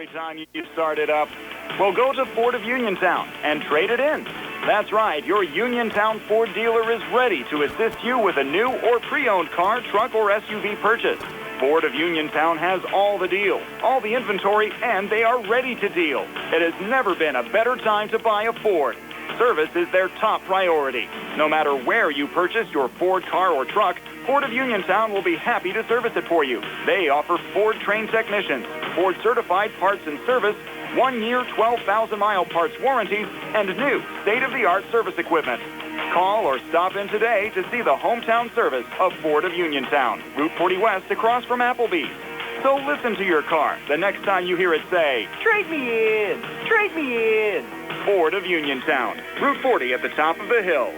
every time you start it up? Well, go to Ford of Uniontown and trade it in. That's right, your Uniontown Ford dealer is ready to assist you with a new or pre-owned car, truck, or SUV purchase. Ford of Uniontown has all the deals, all the inventory, and they are ready to deal. It has never been a better time to buy a Ford. Service is their top priority. No matter where you purchase your Ford car or truck, Ford of Uniontown will be happy to service it for you. They offer Ford-trained technicians, Ford-certified parts and service, 1-year, 12,000-mile parts warranties, and new state-of-the-art service equipment. Call or stop in today to see the hometown service of Ford of Uniontown, Route 40 West across from Applebee's. So listen to your car the next time you hear it say, "Trade me in, trade me in." Ford of Uniontown, Route 40 at the top of the hill.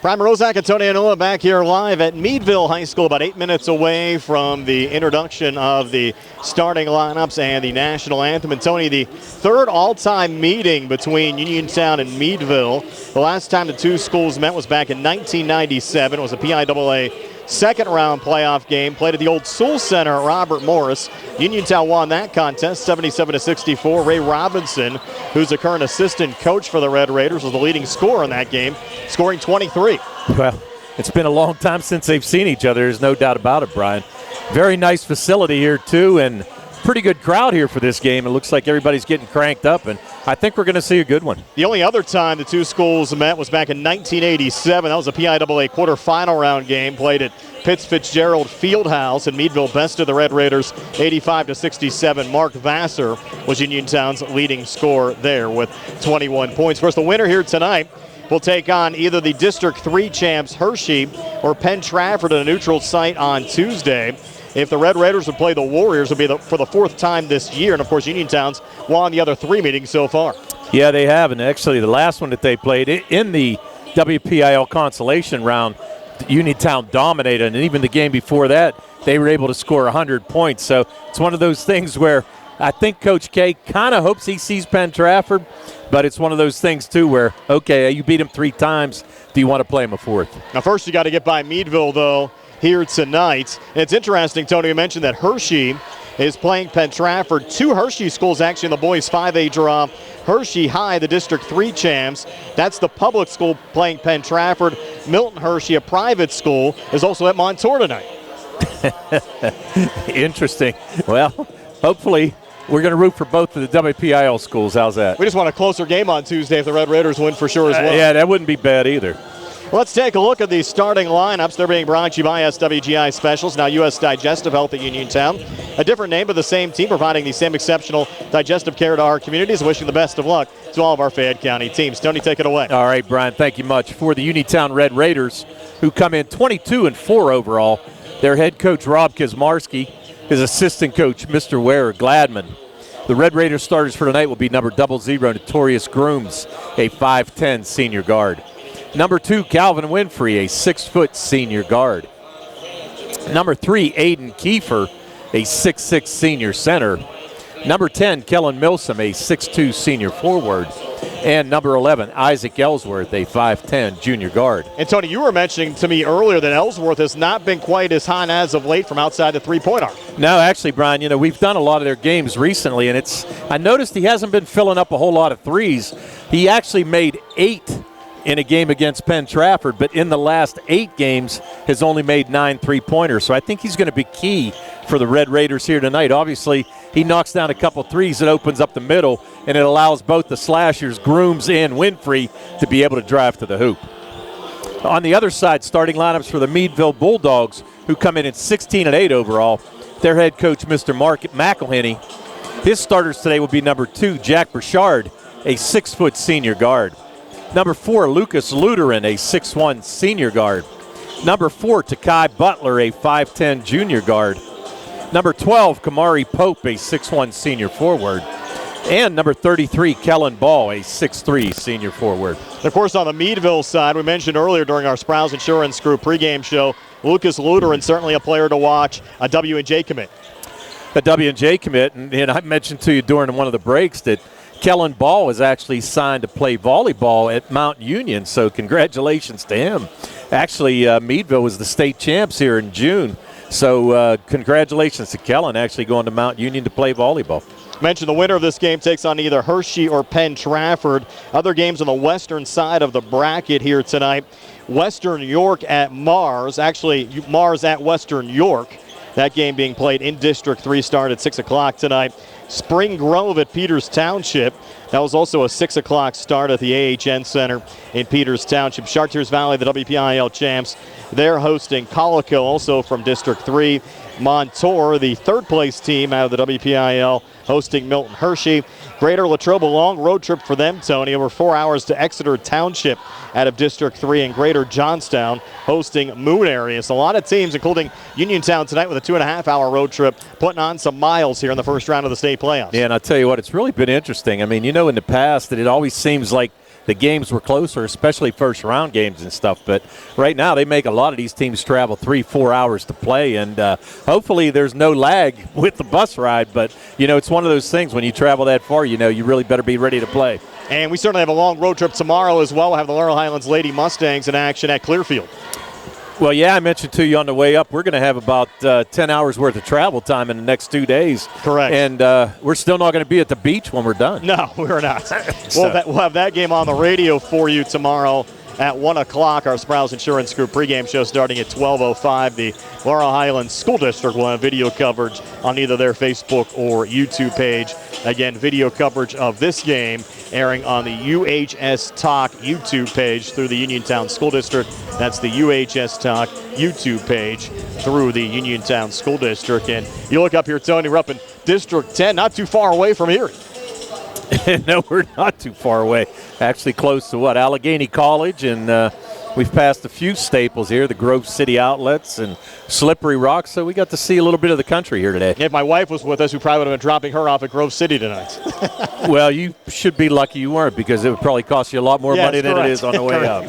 Brian Morozak and Tony Anoa back here live at Meadville High School, about 8 minutes away from the introduction of the starting lineups and the national anthem. And Tony, the third all-time meeting between Uniontown and Meadville. The last time the two schools met was back in 1997. It was a PIAA second-round playoff game played at the old Sewell Center at Robert Morris. Uniontown won that contest 77-64. Ray Robinson, who's the current assistant coach for the Red Raiders, was the leading scorer in that game, scoring 23. Well, it's been a long time since they've seen each other. There's no doubt about it, Brian. Very nice facility here, too, and pretty good crowd here for this game. It looks like everybody's getting cranked up, and I think we're going to see a good one. The only other time the two schools met was back in 1987. That was a PIAA quarterfinal round game played at Pitts Fitzgerald Fieldhouse, and Meadville bested the Red Raiders 85-67. Mark Vassar was Uniontown's leading scorer there with 21 points. Of course, the winner here tonight will take on either the District 3 champs Hershey or Penn Trafford at a neutral site on Tuesday. If the Red Raiders would play the Warriors, it would be for the fourth time this year. And, of course, Uniontown's won the other three meetings so far. Yeah, they have. And actually, the last one that they played in the WPIL consolation round, Uniontown dominated. And even the game before that, they were able to score 100 points. So it's one of those things where I think Coach K kind of hopes he sees Penn Trafford. But it's one of those things, too, where, okay, you beat him 3 times. Do you want to play him a fourth? Now, first you got to get by Meadville, though, here tonight. And it's interesting, Tony, you mentioned that Hershey is playing Penn Trafford. 2 Hershey schools actually in the boys 5A draw. Hershey High, the District 3 champs. That's the public school playing Penn Trafford. Milton Hershey, a private school, is also at Montour tonight. Interesting. Well, hopefully we're going to root for both of the WPIL schools. How's that? We just want a closer game on Tuesday if the Red Raiders win for sure as well. Yeah, that wouldn't be bad either. Let's take a look at the starting lineups. They're being brought to you by SWGI Specials, now U.S. Digestive Health at Uniontown. A different name, but the same team, providing the same exceptional digestive care to our communities. Wishing the best of luck to all of our Fayette County teams. Tony, take it away. All right, Brian, thank you much. For the Uniontown Red Raiders, who come in 22-4 overall, their head coach, Rob Kizmarski, his assistant coach, Mr. Ware Gladman. The Red Raiders starters for tonight will be number 00, Notorious Grooms, a 5'10 senior guard. Number 2, Calvin Winfrey, a 6-foot senior guard. Number 3, Aiden Kiefer, a 6'6 senior center. Number 10, Kellen Milsom, a 6'2 senior forward. And number 11, Isaac Ellsworth, a 5'10 junior guard. And Tony, you were mentioning to me earlier that Ellsworth has not been quite as hot as of late from outside the three-point arc. No, actually, Brian, we've done a lot of their games recently, and I noticed he hasn't been filling up a whole lot of threes. He actually made 8 in a game against Penn Trafford, but in the last 8 games has only made 9 three-pointers. So I think he's going to be key for the Red Raiders here tonight. Obviously, he knocks down a couple threes that opens up the middle, and it allows both the slashers, Grooms and Winfrey, to be able to drive to the hoop. On the other side, starting lineups for the Meadville Bulldogs, who come in at 16-8 overall. Their head coach, Mr. Mark McElhenney. His starters today will be number 2, Jack Burchard, a 6-foot senior guard. Number 4, Lucas Luderin, a 6'1 senior guard. Number 4, Takai Butler, a 5'10 junior guard. Number 12, Kamari Pope, a 6'1 senior forward. And number 33, Kellen Ball, a 6'3 senior forward. Of course, on the Meadville side, we mentioned earlier during our Sprouse Insurance Group pregame show, Lucas Luderin, certainly a player to watch, a W&J commit. A W&J commit, and I mentioned to you during one of the breaks that Kellen Ball is actually signed to play volleyball at Mount Union, so congratulations to him. Actually, Meadville was the state champs here in June So congratulations to Kellen actually going to Mount Union to play volleyball. Mentioned the winner of this game takes on either Hershey or Penn Trafford. Other games on the western side of the bracket here tonight. Western York at Mars. Actually, Mars at Western York. That game being played in District 3, start at 6 o'clock tonight. Spring Grove at Peters Township. That was also a 6 o'clock start at the AHN Center in Peters Township. Chartiers Valley, the WPIAL champs, they're hosting Colico, also from District 3. Montour, the third-place team out of the WPIAL, hosting Milton Hershey. Greater Latrobe, a long road trip for them, Tony, over 4 hours to Exeter Township out of District 3, and Greater Johnstown hosting Moon Area. So a lot of teams, including Uniontown tonight with a 2.5-hour road trip, putting on some miles here in the first round of the state playoffs. Yeah, and I'll tell you what, it's really been interesting. I mean, you know, in the past that it always seems like the games were closer, especially first-round games and stuff. But right now they make a lot of these teams travel 3-4 hours to play, and hopefully there's no lag with the bus ride. But, you know, it's one of those things when you travel that far, you know, you really better be ready to play. And we certainly have a long road trip tomorrow as well. We'll have the Laurel Highlands Lady Mustangs in action at Clearfield. Well, yeah, I mentioned to you on the way up, we're going to have about 10 hours worth of travel time in the next 2 days. Correct. And we're still not going to be at the beach when we're done. No, we're not. We'll have that game on the radio for you tomorrow at 1 o'clock. Our Sprouse Insurance Group pregame show starting at 12:05. The Laurel Highlands School District will have video coverage on either their Facebook or YouTube page. Again, video coverage of this game airing on the UHS Talk YouTube page through the Uniontown School District. That's the UHS Talk YouTube page through the Uniontown School District. And you look up here, Tony, we're up in District 10, not too far away from Erie. No, we're not too far away. Actually close to Allegheny College, and we've passed a few staples here, the Grove City Outlets and Slippery Rock, so we got to see a little bit of the country here today. If my wife was with us, we probably would have been dropping her off at Grove City tonight. Well, you should be lucky you weren't, because it would probably cost you a lot more money than it is on the way up.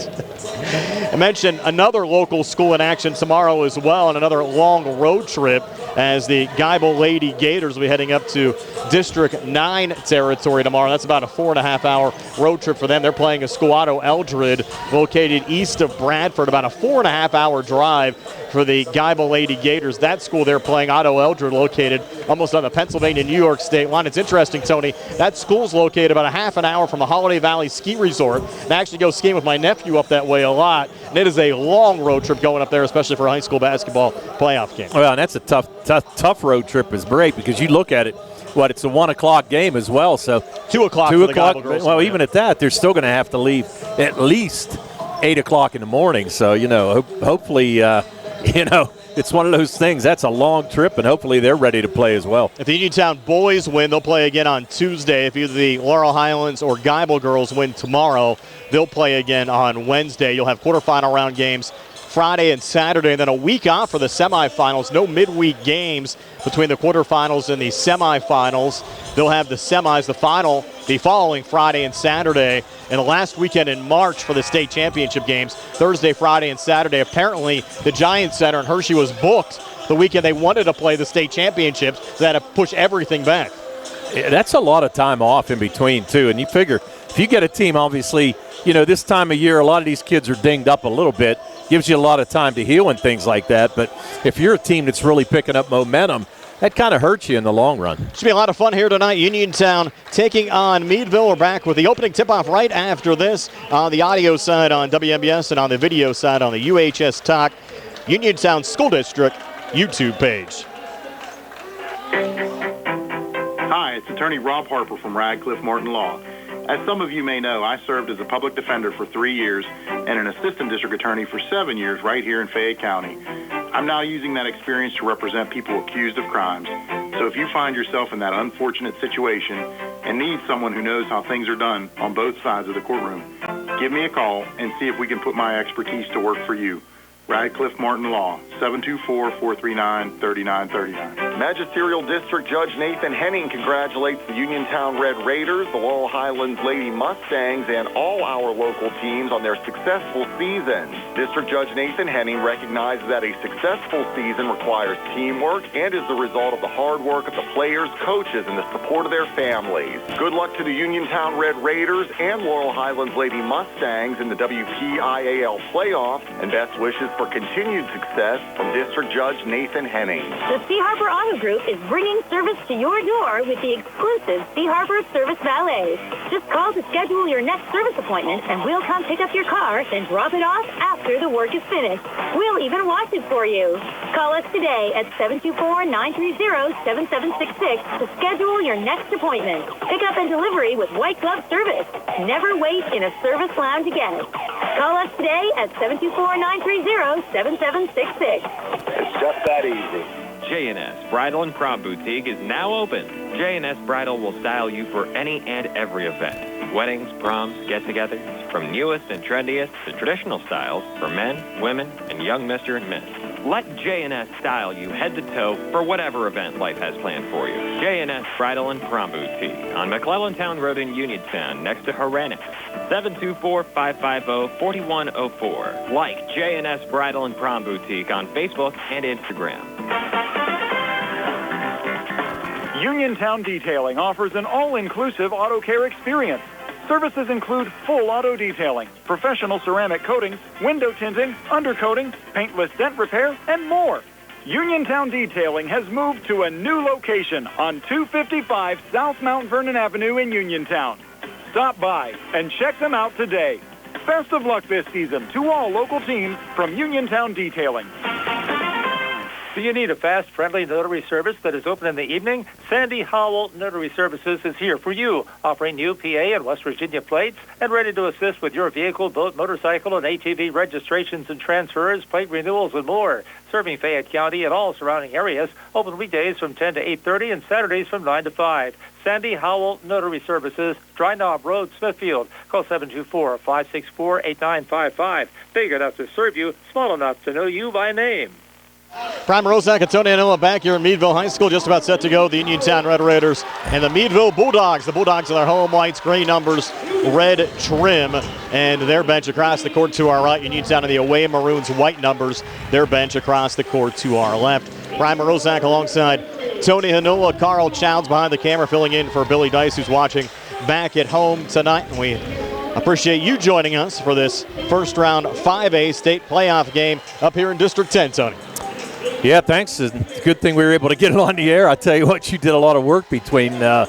I mentioned another local school in action tomorrow as well, and another long road trip as the Geibel Lady Gators will be heading up to District 9 territory tomorrow. That's about a 4.5-hour road trip for them. They're playing a school, Otto Eldred, located east of Bradford, about a 4.5-hour drive for the Geibel Lady Gators. That school they're playing, Otto Eldred, located almost on the Pennsylvania-New York state line. It's interesting, Tony, that school's located about a half an hour from the Holiday Valley Ski Resort. And I actually go skiing with my nephew up that way a lot. And it is a long road trip going up there, especially for a high school basketball playoff game. Well, and that's a tough road trip is great, because you look at it, it's a 1 o'clock game as well. So 2 o'clock. 2 o'clock. Well, even yeah. at that, they're still going to have to leave at least 8 o'clock in the morning. So, you know, hopefully, you know, it's one of those things. That's a long trip, and hopefully they're ready to play as well. If the Uniontown boys win, they'll play again on Tuesday. If either the Laurel Highlands or Geibel girls win tomorrow, they'll play again on Wednesday. You'll have quarterfinal round games Friday and Saturday, and then a week off for the semifinals. No midweek games between the quarterfinals and the semifinals. They'll have the semis, the final, the following Friday and Saturday. And the last weekend in March for the state championship games, Thursday, Friday, and Saturday. Apparently, the Giants Center in Hershey was booked the weekend they wanted to play the state championships, so they had to push everything back. Yeah, that's a lot of time off in between, too. And you figure, if you get a team, obviously, you know, this time of year, a lot of these kids are dinged up a little bit. Gives you a lot of time to heal and things like that. But if you're a team that's really picking up momentum, that kind of hurts you in the long run. Should be a lot of fun here tonight. Uniontown taking on Meadville. We're back with the opening tip-off right after this on the audio side on WMBS and on the video side on the UHS Talk Uniontown School District YouTube page. Hi, it's attorney Rob Harper from Radcliffe Martin Law. As some of you may know, I served as a public defender for 3 years and an assistant district attorney for 7 years right here in Fayette County. I'm now using that experience to represent people accused of crimes. So if you find yourself in that unfortunate situation and need someone who knows how things are done on both sides of the courtroom, give me a call and see if we can put my expertise to work for you. Radcliffe Martin Law, 724-439-3939. Magisterial District Judge Nathan Henning congratulates the Uniontown Red Raiders, the Laurel Highlands Lady Mustangs, and all our local teams on their successful seasons. District Judge Nathan Henning recognizes that a successful season requires teamwork and is the result of the hard work of the players, coaches, and the support of their families. Good luck to the Uniontown Red Raiders and Laurel Highlands Lady Mustangs in the WPIAL playoff, and best wishes for continued success from District Judge Nathan Henning. The Sea Harbor Auto Group is bringing service to your door with the exclusive Sea Harbor Service Valet. Just call to schedule your next service appointment, and we'll come pick up your car, then drop it off after the work is finished. We'll even wash it for you. Call us today at 724-930-7766 to schedule your next appointment. Pickup and delivery with white glove service. Never wait in a service lounge again. Call us today at 724-930-7766. It's just that easy. J&S Bridal and Prom Boutique is now open. J&S Bridal will style you for any and every event. Weddings, proms, get-togethers, from newest and trendiest to traditional styles for men, women, and young Mr. and Miss. Let J&S style you head to toe for whatever event life has planned for you. J&S Bridal and Prom Boutique on McClellantown Road in Uniontown next to Horanek. 724-550-4104. Like J&S Bridal and Prom Boutique on Facebook and Instagram. Uniontown Detailing offers an all-inclusive auto care experience. Services include full auto detailing, professional ceramic coatings, window tinting, undercoating, paintless dent repair, and more. Uniontown Detailing has moved to a new location on 255 South Mount Vernon Avenue in Uniontown. Stop by and check them out today. Best of luck this season to all local teams from Uniontown Detailing. Do you need a fast, friendly notary service that is open in the evening? Sandy Howell Notary Services is here for you, offering new PA and West Virginia plates and ready to assist with your vehicle, boat, motorcycle, and ATV registrations and transfers, plate renewals, and more. Serving Fayette County and all surrounding areas, open weekdays from 10 to 8:30 and Saturdays from 9 to 5. Sandy Howell Notary Services, Dry Knob Road, Smithfield. Call 724-564-8955. Big enough to serve you, small enough to know you by name. Prime Rosak and Tony Anoa back here in Meadville High School, just about set to go. The Uniontown Red Raiders and the Meadville Bulldogs. The Bulldogs in their home whites, gray numbers, red trim, and their bench across the court to our right. Uniontown in the away Maroons, white numbers, their bench across the court to our left. Prime Rosak alongside Tony Anoa, Carl Childs behind the camera, filling in for Billy Dice, who's watching back at home tonight. And we appreciate you joining us for this first round 5A state playoff game up here in District 10, Tony. Yeah, thanks. It's a good thing we were able to get it on the air. I tell you what, you did a lot of work between the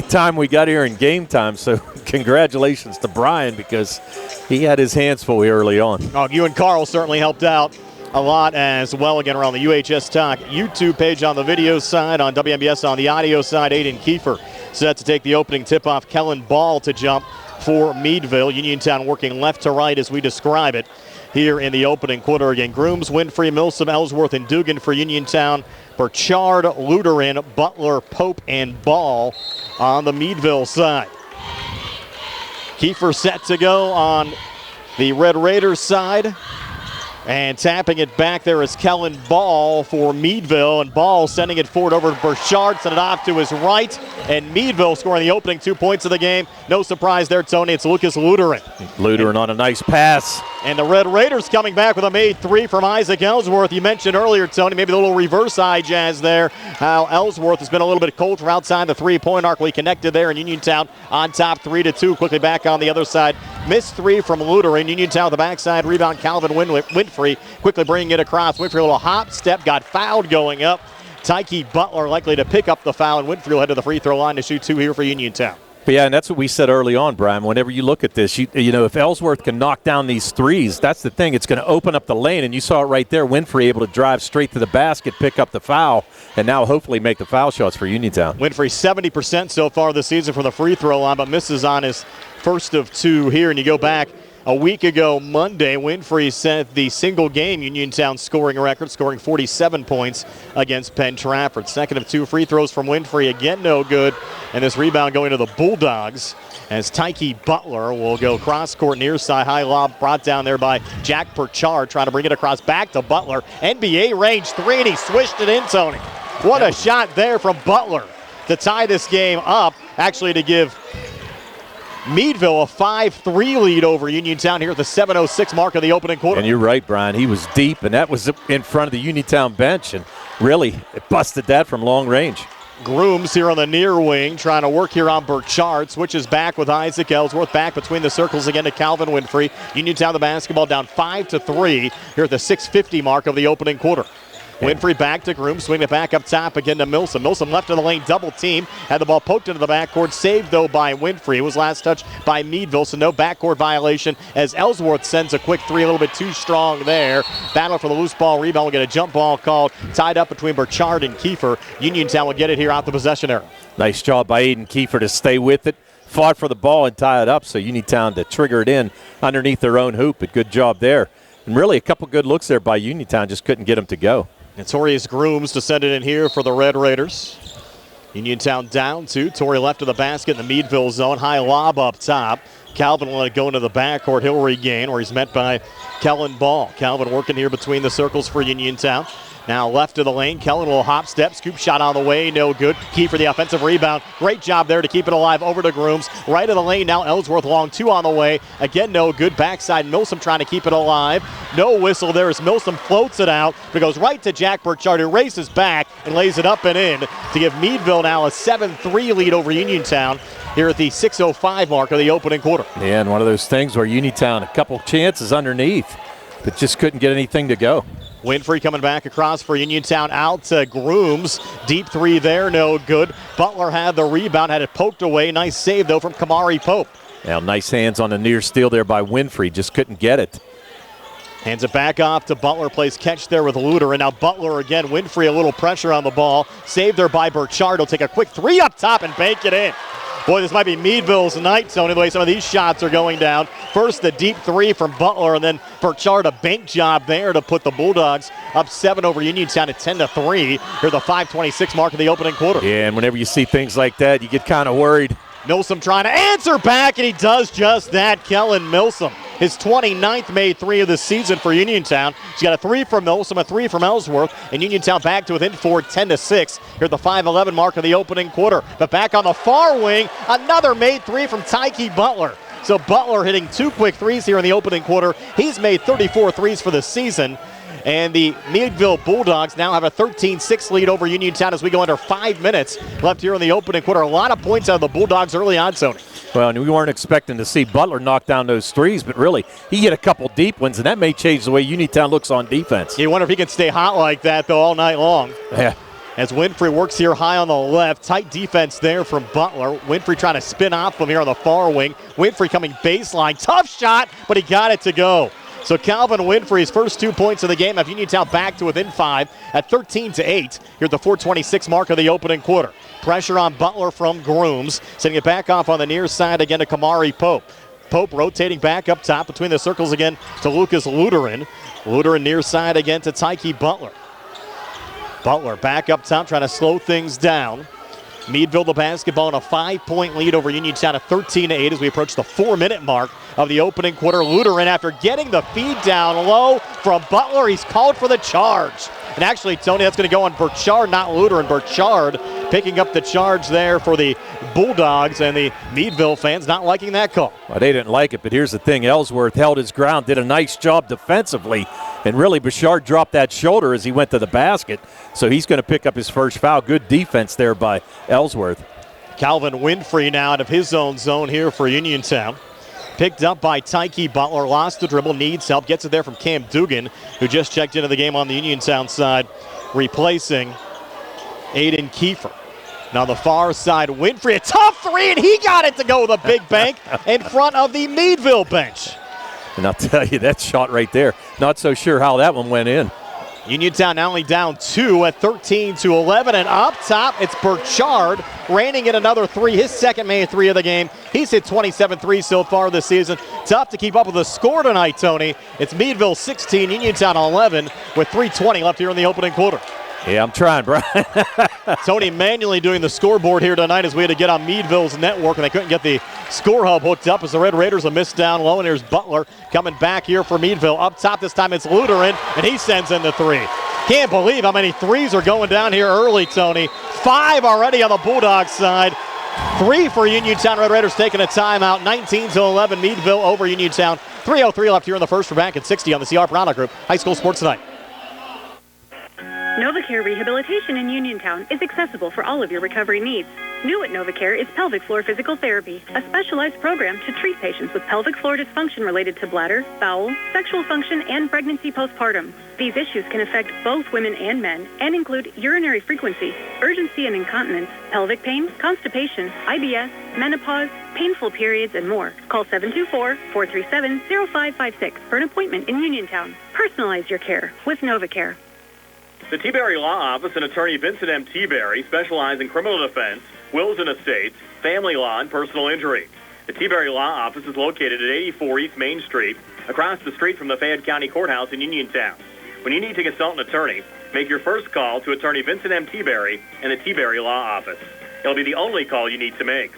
time we got here and game time. So congratulations to Brian, because he had his hands full early on. Oh, you and Carl certainly helped out a lot as well. Again, around the UHS Talk YouTube page on the video side, on WMBS on the audio side. Aiden Kiefer set to take the opening tip-off. Kellen Ball to jump for Meadville. Uniontown working left to right as we describe it here in the opening quarter. Again, Grooms, Winfrey, Milsom, Ellsworth, and Dugan for Uniontown. Burchard, Luderin, Butler, Pope, and Ball on the Meadville side. Kiefer set to go on the Red Raiders side. And tapping it back there is Kellen Ball for Meadville. And Ball sending it forward over to Burchard, send it off to his right. And Meadville scoring the opening 2 points of the game. No surprise there, Tony. It's Lucas Luderin. Luderin on a nice pass. And the Red Raiders coming back with a made three from Isaac Ellsworth. You mentioned earlier, Tony, maybe a little reverse eye jazz there. How Ellsworth has been a little bit colder outside the three-point arc. We connected there in Uniontown on top 3-2. Quickly back on the other side. Missed three from Luderin. Uniontown the backside rebound. Calvin Winfrey quickly bringing it across. Winfrey a little hop step, got fouled going up. Tyke Butler likely to pick up the foul, and Winfrey will head to the free throw line to shoot two here for Uniontown. But yeah, and that's what we said early on, Brian. Whenever you look at this, you know, if Ellsworth can knock down these threes, that's the thing. It's going to open up the lane, and you saw it right there. Winfrey able to drive straight to the basket, pick up the foul, and now hopefully make the foul shots for Uniontown. Winfrey 70% so far this season from the free throw line, but misses on his first of two here. And you go back a week ago Monday, Winfrey set the single-game Uniontown scoring record, scoring 47 points against Penn Trafford. Second of two free throws from Winfrey, again no good. And this rebound going to the Bulldogs as Tyke Butler will go cross-court near side. High lob brought down there by Jack Burchard, trying to bring it across back to Butler. NBA range three, and he swished it in, Tony. What a shot there from Butler to tie this game up, actually to give Meadville a 5-3 lead over Uniontown here at the 7:06 mark of the opening quarter. And you're right, Brian. He was deep, and that was in front of the Uniontown bench, and really it busted that from long range. Grooms here on the near wing trying to work here on Burchard. Switches back with Isaac Ellsworth. Back between the circles again to Calvin Winfrey. Uniontown the basketball down 5-3 here at the 6:50 mark of the opening quarter. Winfrey back to Grooms, swing it back up top again to Milsom. Milsom left of the lane, double team. Had the ball poked into the backcourt, saved though by Winfrey. It was last touch by Meadville, so no backcourt violation as Ellsworth sends a quick three, a little bit too strong there. Battle for the loose ball rebound. We'll get a jump ball called, tied up between Burchard and Kiefer. Uniontown will get it here out the possession area. Nice job by Aiden Kiefer to stay with it. Fought for the ball and tie it up, so Uniontown to trigger it in underneath their own hoop. But good job there. And really a couple good looks there by Uniontown, just couldn't get them to go. Notorious Grooms to send it in here for the Red Raiders. Uniontown down two. Torrey left of the basket in the Meadville zone. High lob up top. Calvin will let it go into the backcourt. He'll regain where he's met by Kellen Ball. Calvin working here between the circles for Uniontown. Now left of the lane. Kellen will hop step. Scoop shot on the way. No good. Key for the offensive rebound. Great job there to keep it alive. Over to Grooms. Right of the lane now. Ellsworth long two on the way. Again, no good. Backside. Milsom trying to keep it alive. No whistle there as Milsom floats it out. But it goes right to Jack Burchard, who races back and lays it up and in to give Meadville now a 7-3 lead over Uniontown here at the 6:05 mark of the opening quarter. Yeah, and one of those things where Uniontown, a couple chances underneath, but just couldn't get anything to go. Winfrey coming back across for Uniontown out to Grooms. Deep three there, no good. Butler had the rebound, had it poked away. Nice save, though, from Kamari Pope. Now, nice hands on the near steal there by Winfrey. Just couldn't get it. Hands it back off to Butler. Plays catch there with Luter. And now Butler again. Winfrey a little pressure on the ball. Saved there by Burchard. He'll take a quick three up top and bank it in. Boy, this might be Meadville's night, Tony, the way some of these shots are going down. First, the deep three from Butler, and then Burchard, a bank job there to put the Bulldogs up 7 over Uniontown at 10-3. Here the 5:26 mark of the opening quarter. Yeah, and whenever you see things like that, you get kind of worried. Milsom trying to answer back, and he does just that. Kellen Milsom, his 29th made three of the season for Uniontown. He's got a three from Milsom, a three from Ellsworth, and Uniontown back to within 4, 10-6. Here at the 5:11 mark of the opening quarter. But back on the far wing, another made three from Tyke Butler. So Butler hitting 2 quick threes here in the opening quarter. He's made 34 threes for the season. And the Meadville Bulldogs now have a 13-6 lead over Uniontown as we go under 5 minutes left here in the opening quarter. A lot of points out of the Bulldogs early on, Tony. Well, and we weren't expecting to see Butler knock down those threes, but really, he hit a couple deep ones, and that may change the way Uniontown looks on defense. You wonder if he can stay hot like that, though, all night long. Yeah. As Winfrey works here high on the left. Tight defense there from Butler. Winfrey trying to spin off from here on the far wing. Winfrey coming baseline. Tough shot, but he got it to go. So Calvin Winfrey's first 2 points of the game have Uniontown back to within 5 at 13-8 here at the 4:26 mark of the opening quarter. Pressure on Butler from Grooms. Sending it back off on the near side again to Kamari Pope. Pope rotating back up top between the circles again to Lucas Luteran. Luteran near side again to Tyke Butler. Butler back up top trying to slow things down. Meadville the basketball in a 5-point lead over Uniontown at 13-8 as we approach the 4-minute mark of the opening quarter. Luteran, after getting the feed down low from Butler, he's called for the charge. And actually, Tony, that's going to go on Burchard, not Luteran. Burchard picking up the charge there for the Bulldogs, and the Meadville fans not liking that call. Well, they didn't like it, but here's the thing. Ellsworth held his ground, did a nice job defensively, and really Burchard dropped that shoulder as he went to the basket, so he's going to pick up his first foul. Good defense there by Ellsworth. Calvin Winfrey now out of his own zone here for Uniontown. Picked up by Tyke Butler, lost the dribble, needs help, gets it there from Cam Dugan, who just checked into the game on the Uniontown side, replacing Aiden Kiefer. Now the far side, Winfrey, a tough three, and he got it to go with a big bank in front of the Meadville bench. And I'll tell you, that shot right there, not so sure how that one went in. Uniontown now only down 2 at 13-11, and up top, it's Burchard raining in another three, his second made three of the game. He's hit 27 threes so far this season. Tough to keep up with the score tonight, Tony. It's Meadville 16, Uniontown 11, with 3:20 left here in the opening quarter. Yeah, I'm trying, Brian. Tony manually doing the scoreboard here tonight as we had to get on Meadville's network, and they couldn't get the score hub hooked up as the Red Raiders a miss down low, and here's Butler coming back here for Meadville. Up top this time it's Luteran, and he sends in the three. Can't believe how many threes are going down here early, Tony. 5 already on the Bulldogs side. 3 for Uniontown. Red Raiders taking a timeout. 19-11, Meadville over Uniontown. 3:03 left here in the first. We're back at 60 on the CR Product Group High School Sports Tonight. NovaCare Rehabilitation in Uniontown is accessible for all of your recovery needs. New at NovaCare is pelvic floor physical therapy, a specialized program to treat patients with pelvic floor dysfunction related to bladder, bowel, sexual function, and pregnancy postpartum. These issues can affect both women and men and include urinary frequency, urgency and incontinence, pelvic pain, constipation, IBS, menopause, painful periods, and more. Call 724-437-0556 for an appointment in Uniontown. Personalize your care with NovaCare. The T-Berry Law Office and attorney Vincent M. T-Berry specialize in criminal defense, wills and estates, family law, and personal injury. The T-Berry Law Office is located at 84 East Main Street, across the street from the Fayette County Courthouse in Uniontown. When you need to consult an attorney, make your first call to attorney Vincent M. T-Berry and the T-Berry Law Office. It'll be the only call you need to make.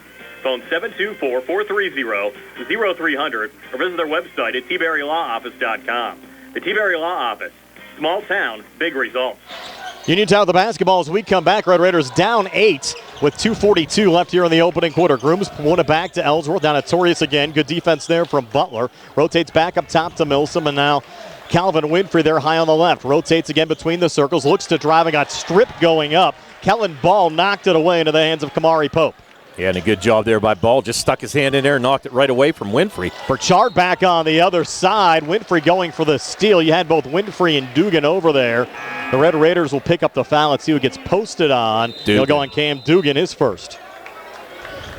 Phone 724-430-0300 or visit their website at tberrylawoffice.com. The T-Berry Law Office. Small town, big results. Uniontown with the basketball as we come back. Red Raiders down 8 with 2:42 left here in the opening quarter. Grooms won it back to Ellsworth. Down at Torius again. Good defense there from Butler. Rotates back up top to Milsom, and now Calvin Winfrey there high on the left. Rotates again between the circles. Looks to drive and got stripped going up. Kellen Ball knocked it away into the hands of Kamari Pope. Yeah, and a good job there by Ball. Just stuck his hand in there and knocked it right away from Winfrey. Burchard back on the other side. Winfrey going for the steal. You had both Winfrey and Dugan over there. The Red Raiders will pick up the foul. Let's see who gets posted on. They'll go on Cam Dugan, his first.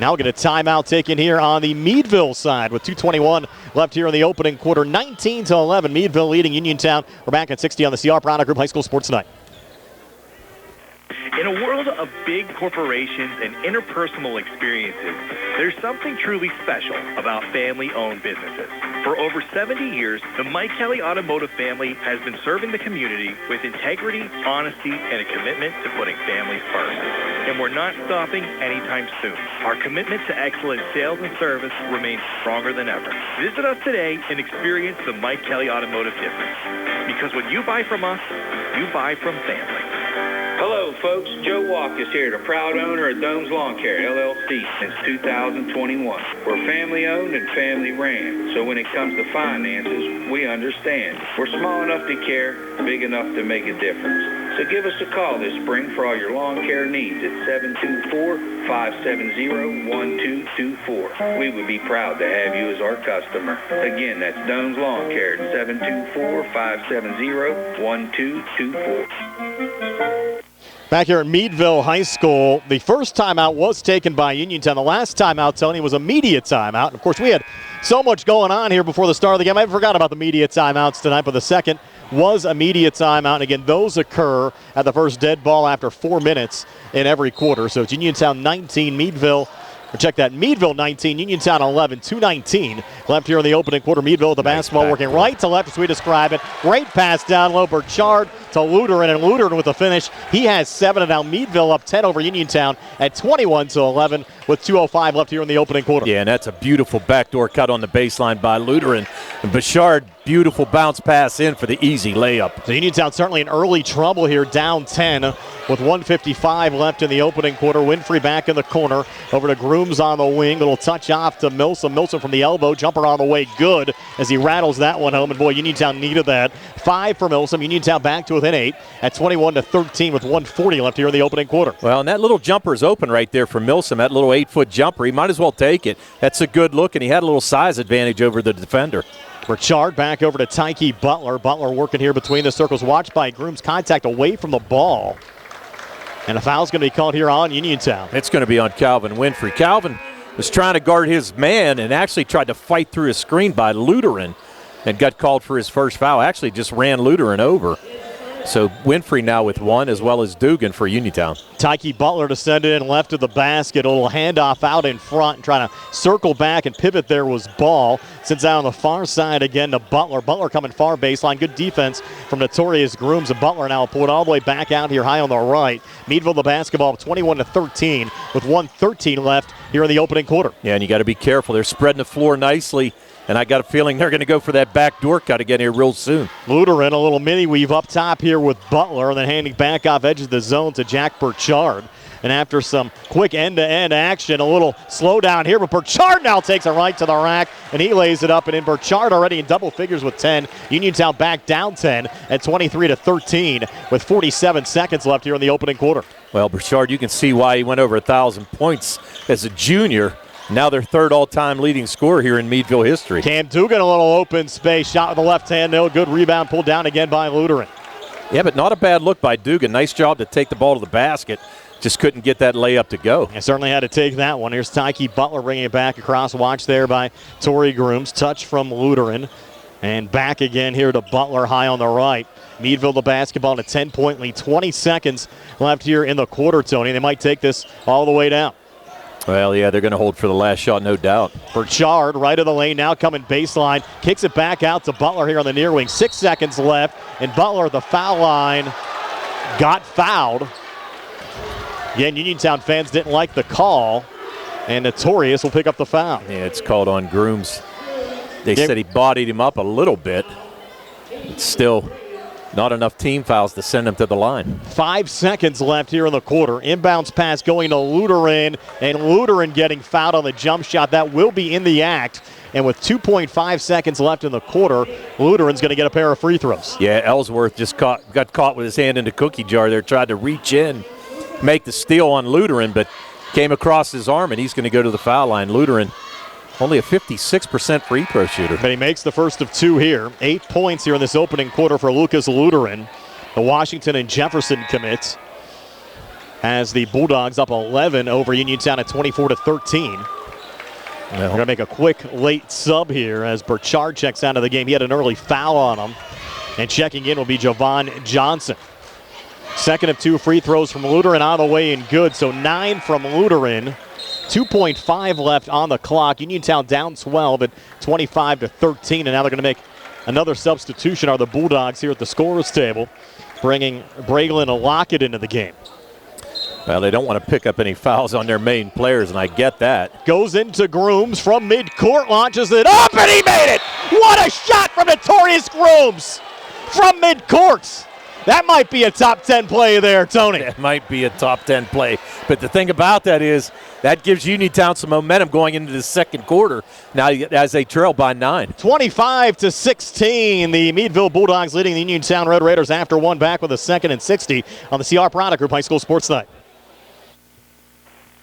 Now we'll get a timeout taken here on the Meadville side with 2:21 left here in the opening quarter. 19-11, Meadville leading Uniontown. We're back at 60 on the CR Product Group High School Sports Tonight. In a world of big corporations and interpersonal experiences, there's something truly special about family-owned businesses. For over 70 years, the Mike Kelly Automotive family has been serving the community with integrity, honesty, and a commitment to putting families first. And we're not stopping anytime soon. Our commitment to excellent sales and service remains stronger than ever. Visit us today and experience the Mike Kelly Automotive difference. Because when you buy from us, you buy from family. Hello, folks. Joe Walk is here, the proud owner of Dome's Lawn Care, LLC, since 2021. We're family-owned and family-ran, so when it comes to finances, we understand. We're small enough to care, big enough to make a difference. So give us a call this spring for all your lawn care needs at 724-570-1224. We would be proud to have you as our customer. Again, that's Dome's Lawn Care at 724-570-1224. Back here at Meadville High School, the first timeout was taken by Uniontown. The last timeout, Tony, was a media timeout. And of course, we had so much going on here before the start of the game. I forgot about the media timeouts tonight, but the second was a media timeout. And again, those occur at the first dead ball after 4 minutes in every quarter. So it's Uniontown 19, Meadville. Check that, Meadville 19, Uniontown 11, 2:19 left here in the opening quarter. Meadville with the basketball working right to left as we describe it. Great pass down low, Burchard to Luderin, and Luderin with the finish. He has 7, and now Meadville up 10 over Uniontown at 21-11 with 2:05 left here in the opening quarter. Yeah, and that's a beautiful backdoor cut on the baseline by Luderin. And Burchard, beautiful bounce pass in for the easy layup. So Uniontown certainly in early trouble here, down 10 with 1:55 left in the opening quarter. Winfrey back in the corner, over to Grooms on the wing. Little touch off to Milsom. Milsom from the elbow, jumper on the way, good as he rattles that one home. And boy, Uniontown needed that. 5 for Milsom. Uniontown back to within 8 at 21-13 with 1:40 left here in the opening quarter. Well, and that little jumper is open right there for Milsom. That little 8-foot jumper, he might as well take it. That's a good look, and he had a little size advantage over the defender. Burchard back over to Tyke Butler. Butler working here between the circles. Watched by Grooms. Contact away from the ball. And a foul's going to be called here on Uniontown. It's going to be on Calvin Winfrey. Calvin was trying to guard his man and actually tried to fight through his screen by Luderin and got called for his first foul. Actually just ran Luderin over. So Winfrey now with 1, as well as Dugan for Uniontown. Tyke Butler to send it in left of the basket. A little handoff out in front and trying to circle back and pivot there was Ball. Sends out on the far side again to Butler. Butler coming far baseline. Good defense from Notorious Grooms. And Butler now will pull it all the way back out here high on the right. Meadville the basketball 21-13 with 1:13 left here in the opening quarter. Yeah, and you got to be careful. They're spreading the floor nicely, and I got a feeling they're going to go for that backdoor cut again here real soon. Lutheran, a little mini weave up top here with Butler, and then handing back off edge of the zone to Jack Burchard. And after some quick end-to-end action, a little slowdown here, but Burchard now takes it right to the rack, and he lays it up. And in Burchard already in double figures with 10. Uniontown back down 10 at 23-13 with 47 seconds left here in the opening quarter. Well, Burchard, you can see why he went over 1,000 points as a junior. Now their third all-time leading scorer here in Meadville history. Cam Dugan, a little open space, shot with the left hand, no good rebound, pulled down again by Lutheran. Yeah, but not a bad look by Dugan. Nice job to take the ball to the basket. Just couldn't get that layup to go. I certainly had to take that one. Here's Tyke Butler bringing it back across. Watch there by Torrey Grooms. Touch from Lutheran. And back again here to Butler high on the right. Meadville the basketball in a 10-point lead. 20 seconds left here in the quarter, Tony. They might take this all the way down. Well, yeah, they're going to hold for the last shot, no doubt. Burchard, right of the lane, now coming baseline. Kicks it back out to Butler here on the near wing. 6 seconds left. And Butler, the foul line, got fouled. Again, Uniontown fans didn't like the call, and Notorious will pick up the foul. Yeah, it's called on Grooms. They said he bodied him up a little bit. It's still not enough team fouls to send him to the line. 5 seconds left here in the quarter. Inbounds pass going to Lutheran, and Lutheran getting fouled on the jump shot. That will be in the act. And with 2.5 seconds left in the quarter, Lutheran's going to get a pair of free throws. Yeah, Ellsworth just got caught with his hand in the cookie jar there, tried to reach in, make the steal on Lutheran, but came across his arm, and he's going to go to the foul line. Lutheran, only a 56% free throw shooter. But he makes the first of 2 here. 8 points here in this opening quarter for Lucas Lutheran. The Washington and Jefferson commits as the Bulldogs up 11 over Uniontown at 24-13. We're going to make a quick late sub here as Burchard checks out of the game. He had an early foul on him. And checking in will be Javon Johnson. Second of 2 free throws from Lutheran on the way and good. So 9 from Lutheran. 2.5 left on the clock. Uniontown down 12 at 25-13. And now they're going to make another substitution are the Bulldogs here at the scorer's table, bringing Braylon Lockett into the game. Well, they don't want to pick up any fouls on their main players, and I get that. Goes into Grooms from midcourt, launches it up, and he made it! What a shot from Notorious Grooms from midcourt! That might be a top 10 play there, Tony. That might be a top 10 play. But the thing about that is that gives Uniontown some momentum going into the second quarter now as they trail by 9. 25-16, the Meadville Bulldogs leading the Uniontown Red Raiders after one, back with a 2nd and 60 on the CR Product Group High School Sports Night.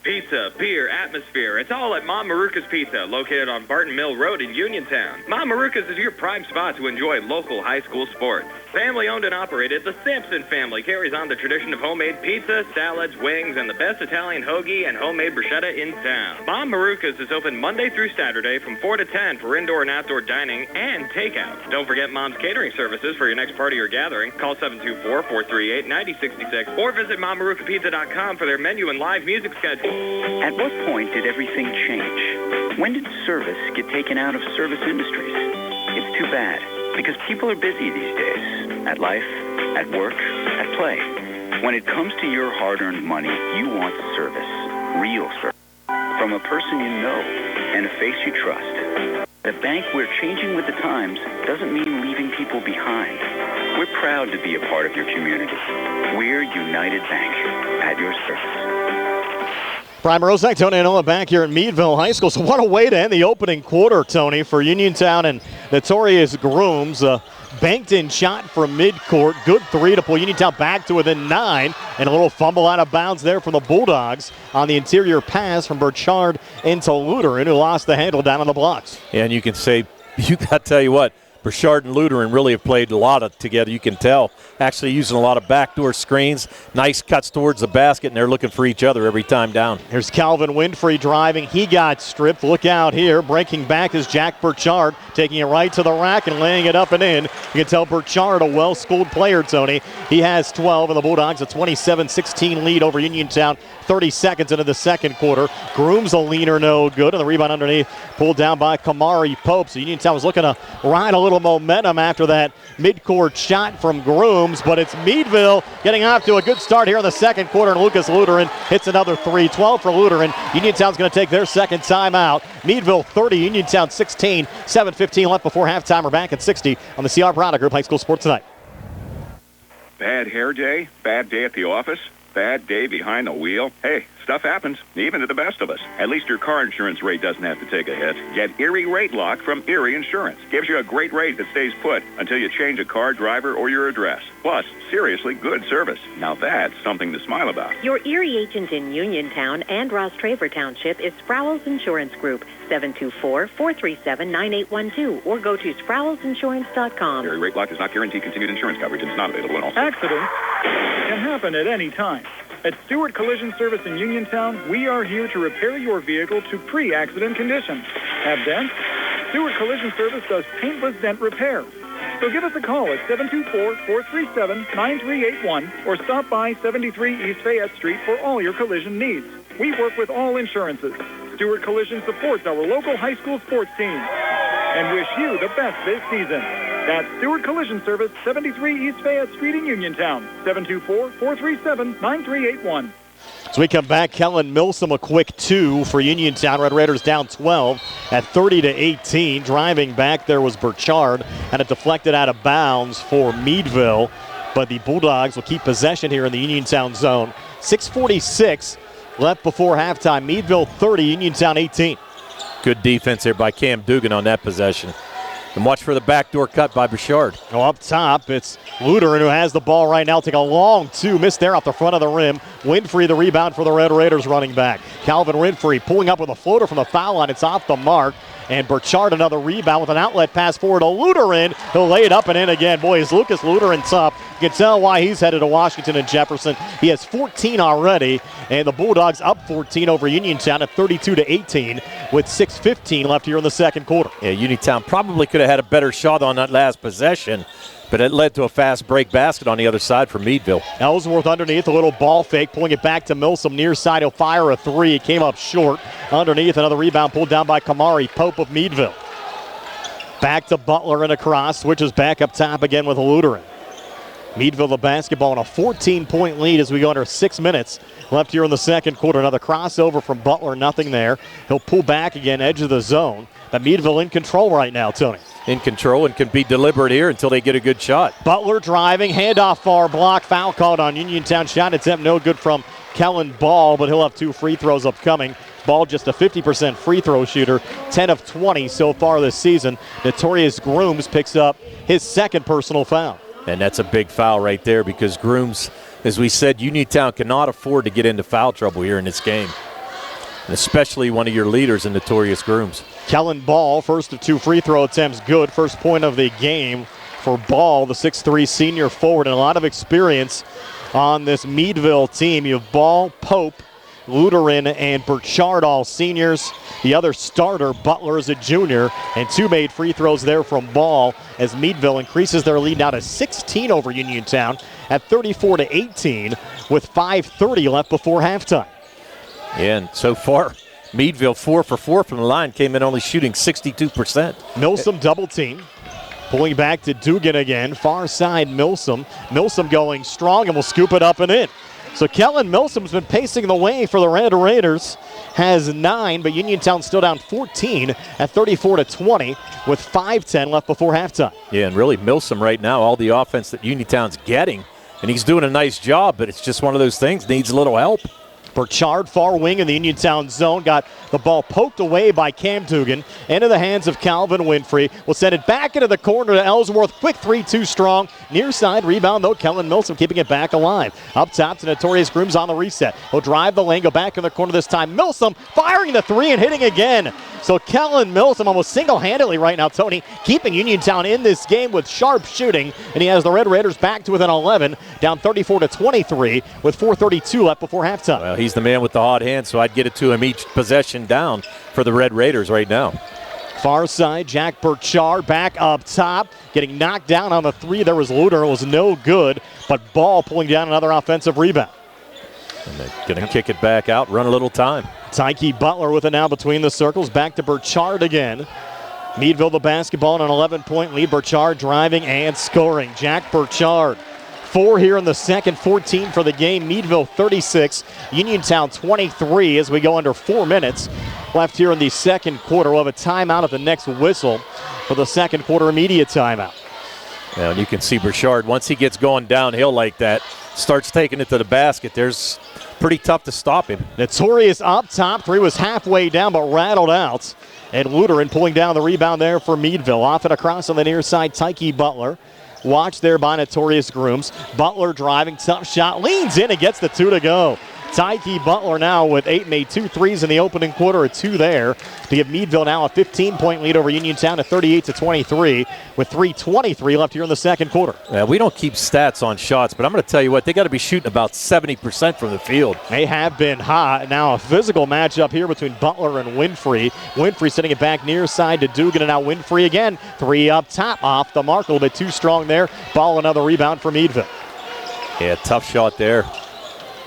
Pizza, beer, atmosphere. It's all at Mom Maruka's Pizza, located on Barton Mill Road in Uniontown. Mom Maruka's is your prime spot to enjoy local high school sports. Family owned and operated, the Sampson family carries on the tradition of homemade pizza, salads, wings, and the best Italian hoagie and homemade bruschetta in town. Mom Maruka's is open Monday through Saturday from 4 to 10 for indoor and outdoor dining and takeout. Don't forget Mom's catering services for your next party or gathering. Call 724-438-9066 or visit MomMarukaPizza.com for their menu and live music schedule. At what point did everything change? When did service get taken out of service industries? It's too bad, because people are busy these days. At life, at work, at play. When it comes to your hard-earned money, you want service. Real service. From a person you know and a face you trust. The bank we're changing with the times doesn't mean leaving people behind. We're proud to be a part of your community. We're United Bank, at your service. Brian Morozak, Tony Anola back here at Meadville High School. So what a way to end the opening quarter, Tony, for Uniontown and Notorious Grooms. Banked in shot from midcourt. Good 3 to pull Uniontown back to within 9. And a little fumble out of bounds there from the Bulldogs on the interior pass from Burchard into Lutheran, who lost the handle down on the blocks. And you can say, you got to tell you what, Burchard and Lutheran really have played a lot together. You can tell. Actually using a lot of backdoor screens. Nice cuts towards the basket, and they're looking for each other every time down. Here's Calvin Winfrey driving. He got stripped. Look out here. Breaking back is Jack Burchard, taking it right to the rack and laying it up and in. You can tell Burchard, a well-schooled player, Tony. He has 12, and the Bulldogs a 27-16 lead over Uniontown. 30 seconds into the second quarter. Grooms a leaner, no good. And the rebound underneath pulled down by Kamari Pope. So Uniontown was looking to ride a little little momentum after that midcourt shot from Grooms, but it's Meadville getting off to a good start here in the second quarter, and Lucas Lutheran hits another three. 12 for Lutheran. Uniontown's going to take their second timeout. Meadville 30, Uniontown 16, 7:15 left before halftime. We're back at 60 on the CR Product Group High School Sports Tonight. Bad hair day, bad day at the office, bad day behind the wheel. Hey, stuff happens, even to the best of us. At least your car insurance rate doesn't have to take a hit. Get Erie Rate Lock from Erie Insurance. Gives you a great rate that stays put until you change a car, driver, or your address. Plus, seriously good service. Now that's something to smile about. Your Erie agent in Uniontown and Ross Traver Township is Sproul's Insurance Group, 724-437-9812, or go to sproulsinsurance.com. Erie Rate Lock does not guarantee continued insurance coverage and is not available in all states. Accidents can happen at any time. At Stewart Collision Service in Uniontown, we are here to repair your vehicle to pre-accident condition. Have dents? Stewart Collision Service does paintless dent repair. So give us a call at 724-437-9381 or stop by 73 East Fayette Street for all your collision needs. We work with all insurances. Stewart Collision supports our local high school sports teams and wish you the best this season. That's Stewart Collision Service, 73 East Fayette Street in Uniontown, 724-437-9381. As we come back, Kellen Milsom a quick two for Uniontown. Red Raiders down 12 at 30-18. Driving back there was Burchard, and it deflected out of bounds for Meadville. But the Bulldogs will keep possession here in the Uniontown zone. 6:46 left before halftime. Meadville 30, Uniontown 18. Good defense there by Cam Dugan on that possession. And watch for the backdoor cut by Burchard. Oh, up top, it's Lutheran who has the ball right now. Take a long two. Missed there off the front of the rim. Winfrey the rebound for the Red Raiders running back. Calvin Winfrey pulling up with a floater from the foul line. It's off the mark. And Burchard another rebound with an outlet pass forward to Lutheran. He'll lay it up and in again. Boy, is Lucas Lutheran tough. You can tell why he's headed to Washington and Jefferson. He has 14 already, and the Bulldogs up 14 over Uniontown at 32-18 with 6:15 left here in the second quarter. Yeah, Uniontown probably could have had a better shot on that last possession, but it led to a fast break basket on the other side for Meadville. Ellsworth underneath, a little ball fake, pulling it back to Milsom. Near side, he'll fire a three. It came up short. Underneath, another rebound pulled down by Kamari Pope of Meadville. Back to Butler and across. Switches back up top again with Lutheran. Meadville the basketball in a 14-point lead as we go under 6 minutes left here in the second quarter. Another crossover from Butler, nothing there. He'll pull back again, edge of the zone. But Meadville in control right now, Tony. In control and can be deliberate here until they get a good shot. Butler driving, handoff far block, foul called on Uniontown. Shot attempt no good from Kellen Ball, but he'll have 2 free throws upcoming. Ball just a 50% free throw shooter, 10 of 20 so far this season. Notorious Grooms picks up his second personal foul. And that's a big foul right there because Grooms, as we said, Uniontown cannot afford to get into foul trouble here in this game. And especially one of your leaders in Notorious Grooms. Kellen Ball, first of 2 free throw attempts, good. First point of the game for Ball, the 6'3 senior forward, and a lot of experience on this Meadville team. You have Ball, Pope, Lutheran, and Burchard, all seniors. The other starter, Butler, is a junior, and 2 made free throws there from Ball as Meadville increases their lead now to 16 over Uniontown at 34-18 with 5:30 left before halftime. Yeah, and so far, Meadville 4 for 4 from the line, came in only shooting 62%. Milsom double team. Pulling back to Dugan again. Far side Milsom. Milsom going strong and will scoop it up and in. So Kellen Milsom's been pacing the way for the Red Raiders. Has 9, but Uniontown still down 14 at 34-20 with 5:10 left before halftime. Yeah, and really Milsom right now, all the offense that Uniontown's getting, and he's doing a nice job, but it's just one of those things, needs a little help. Burchard, far wing in the Uniontown zone, got the ball poked away by Cam Dugan into the hands of Calvin Winfrey. Will send it back into the corner to Ellsworth. Quick 3-2 strong. Near side rebound, though. Kellen Milsom keeping it back alive. Up top to Notorious Grooms on the reset. He'll drive the lane, go back in the corner this time. Milsom firing the 3 and hitting again. So Kellen Milsom almost single-handedly right now, Tony, keeping Uniontown in this game with sharp shooting. And he has the Red Raiders back to within 11, down 34-23 with 4:32 left before halftime. Well, he's the man with the hot hand, so I'd get it to him each possession down for the Red Raiders right now. Far side, Jack Burchard back up top, getting knocked down on the 3. There was Luder, it was no good, but Ball pulling down another offensive rebound. And they're going to kick it back out, run a little time. Tyke Butler with it now between the circles, back to Burchard again. Meadville the basketball and an 11-point lead. Burchard driving and scoring. Jack Burchard. 4 here in the second, 14 for the game. Meadville 36, Uniontown 23 as we go under 4 minutes left here in the second quarter. We'll have a timeout at the next whistle for the second quarter immediate timeout. Yeah, and you can see Burchard, once he gets going downhill like that, starts taking it to the basket. There's pretty tough to stop him. Notorious up top. 3 was halfway down but rattled out. And Lutheran pulling down the rebound there for Meadville. Off and across on the near side, Tyke Butler. Watched there by Notorious Grooms. Butler driving, tough shot, leans in and gets the 2 to go. Tyke Butler now with 8, made 2 threes in the opening quarter, a 2 there to give Meadville now a 15-point lead over Uniontown at 38-23 with 3:23 left here in the second quarter. Yeah, we don't keep stats on shots, but I'm going to tell you what, they got to be shooting about 70% from the field. They have been hot. Now a physical matchup here between Butler and Winfrey. Winfrey sending it back near side to Dugan, and now Winfrey again. 3 up top, off the mark, a little bit too strong there. Ball, another rebound for Meadville. Yeah, tough shot there.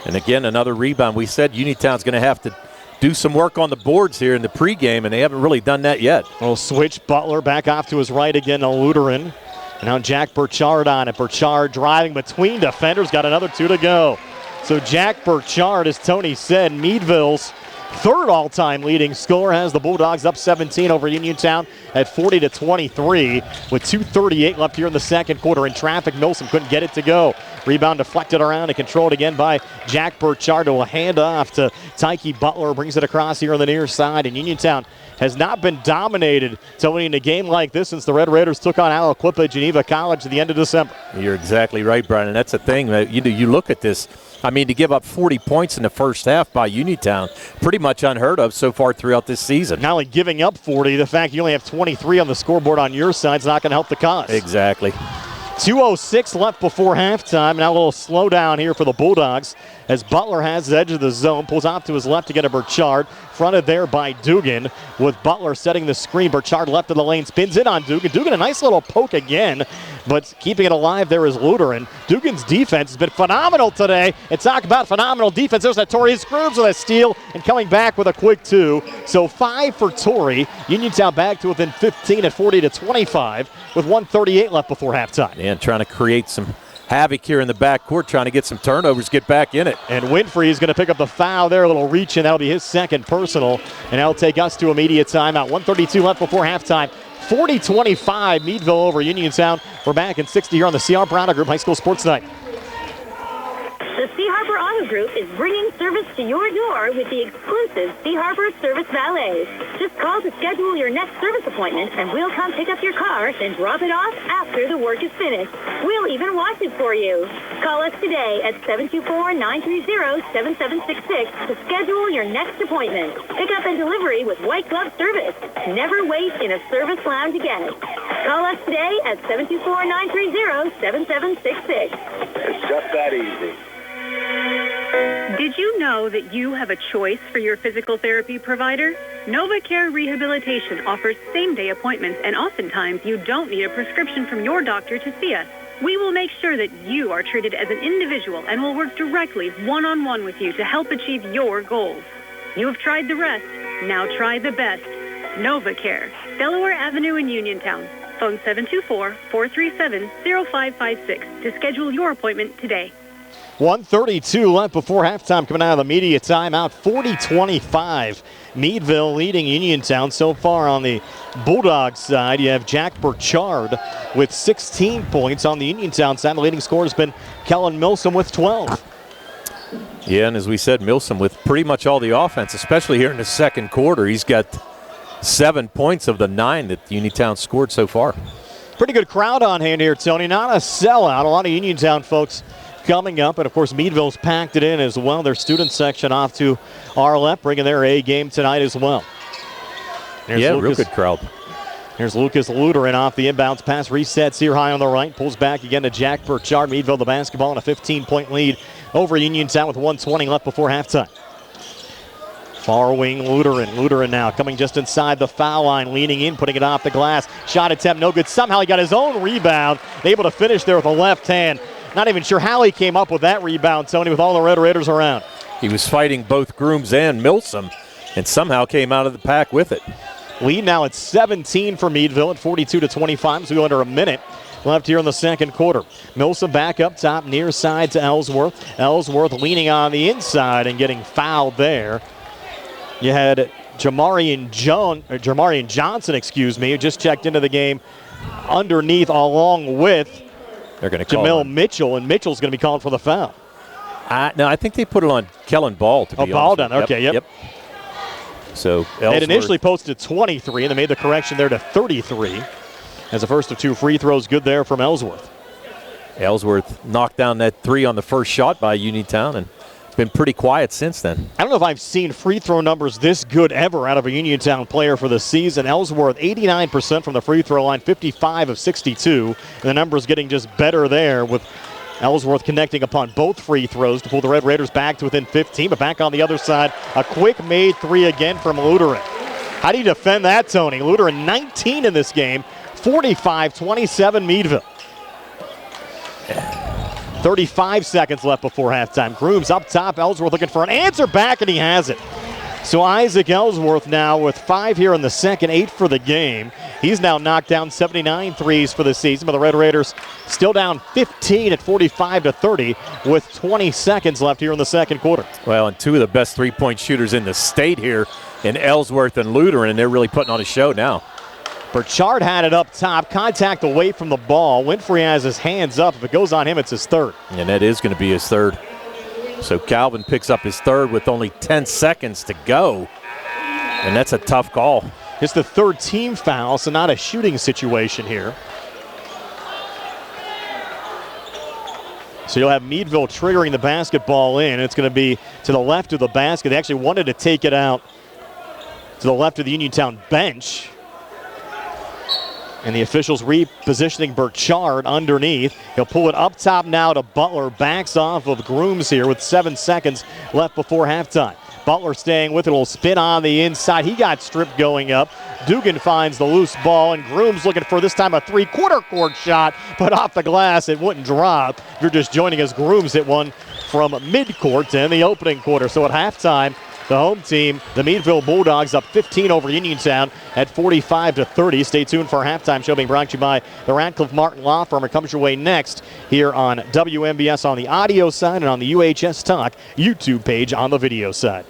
And again, another rebound. We said Uniontown's going to have to do some work on the boards here in the pregame, and they haven't really done that yet. We'll switch Butler back off to his right again to Lutheran. And now Jack Burchard on it. Burchard driving between defenders, got another 2 to go. So Jack Burchard, as Tony said, Meadville's third all-time leading scorer, has the Bulldogs up 17 over Uniontown at 40-23 with 2:38 left here in the second quarter. In traffic, Milsom couldn't get it to go. Rebound deflected around and controlled again by Jack Burchard. Will hand off to Tyke Butler, brings it across here on the near side. And Uniontown has not been dominated, Tony, in a game like this since the Red Raiders took on Aliquippa Geneva College at the end of December. You're exactly right, Brian, and that's the thing. You look at this. I mean, to give up 40 points in the first half by Uniontown, pretty much unheard of so far throughout this season. Not only giving up 40, the fact you only have 23 on the scoreboard on your side is not going to help the cause. Exactly. 2:06 left before halftime. Now a little slowdown here for the Bulldogs as Butler has the edge of the zone, pulls off to his left to get a Burchard, fronted there by Dugan with Butler setting the screen. Burchard left of the lane, spins in on Dugan. Dugan a nice little poke again, but keeping it alive there is Lutheran. Dugan's defense has been phenomenal today. And talk about phenomenal defense. There's Notorious Grooves with a steal and coming back with a quick 2. So 5 for Torrey. Uniontown back to within 15 at 40-25 with 1:38 left before halftime. And trying to create some havoc here in the backcourt, trying to get some turnovers, get back in it. And Winfrey is going to pick up the foul there, a little reach, and that'll be his second personal. And that'll take us to immediate timeout. 1:32 left before halftime. 40-25, Meadville over Uniontown. We're back in 60 here on the C.R. Brown Group High School Sports Night. The Sea Harbor Auto Group is bringing service to your door with the exclusive Sea Harbor Service Valet. Just call to schedule your next service appointment, and we'll come pick up your car, then drop it off after the work is finished. We'll even wash it for you. Call us today at 724-930-7766 to schedule your next appointment. Pickup and delivery with white glove service. Never wait in a service lounge again. Call us today at 724-930-7766. It's just that easy. Did you know that you have a choice for your physical therapy provider? NovaCare Rehabilitation offers same-day appointments, and oftentimes you don't need a prescription from your doctor to see us. We will make sure that you are treated as an individual and will work directly one-on-one with you to help achieve your goals. You have tried the rest. Now try the best. NovaCare, Delaware Avenue in Uniontown. Phone 724-437-0556 to schedule your appointment today. 1:32 left before halftime, coming out of the media timeout. 40-25. Meadville leading Uniontown so far on the Bulldogs side. You have Jack Burchard with 16 points. On the Uniontown side, the leading scorer has been Kellen Milsom with 12. Yeah, and as we said, Milsom with pretty much all the offense, especially here in the second quarter. He's got 7 points of the 9 that Uniontown scored so far. Pretty good crowd on hand here, Tony. Not a sellout. A lot of Uniontown folks coming up, and of course Meadville's packed it in as well. Their student section off to our left, bringing their A game tonight as well. Real good crowd. Here's Lucas Lutheran off the inbounds pass, resets here high on the right, pulls back again to Jack Burchard. Meadville the basketball and a 15-point lead over Uniontown with 1:20 left before halftime. Far wing Lutheran. Lutheran now coming just inside the foul line, leaning in, putting it off the glass. Shot attempt no good. Somehow he got his own rebound, able to finish there with a left hand. Not even sure how he came up with that rebound, Tony, with all the Red Raiders around. He was fighting both Grooms and Milsom and somehow came out of the pack with it. Lead now at 17 for Meadville at 42-25, so we go under a minute left here in the second quarter. Milsom back up top, near side to Ellsworth. Ellsworth leaning on the inside and getting fouled there. You had Jamarian Johnson, who just checked into the game underneath along with Jamil Mitchell, and Mitchell's going to be called for the foul. No, I think they put it on Kellen Ball, to be honest. Ball down, okay, yep. So it initially posted 23, and they made the correction there to 33 as the first of 2 free throws good there from Ellsworth. Ellsworth knocked down that 3 on the first shot by Uniontown, and it's been pretty quiet since then. I don't know if I've seen free throw numbers this good ever out of a Uniontown player for the season. Ellsworth, 89% from the free throw line, 55 of 62. And the numbers getting just better there with Ellsworth connecting upon both free throws to pull the Red Raiders back to within 15. But back on the other side, a quick made 3 again from Lutheran. How do you defend that, Tony? Lutheran 19 in this game, 45-27 Meadville. 35 seconds left before halftime. Grooms up top. Ellsworth looking for an answer back, and he has it. So Isaac Ellsworth now with 5 here in the second, 8 for the game. He's now knocked down 79 threes for the season, but the Red Raiders still down 15 at 45-30 with 20 seconds left here in the second quarter. Well, and 2 of the best three-point shooters in the state here in Ellsworth and Lutheran, and they're really putting on a show now. Burchard had it up top. Contact away from the ball. Winfrey has his hands up. If it goes on him, it's his third. And that is going to be his third. So Calvin picks up his third with only 10 seconds to go. And that's a tough call. It's the third team foul, so not a shooting situation here. So you'll have Meadville triggering the basketball in. It's going to be to the left of the basket. They actually wanted to take it out to the left of the Uniontown bench. And the officials repositioning Burchard underneath. He'll pull it up top now to Butler. Backs off of Grooms here with 7 seconds left before halftime. Butler staying with it. Will spin on the inside. He got stripped going up. Dugan finds the loose ball, and Grooms looking for this time a 3-quarter court shot, but off the glass it wouldn't drop. If you're just joining us, Grooms hit one from midcourt in the opening quarter. So at halftime, the home team, the Meadville Bulldogs, up 15 over Uniontown at 45-30. Stay tuned for our halftime show being brought to you by the Radcliffe Martin Law Firm. It comes your way next here on WMBS on the audio side and on the UHS Talk YouTube page on the video side.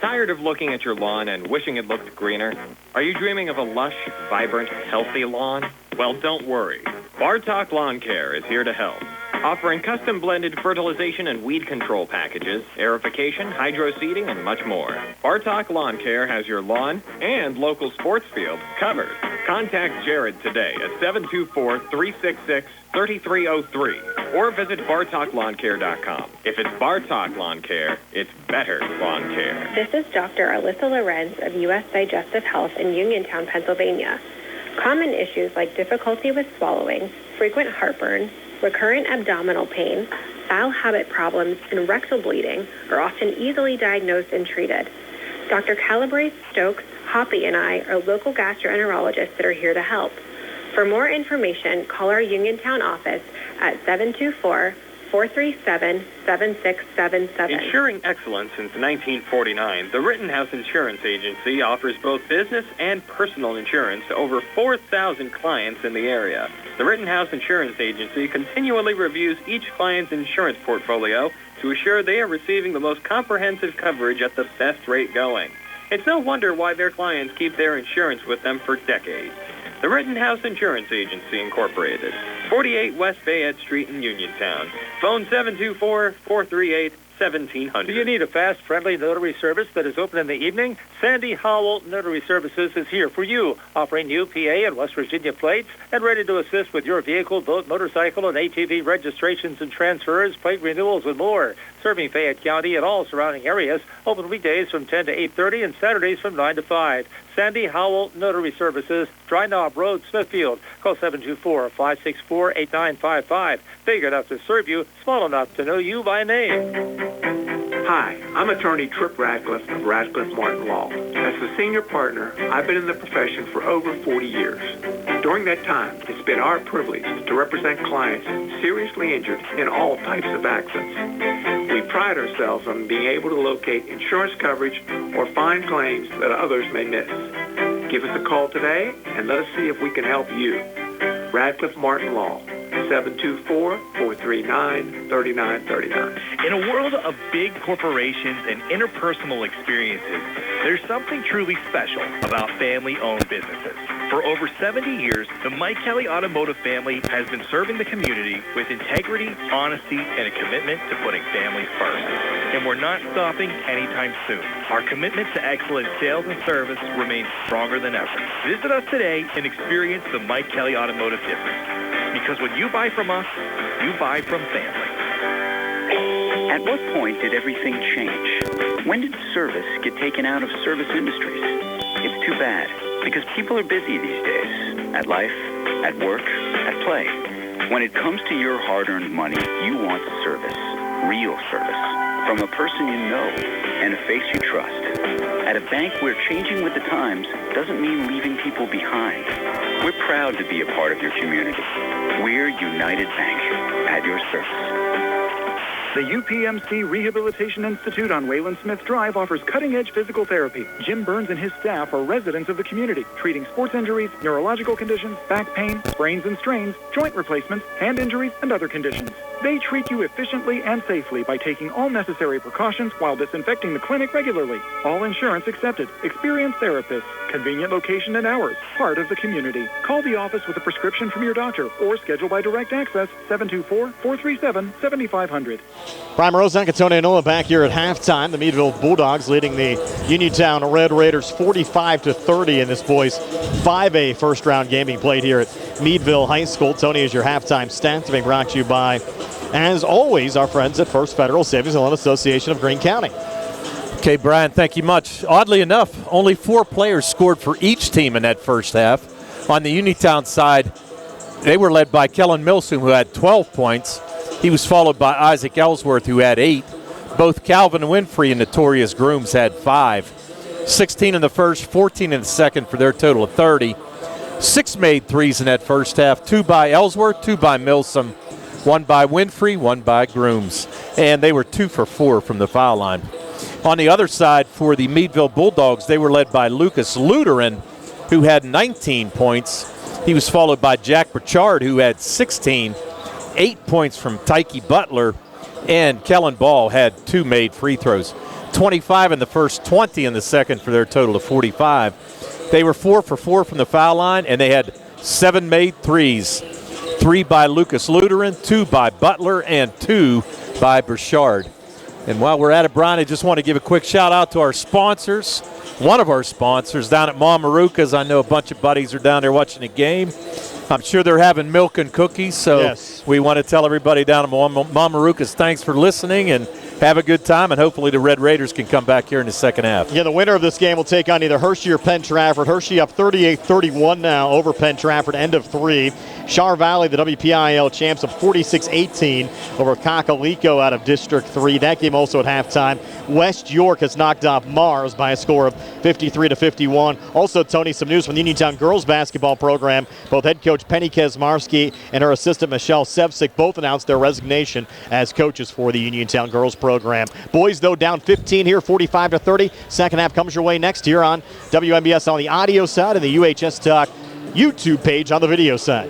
Tired of looking at your lawn and wishing it looked greener? Are you dreaming of a lush, vibrant, healthy lawn? Well, don't worry. Bartok Lawn Care is here to help. Offering custom blended fertilization and weed control packages, aerification, hydro seeding, and much more. Bartok Lawn Care has your lawn and local sports field covered. Contact Jared today at 724-366-3303 or visit BartokLawnCare.com. If it's Bartok Lawn Care, it's better lawn care. This is Dr. Alyssa Lorenz of U.S. Digestive Health in Uniontown, Pennsylvania. Common issues like difficulty with swallowing, frequent heartburn, recurrent abdominal pain, bowel habit problems, and rectal bleeding are often easily diagnosed and treated. Dr. Calabrese, Stokes, Hoppy, and I are local gastroenterologists that are here to help. For more information, call our Uniontown office at 724-437-7677. Ensuring excellence since 1949, the Rittenhouse Insurance Agency offers both business and personal insurance to over 4,000 clients in the area. The Rittenhouse Insurance Agency continually reviews each client's insurance portfolio to assure they are receiving the most comprehensive coverage at the best rate going. It's no wonder why their clients keep their insurance with them for decades. The Rittenhouse Insurance Agency, Incorporated, 48 West Fayette Street in Uniontown. Phone 724-438-1700. Do you need a fast, friendly notary service that is open in the evening? Sandy Howell Notary Services is here for you, offering new PA and West Virginia plates and ready to assist with your vehicle, boat, motorcycle, and ATV registrations and transfers, plate renewals, and more. Serving Fayette County and all surrounding areas, open weekdays from 10 to 8:30 and Saturdays from 9 to 5. Sandy Howell Notary Services, Dry Knob Road, Smithfield. Call 724-564-8955. Big enough to serve you, small enough to know you by name. Hi, I'm attorney Trip Radcliffe of Radcliffe Martin Law. As the senior partner, I've been in the profession for over 40 years. During that time, it's been our privilege to represent clients seriously injured in all types of accidents. We pride ourselves on being able to locate insurance coverage or find claims that others may miss. Give us a call today and let us see if we can help you. Radcliffe Martin Law, 724-439-3939. In a world of big corporations and interpersonal experiences, there's something truly special about family-owned businesses. For over 70 years, the Mike Kelly Automotive family has been serving the community with integrity, honesty, and a commitment to putting families first. And we're not stopping anytime soon. Our commitment to excellent sales and service remains stronger than ever. Visit us today and experience the Mike Kelly Automotive difference. Because when you buy from us, you buy from family. At what point did everything change? When did service get taken out of service industries? It's too bad, because people are busy these days. At life, at work, at play. When it comes to your hard-earned money, you want service. Real service. From a person you know and a face you trust. At a bank where changing with the times doesn't mean leaving people behind. We're proud to be a part of your community. We're United Bank, at your service. The UPMC Rehabilitation Institute on Wayland Smith Drive offers cutting-edge physical therapy. Jim Burns and his staff are residents of the community, treating sports injuries, neurological conditions, back pain, sprains and strains, joint replacements, hand injuries, and other conditions. They treat you efficiently and safely by taking all necessary precautions while disinfecting the clinic regularly. All insurance accepted. Experienced therapists. Convenient location and hours. Part of the community. Call the office with a prescription from your doctor or schedule by direct access 724-437-7500. Brian Rozak and Tony Anola back here at halftime. The Meadville Bulldogs leading the Uniontown Red Raiders 45-30 in this boys 5A first-round game being played here at Meadville High School. Tony, is your halftime stats being brought to you by, as always, our friends at First Federal Savings and Loan Association of Greene County. Okay, Brian, thank you much. Oddly enough, only 4 players scored for each team in that first half. On the Uniontown side, they were led by Kellen Milsom, who had 12 points. He was followed by Isaac Ellsworth, who had 8. Both Calvin Winfrey and Notorious Grooms had 5. 16 in the first, 14 in the second for their total of 30. 6 made threes in that first half, 2 by Ellsworth, 2 by Milsom, 1 by Winfrey, 1 by Grooms. And they were 2 for 4 from the foul line. On the other side, for the Meadville Bulldogs, they were led by Lucas Luderin, who had 19 points. He was followed by Jack Burchard, who had 16. 8 points from Tyke Butler, and Kellen Ball had 2 made free throws. 25 in the first, 20 in the second for their total of 45. They were 4 for 4 from the foul line, and they had 7 made threes. 3 by Lucas Luderin, 2 by Butler, and 2 by Burchard. And while we're at it, Brian, I just want to give a quick shout out to our sponsors. One of our sponsors down at Mom Maruka's. I know a bunch of buddies are down there watching the game. I'm sure they're having milk and cookies, so yes. We want to tell everybody down at Mom Maruka's thanks for listening and have a good time, and hopefully the Red Raiders can come back here in the second half. Yeah, the winner of this game will take on either Hershey or Penn Trafford. Hershey up 38-31 now over Penn Trafford, end of 3. Char Valley, the WPIAL champs, up 46-18 over Cocalico out of District 3. That game also at halftime. West York has knocked off Mars by a score of 53-51. Also, Tony, some news from the Uniontown girls basketball program. Both head coach Penny Kesmarski and her assistant Michelle Sevcik both announced their resignation as coaches for the Uniontown girls program. Boys, though, down 15 here, 45-30. Second half comes your way next here on WMBS on the audio side and the UHS Talk YouTube page on the video side.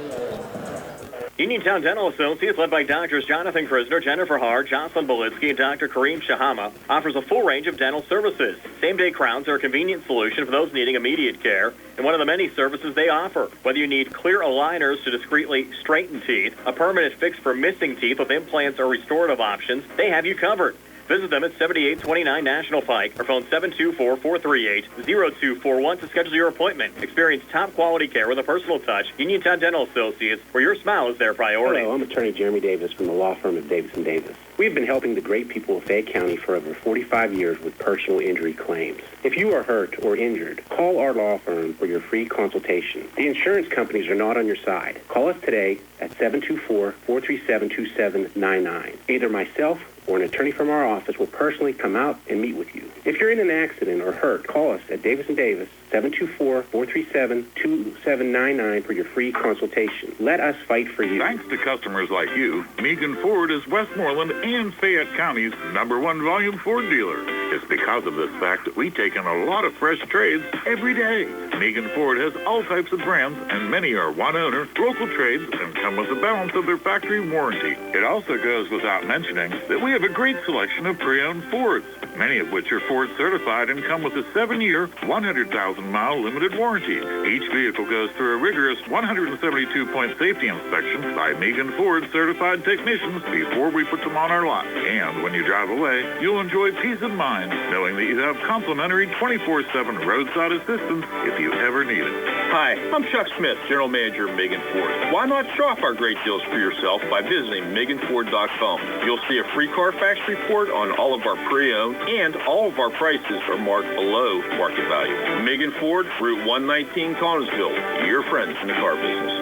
Uniontown Dental Associates, led by Doctors Jonathan Krisner, Jennifer Haar, Jocelyn Belitsky, and Dr. Kareem Shahama, offers a full range of dental services. Same-day crowns are a convenient solution for those needing immediate care, and one of the many services they offer. Whether you need clear aligners to discreetly straighten teeth, a permanent fix for missing teeth with implants or restorative options, they have you covered. Visit them at 7829 National Pike or phone 724-438-0241 to schedule your appointment. Experience top quality care with a personal touch. Uniontown Dental Associates, where your smile is their priority. Hello, I'm attorney Jeremy Davis from the law firm of Davis & Davis. We've been helping the great people of Fayette County for over 45 years with personal injury claims. If you are hurt or injured, call our law firm for your free consultation. The insurance companies are not on your side. Call us today at 724-437-2799. Either myself or an attorney from our office will personally come out and meet with you. If you're in an accident or hurt, call us at Davis & Davis, 724-437-2799 for your free consultation. Let us fight for you. Thanks to customers like you, Megan Ford is Westmoreland and Fayette County's #1 volume Ford dealer. It's because of this fact that we take in a lot of fresh trades every day. Megan Ford has all types of brands, and many are one-owner, local trades, and come with the balance of their factory warranty. It also goes without mentioning that we have a great selection of pre-owned Fords, many of which are Ford certified and come with a 7-year, 100,000-mile limited warranty. Each vehicle goes through a rigorous 172-point safety inspection by Megan Ford certified technicians before we put them on our lot. And when you drive away, you'll enjoy peace of mind knowing that you have complimentary 24/7 roadside assistance if you ever need it. Hi, I'm Chuck Smith, General Manager of Megan Ford. Why not shop our great deals for yourself by visiting MeganFord.com? You'll see a free Carfax report on all of our pre-owned, and all of our prices are marked below market value. Megan Ford, Route 119, Connellsville, your friends in the car business.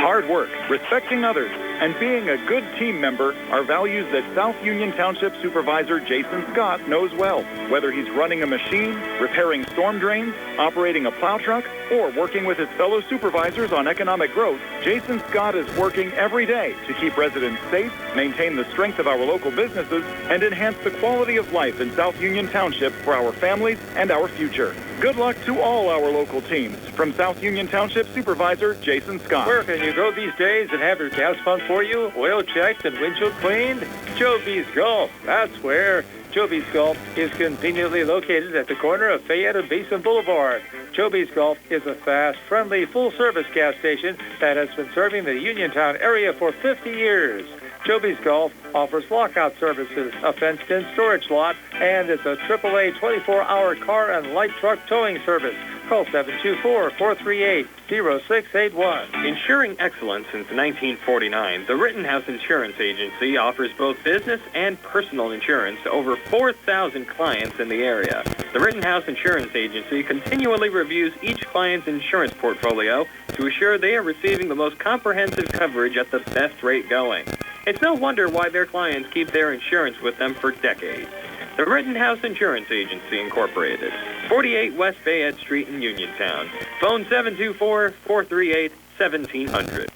Hard work, respecting others, and being a good team member are values that South Union Township Supervisor Jason Scott knows well. Whether he's running a machine, repairing storm drains, operating a plow truck, or working with his fellow supervisors on economic growth, Jason Scott is working every day to keep residents safe, maintain the strength of our local businesses, and enhance the quality of life in South Union Township for our families and our future. Good luck to all our local teams. From South Union Township Supervisor Jason Scott. Where can you go these days and have your gas pumped for you, oil checked, and windshield cleaned? Joe B's Golf. That's where. Joe B's Golf is conveniently located at the corner of Fayette and Basin Boulevard. Joe B's Golf is a fast, friendly, full-service gas station that has been serving the Uniontown area for 50 years. Joe B's Golf offers lockout services, a fenced-in storage lot, and it's a AAA 24-hour car and light truck towing service. Call 724-438-0681. Ensuring excellence since 1949, the Rittenhouse Insurance Agency offers both business and personal insurance to over 4,000 clients in the area. The Rittenhouse Insurance Agency continually reviews each client's insurance portfolio to assure they are receiving the most comprehensive coverage at the best rate going. It's no wonder why their clients keep their insurance with them for decades. The Rittenhouse Insurance Agency, Incorporated, 48 West Fayette Street in Uniontown. Phone 724-438-1700.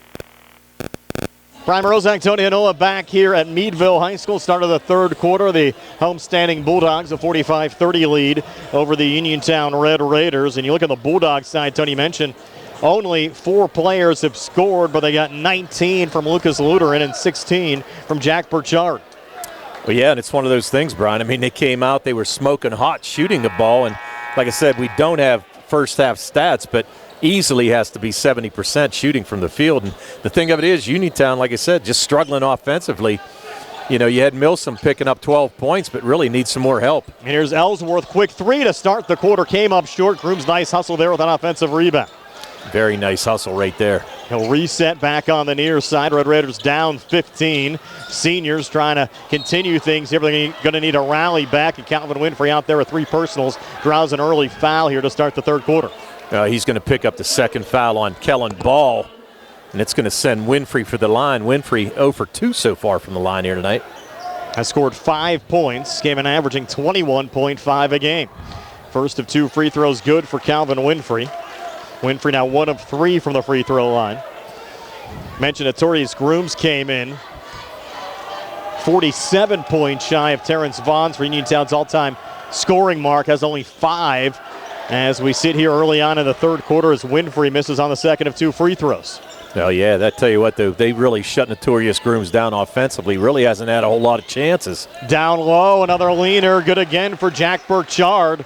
Primer Rozak, Tony Hanola back here at Meadville High School. Start of the third quarter. The homestanding Bulldogs, a 45-30 lead over the Uniontown Red Raiders. And you look at the Bulldogs side, Tony mentioned, only 4 players have scored, but they got 19 from Lucas Luterin and 16 from Jack Burchard. Well, yeah, and it's one of those things, Brian. I mean, they came out, they were smoking hot shooting the ball, and like I said, we don't have first half stats, but easily has to be 70% shooting from the field. And the thing of it is, Uniontown, like I said, just struggling offensively. You know, you had Milsom picking up 12 points, but really needs some more help. And here's Ellsworth, quick 3 to start the quarter, came up short. Groom's nice hustle there with an offensive rebound. Very nice hustle right there. He'll reset back on the near side. Red Raiders down 15. Seniors trying to continue things here. They're going to need a rally back. And Calvin Winfrey out there with 3 personals. Draws an early foul here to start the third quarter. He's going to pick up the second foul on Kellen Ball. And it's going to send Winfrey for the line. Winfrey 0 for 2 so far from the line here tonight. Has scored 5 points. Came in averaging 21.5 a game. First of 2 free throws good for Calvin Winfrey. Winfrey now 1 of 3 from the free throw line. Mentioned Atorius Grooms came in 47 points shy of Terrence Vaughns for Uniontown's all-time scoring mark. Has only 5 as we sit here early on in the third quarter as Winfrey misses on the second of 2 free throws. Oh, yeah, that tell you what, though, they really shut Notorious Grooms down offensively. Really hasn't had a whole lot of chances. Down low, another leaner. Good again for Jack Burchard.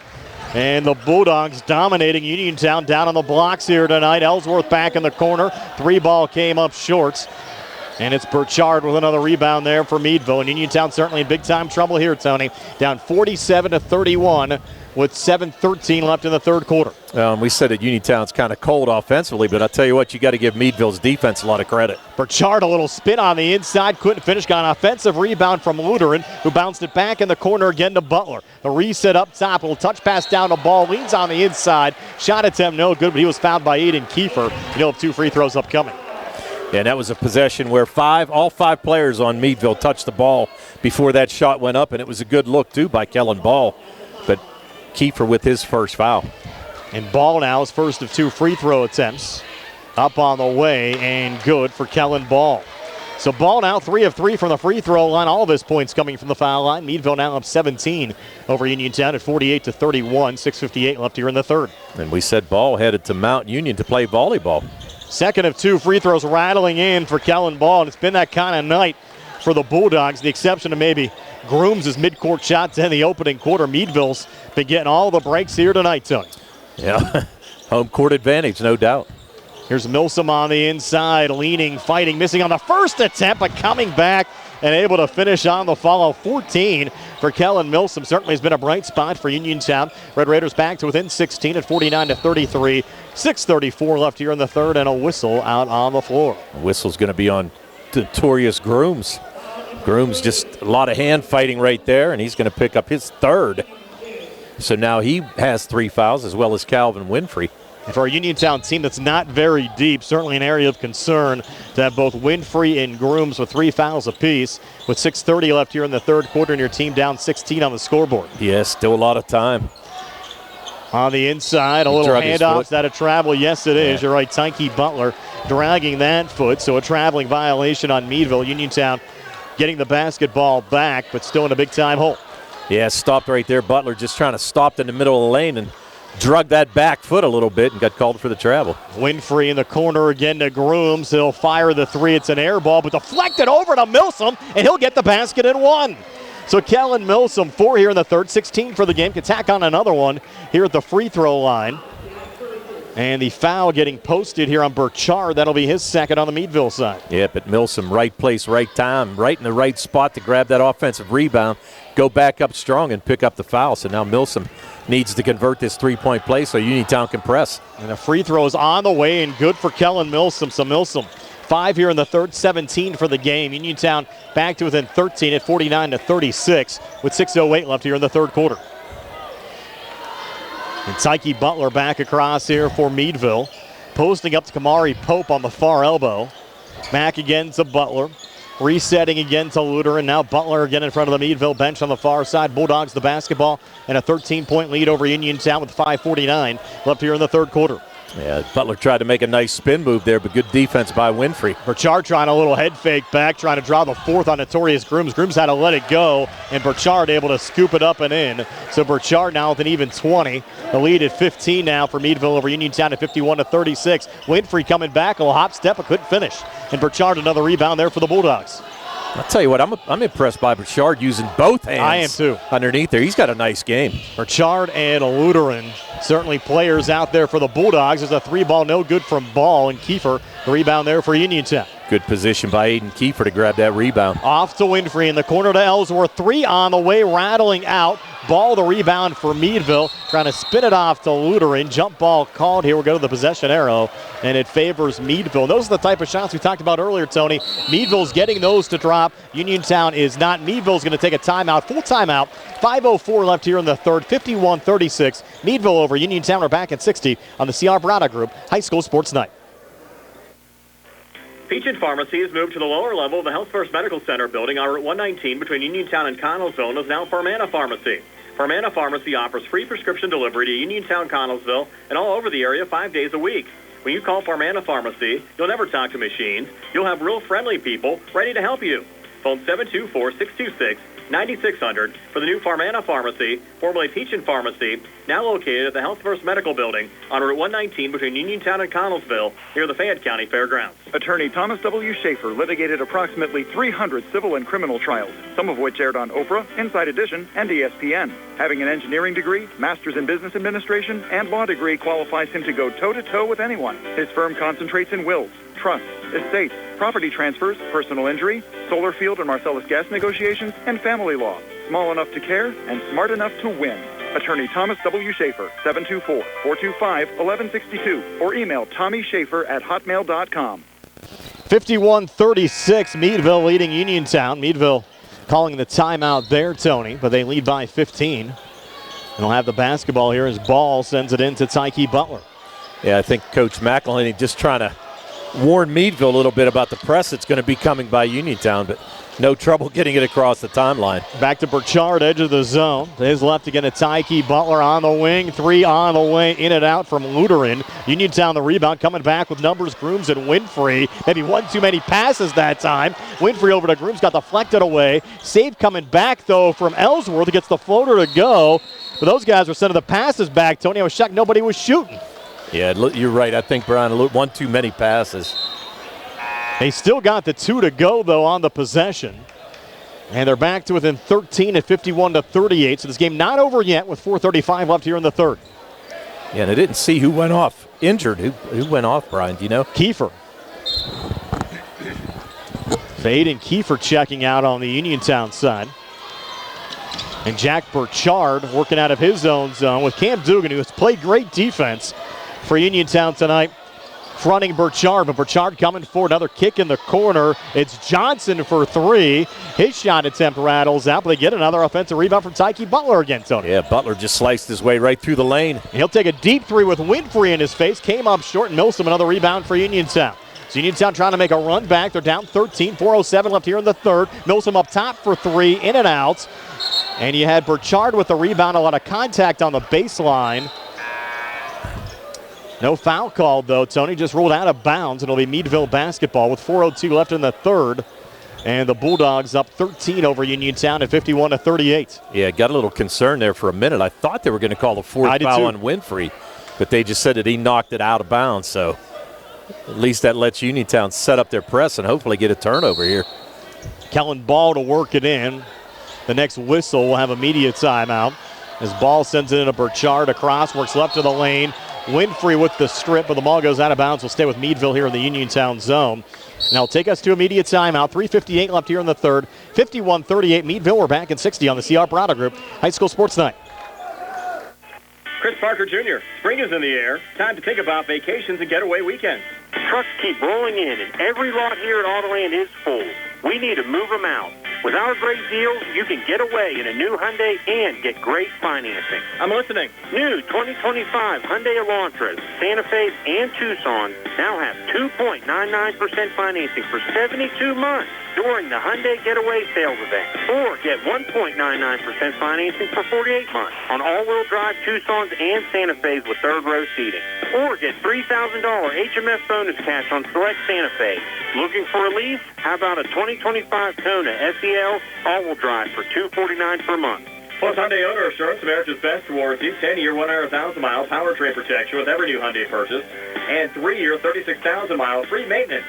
And the Bulldogs dominating Uniontown down on the blocks here tonight. Ellsworth back in the corner. 3 ball came up short. And it's Burchard with another rebound there for Meadville. And Uniontown certainly in big-time trouble here, Tony. Down 47-31 with 7:13 left in the third quarter. We said that Uniontown's kind of cold offensively, but I'll tell you what, you got to give Meadville's defense a lot of credit. Burchard, a little spin on the inside, couldn't finish, got an offensive rebound from Luterin, who bounced it back in the corner again to Butler. The reset up top, a little touch pass down the ball, leans on the inside. Shot attempt no good, but he was fouled by Aiden Kiefer. He'll have 2 free throws upcoming. And that was a possession where all five players on Meadville touched the ball before that shot went up, and it was a good look, too, by Kellen Ball. But Kiefer with his first foul. And Ball now is first of 2 free throw attempts. Up on the way and good for Kellen Ball. So Ball now 3 of 3 from the free throw line. All of his points coming from the foul line. Meadville now up 17 over Uniontown at 48-31. 6:58 left here in the third. And we said Ball headed to Mount Union to play volleyball. Second of 2 free throws rattling in for Kellen Ball. And it's been that kind of night for the Bulldogs, the exception of maybe Grooms' midcourt shot to end the opening quarter. Meadville's been getting all the breaks here tonight, Tony. Yeah, home court advantage, no doubt. Here's Milsom on the inside, leaning, fighting, missing on the first attempt, but coming back and able to finish on the follow. 14 for Kellen Milsom. Certainly has been a bright spot for Uniontown. Red Raiders back to within 16 at 49-33. 6:34 left here in the third, and a whistle out on the floor. The whistle's going to be on Notorious Grooms. Grooms just a lot of hand fighting right there, and he's going to pick up his third. So now he has 3 fouls, as well as Calvin Winfrey. And for a Uniontown team that's not very deep, certainly an area of concern to have both Winfrey and Grooms with 3 fouls apiece. With 6:30 left here in the third quarter, and your team down 16 on the scoreboard. Yes, still a lot of time. On the inside, a little handoff. Is that a travel? Yes, it is. You're right, Tyke Butler dragging that foot. So a traveling violation on Meadville. Uniontown getting the basketball back, but still in a big-time hole. Yeah, stopped right there. Butler just trying to stop in the middle of the lane and drug that back foot a little bit and got called for the travel. Winfrey in the corner again to Grooms. He'll fire the 3. It's an air ball, but deflected over to Milsom, and he'll get the basket and 1. So Kellen Milsom, 4 here in the third, 16 for the game. Can tack on another one here at the free throw line. And the foul getting posted here on Burchard. That'll be his second on the Meadville side. Yeah, but Milsom, right place, right time, right in the right spot to grab that offensive rebound, go back up strong and pick up the foul. So now Milsom needs to convert this 3-point play so Uniontown can press. And the free throw is on the way and good for Kellen Milsom. So Milsom, 5 here in the third, 17 for the game. Uniontown back to within 13 at 49-36 with 6:08 left here in the third quarter. And Tyke Butler back across here for Meadville. Posting up to Kamari Pope on the far elbow. Back again to Butler. Resetting again to Luter, and now Butler again in front of the Meadville bench on the far side. Bulldogs the basketball and a 13-point lead over Uniontown with 5:49 left here in the third quarter. Yeah, Butler tried to make a nice spin move there, but good defense by Winfrey. Burchard trying a little head fake back, trying to draw the 4th on Notorious Grooms. Grooms had to let it go, and Burchard able to scoop it up and in. So Burchard now with an even 20. The lead at 15 now for Meadville over Uniontown at 51-36. Winfrey coming back, a little hop step, but couldn't finish. And Burchard another rebound there for the Bulldogs. I'll tell you what, I'm impressed by Burchard using both hands. I am too. Underneath there. He's got a nice game. Burchard and Luteran, certainly players out there for the Bulldogs. There's a 3-ball, no good from Ball, and Kiefer, the rebound there for Uniontown. Good position by Aiden Kiefer to grab that rebound. Off to Winfrey in the corner to Ellsworth. 3 on the way, rattling out. Ball the rebound for Meadville. Trying to spin it off to Luteran. Jump ball called here. We'll go to the possession arrow, and it favors Meadville. Those are the type of shots we talked about earlier, Tony. Meadville's getting those to drop. Uniontown is not. Meadville's going to take a timeout, full timeout. 5:04 left here in the third, 51-36. Meadville over Uniontown. We're back at 60 on the C.R. Brada Group High School Sports Night. Peachin Pharmacy has moved to the lower level of the Health First Medical Center building on Route 119 between Uniontown and Connellsville, and is now Farmana Pharmacy. Farmana Pharmacy offers free prescription delivery to Uniontown, Connellsville, and all over the area 5 days a week. When you call Farmana Pharmacy, you'll never talk to machines. You'll have real friendly people ready to help you. Phone 724-626-9600 for the new Farmana Pharmacy, formerly Peachin Pharmacy, now located at the Health First Medical Building on Route 119 between Uniontown and Connellsville, near the Fayette County Fairgrounds. Attorney Thomas W. Schaefer litigated approximately 300 civil and criminal trials, some of which aired on Oprah, Inside Edition, and ESPN. Having an engineering degree, master's in business administration, and law degree qualifies him to go toe-to-toe with anyone. His firm concentrates in wills, trusts, estates, property transfers, personal injury, solar field and Marcellus gas negotiations, and family law. Small enough to care and smart enough to win. Attorney Thomas W. Schaefer, 724-425-1162, or email tommyschaefer@hotmail.com. 51-36, Meadville leading Uniontown. Meadville calling the timeout there, Tony, but they lead by 15. And they'll have the basketball here as Ball sends it in to Tyke Butler. Yeah, I think Coach McElhinney just trying to warned Meadville a little bit about the press that's going to be coming by Uniontown, but no trouble getting it across the timeline. Back to Burchard, edge of the zone. To his left again to Tyke Butler on the wing. 3 on the way, in and out from Lutheran. Uniontown the rebound, coming back with numbers, Grooms and Winfrey. Maybe one too many passes that time. Winfrey over to Grooms, got deflected away. Save coming back, though, from Ellsworth. Gets the floater to go. But those guys were sending the passes back. Tony, I was shocked nobody was shooting. Yeah, you're right. I think, Brian, one too many passes. They still got the 2 to go, though, on the possession. And they're back to within 13 at 51-38. So this game not over yet with 4:35 left here in the third. Yeah, and I didn't see who went off injured. Who went off, Brian? Do you know? Kiefer. Fade and Kiefer checking out on the Uniontown side. And Jack Burchard working out of his own zone with Cam Dugan, who has played great defense for Uniontown tonight, fronting Burchard, but Burchard coming for another kick in the corner. It's Johnson for 3. His shot attempt rattles out, but they get another offensive rebound from Tyke Butler again, Tony. Yeah, Butler just sliced his way right through the lane. And he'll take a deep 3 with Winfrey in his face. Came up short, and Milsom another rebound for Uniontown. So Uniontown trying to make a run back. They're down 13, 4:07 left here in the third. Milsom up top for 3, in and out. And you had Burchard with the rebound, a lot of contact on the baseline. No foul called, though. Tony just ruled out of bounds. It'll be Meadville basketball with 4:02 left in the third. And the Bulldogs up 13 over Uniontown at 51-38. Yeah, got a little concerned there for a minute. I thought they were going to call the fourth foul on Winfrey, but they just said that he knocked it out of bounds. So at least that lets Uniontown set up their press and hopefully get a turnover here. Kellen Ball to work it in. The next whistle will have a media timeout. As Ball sends it in to Burchard across, works left of the lane. Winfrey with the strip, but the ball goes out of bounds. We'll stay with Meadville here in the Uniontown zone. Now take us to immediate timeout. 3:58 left here in the third. 51-38 Meadville. We're back in 60 on the CR Prado Group High School Sports Night. Chris Parker Jr., spring is in the air. Time to think about vacations and getaway weekends. Trucks keep rolling in, and every lot here at Autoland is full. We need to move them out. With our great deals, you can get away in a new Hyundai and get great financing. I'm listening. New 2025 Hyundai Elantras, Santa Fe, and Tucson now have 2.99% financing for 72 months during the Hyundai Getaway Sales Event. Or get 1.99% financing for 48 months on all-wheel drive Tucsons and Santa Fe's with third-row seating. Or get $3,000 HMS bonus cash on select Santa Fe. Looking for a lease? How about a 2025 Kona SEL all-wheel drive for $249 per month? Plus Hyundai Owner Assurance, America's Best Warranty, 10-year, 100,000-mile powertrain protection with every new Hyundai purchase, and 3-year, 36,000-mile free maintenance.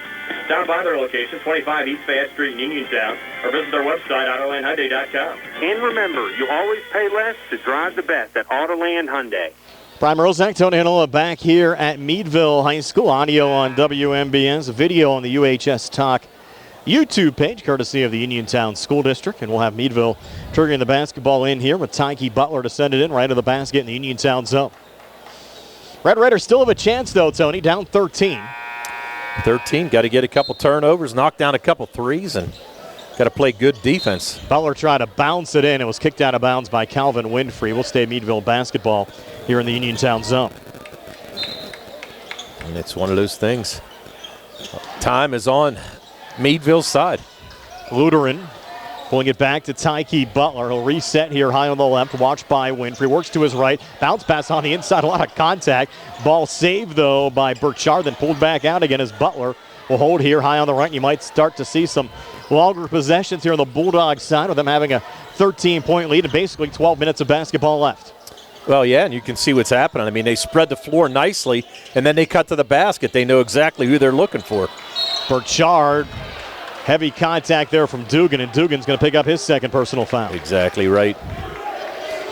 Stop by their location, 25 East Fayette Street in Uniontown, or visit their website, AutolandHyundai.com. And remember, you always pay less to drive the best at Autoland Hyundai. Brian Rozak, Tony Hanola back here at Meadville High School. Audio on WMBS, video on the UHS Talk YouTube page, courtesy of the Uniontown School District. And we'll have Meadville triggering the basketball in here with Tyke Butler to send it in right to the basket in the Uniontown zone. Red Raiders still have a chance, though, Tony, down 13. 13, got to get a couple turnovers, knock down a couple threes, and got to play good defense. Butler tried to bounce it in. It was kicked out of bounds by Calvin Winfrey. We'll stay Meadville basketball here in the Uniontown zone. And it's one of those things. Time is on Meadville's side. Lutheran pulling it back to Tyke Butler. He'll reset here high on the left, watched by Winfrey. Works to his right. Bounce pass on the inside. A lot of contact. Ball saved, though, by Burchard, then pulled back out again as Butler will hold here high on the right. You might start to see some longer possessions here on the Bulldogs side with them having a 13-point lead and basically 12 minutes of basketball left. Well, yeah, and you can see what's happening. I mean, they spread the floor nicely, and then they cut to the basket. They know exactly who they're looking for. Burchard, heavy contact there from Dugan, and Dugan's going to pick up his second personal foul. Exactly right.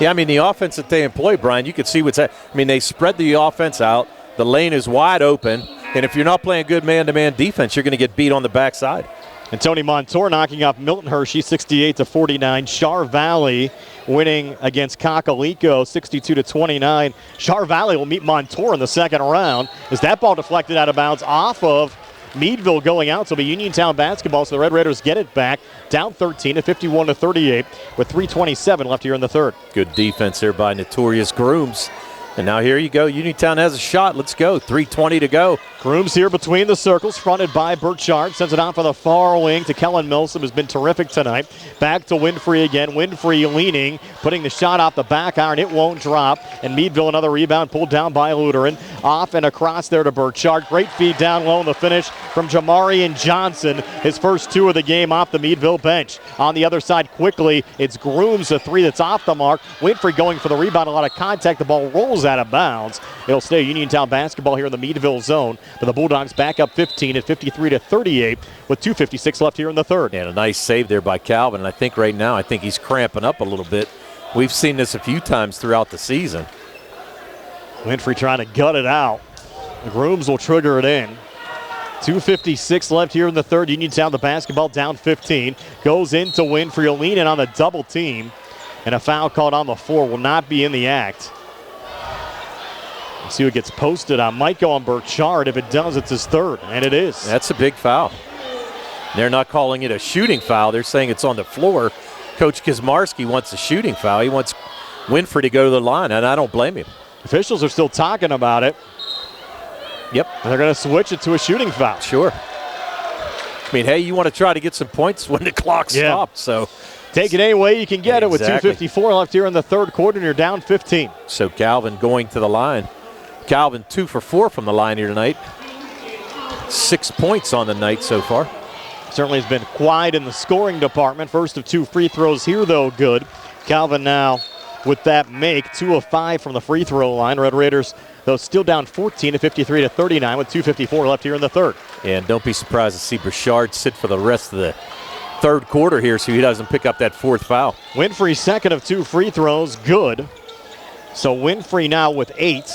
Yeah, I mean, the offense that they employ, Brian, you can see what's happening. I mean, they spread the offense out. The lane is wide open, and if you're not playing good man-to-man defense, you're going to get beat on the backside. And Tony Montour knocking off Milton Hershey 68-49. Char Valley winning against Kakalico 62-29. Char Valley will meet Montour in the second round as that ball deflected out of bounds off of Meadville going out. So it'll be Uniontown basketball, so the Red Raiders get it back. Down 13 at 51-38 with 3:27 left here in the third. Good defense there by Notorious Grooms. And now here you go. Uniontown has a shot. Let's go. 3:20 to go. Grooms here between the circles, fronted by Burchard. Sends it out for the far wing to Kellen Milsom, who's been terrific tonight. Back to Winfrey again. Winfrey leaning, putting the shot off the back iron. It won't drop. And Meadville, another rebound pulled down by Lutheran. Off and across there to Burchard. Great feed down low in the finish from Jamarian Johnson. His first 2 of the game off the Meadville bench. On the other side quickly, it's Grooms, a 3 that's off the mark. Winfrey going for the rebound. A lot of contact. The ball rolls out of bounds. It'll stay Uniontown basketball here in the Meadville zone. But the Bulldogs back up 15 at 53-38 with 2:56 left here in the third. And a nice save there by Calvin. And I think right now, he's cramping up a little bit. We've seen this a few times throughout the season. Winfrey trying to gut it out. The Grooms will trigger it in. 2:56 left here in the third. Uniontown the basketball down 15. Goes into Winfrey. He'll lean in on the double team. And a foul called on the floor will not be in the act. Let's see who gets posted on. Might go on Burchard. If it does, it's his third, and it is. That's a big foul. They're not calling it a shooting foul. They're saying it's on the floor. Coach Kizmarski wants a shooting foul. He wants Winfrey to go to the line, and I don't blame him. Officials are still talking about it. Yep. And they're going to switch it to a shooting foul. Sure. I mean, hey, you want to try to get some points when the clock stopped, so. Take it any way you can get it with 2:54 left here in the third quarter, and you're down 15. So Calvin going to the line. Calvin 2 for 4 from the line here tonight. 6 points on the night so far. Certainly has been quiet in the scoring department. First of 2 free throws here, though, good. Calvin now with that make, 2 of 5 from the free throw line. Red Raiders, though, still down 14 at 53-39 with 2:54 left here in the third. And don't be surprised to see Burchard sit for the rest of the third quarter here so he doesn't pick up that 4th foul. Winfrey's second of 2 free throws, good. So Winfrey now with 8.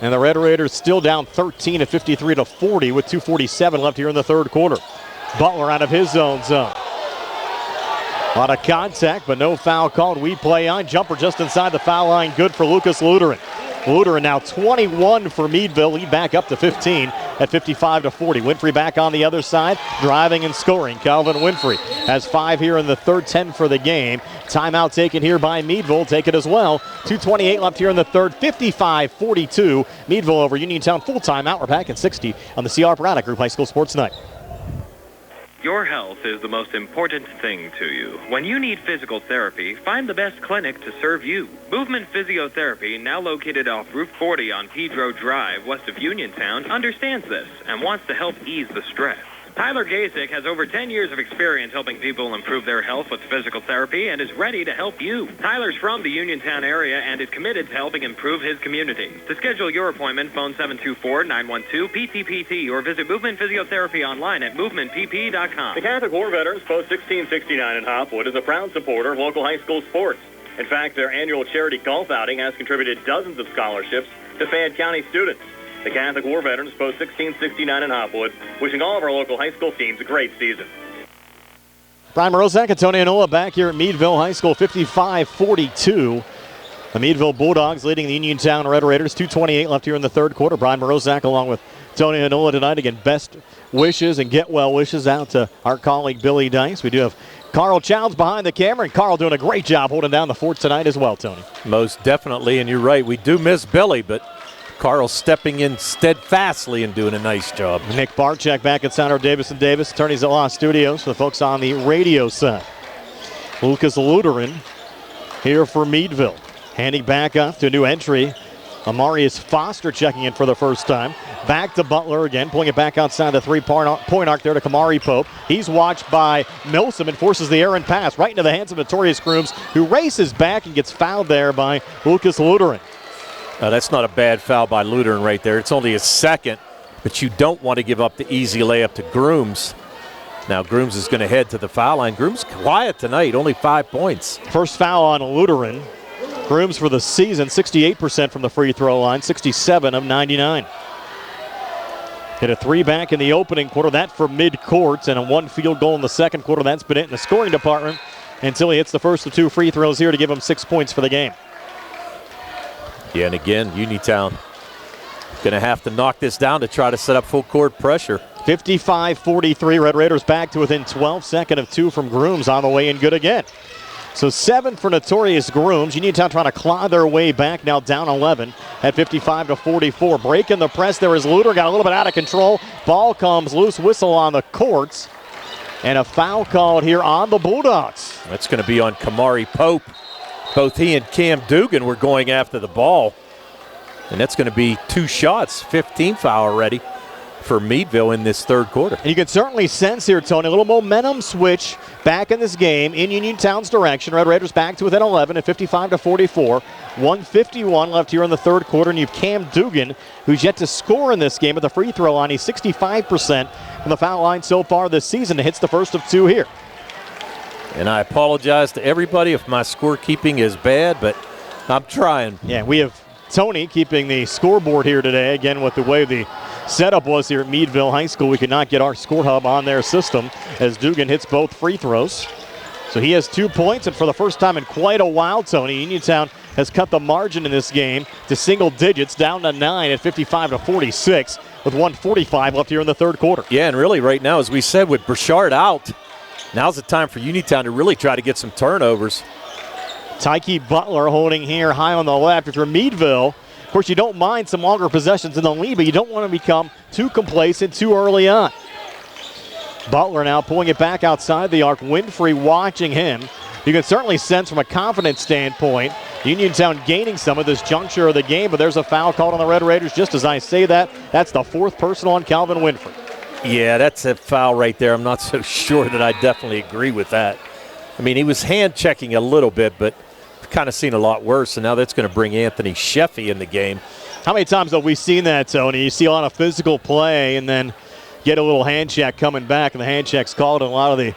And the Red Raiders still down 13 at 53-40 with 2:47 left here in the third quarter. Butler out of his own zone. A lot of contact, but no foul called. We play on. Jumper just inside the foul line. Good for Lucas Lutheran. Lutheran now 21 for Meadville. Lead back up to 15 at 55-40. Winfrey back on the other side, driving and scoring. Calvin Winfrey has 5 here in the third, 10 for the game. Timeout taken here by Meadville. Take it as well. 2:28 left here in the third, 55-42. Meadville over Uniontown. Full timeout. We're back at 60 on the C.R. Parada Group High School Sports Night. Your health is the most important thing to you. When you need physical therapy, find the best clinic to serve you. Movement Physiotherapy, now located off Route 40 on Pedro Drive, west of Uniontown, understands this and wants to help ease the stress. Tyler Gasick has over 10 years of experience helping people improve their health with physical therapy and is ready to help you. Tyler's from the Uniontown area and is committed to helping improve his community. To schedule your appointment, phone 724-912-PTPT or visit Movement Physiotherapy online at movementpp.com. The Catholic War Veterans Post 1669 in Hopwood is a proud supporter of local high school sports. In fact, their annual charity golf outing has contributed dozens of scholarships to Fayette County students. The Catholic War Veterans Post 1669 in Hopwood, wishing all of our local high school teams a great season. Brian Morozak and Tony Anola back here at Meadville High School, 55-42. The Meadville Bulldogs leading the Uniontown Red Raiders, 2:28 left here in the third quarter. Brian Morozak along with Tony Anola tonight. Again, best wishes and get well wishes out to our colleague Billy Dice. We do have Carl Childs behind the camera, and Carl doing a great job holding down the fort tonight as well, Tony. Most definitely, and you're right. We do miss Billy, but Carl stepping in steadfastly and doing a nice job. Nick Barczyk back at Center Davis & Davis, Attorneys at Law Studios for the folks on the radio side. Lucas Lutheran here for Meadville. Handing back up to a new entry. Amarius Foster checking in for the first time. Back to Butler again, pulling it back outside the three-point arc there to Kamari Pope. He's watched by Milsom and forces the errant pass right into the hands of Notorious Grooms, who races back and gets fouled there by Lucas Lutheran. That's not a bad foul by Lutheran right there. It's only his second, but you don't want to give up the easy layup to Grooms. Now Grooms is going to head to the foul line. Grooms quiet tonight, only 5 points. First foul on Lutheran. Grooms for the season, 68% from the free throw line, 67 of 99. Hit a 3 back in the opening quarter, that for mid-court, and a 1 field goal in the second quarter. That's been it in the scoring department until he hits the first of 2 free throws here to give him 6 points for the game. Yeah, and again, Uniontown going to have to knock this down to try to set up full court pressure. 55-43, Red Raiders back to within 12, second of 2 from Grooms on the way in good again. So 7 for Notorious Grooms. Uniontown trying to claw their way back, now down 11 at 55-44. Breaking the press there is Luter, got a little bit out of control. Ball comes loose, whistle on the courts. And a foul called here on the Bulldogs. That's going to be on Kamari Pope. Both he and Cam Dugan were going after the ball. And that's going to be 2 shots, 15 foul already for Meadville in this third quarter. And you can certainly sense here, Tony, a little momentum switch back in this game in Uniontown's direction. Red Raiders back to within 11 at 55-44. 1:51 left here in the third quarter, and you have Cam Dugan, who's yet to score in this game at the free throw line. He's 65% from the foul line so far this season. It hits the first of 2 here. And I apologize to everybody if my scorekeeping is bad, but I'm trying. Yeah, we have Tony keeping the scoreboard here today. Again, with the way the setup was here at Meadville High School, we could not get our score hub on their system as Dugan hits both free throws. So he has 2 points, and for the first time in quite a while, Tony, Uniontown has cut the margin in this game to single digits, down to 9 at 55-46 with 1:45 left here in the third quarter. Yeah, and really right now, as we said, with Burchard out, now's the time for Uniontown to really try to get some turnovers. Tyke Butler holding here high on the left. If you're Meadville, of course, you don't mind some longer possessions in the lead, but you don't want to become too complacent too early on. Butler now pulling it back outside the arc. Winfrey watching him. You can certainly sense from a confidence standpoint, Uniontown gaining some of this juncture of the game, but there's a foul called on the Red Raiders. Just as I say that, that's the 4th personal on Calvin Winfrey. Yeah, that's a foul right there. I'm not so sure that I definitely agree with that. I mean, he was hand-checking a little bit, but kind of seen a lot worse, and now that's going to bring Anthony Sheffy in the game. How many times have we seen that, Tony? You see a lot of physical play and then get a little hand check coming back, and the hand check's called, and a lot of the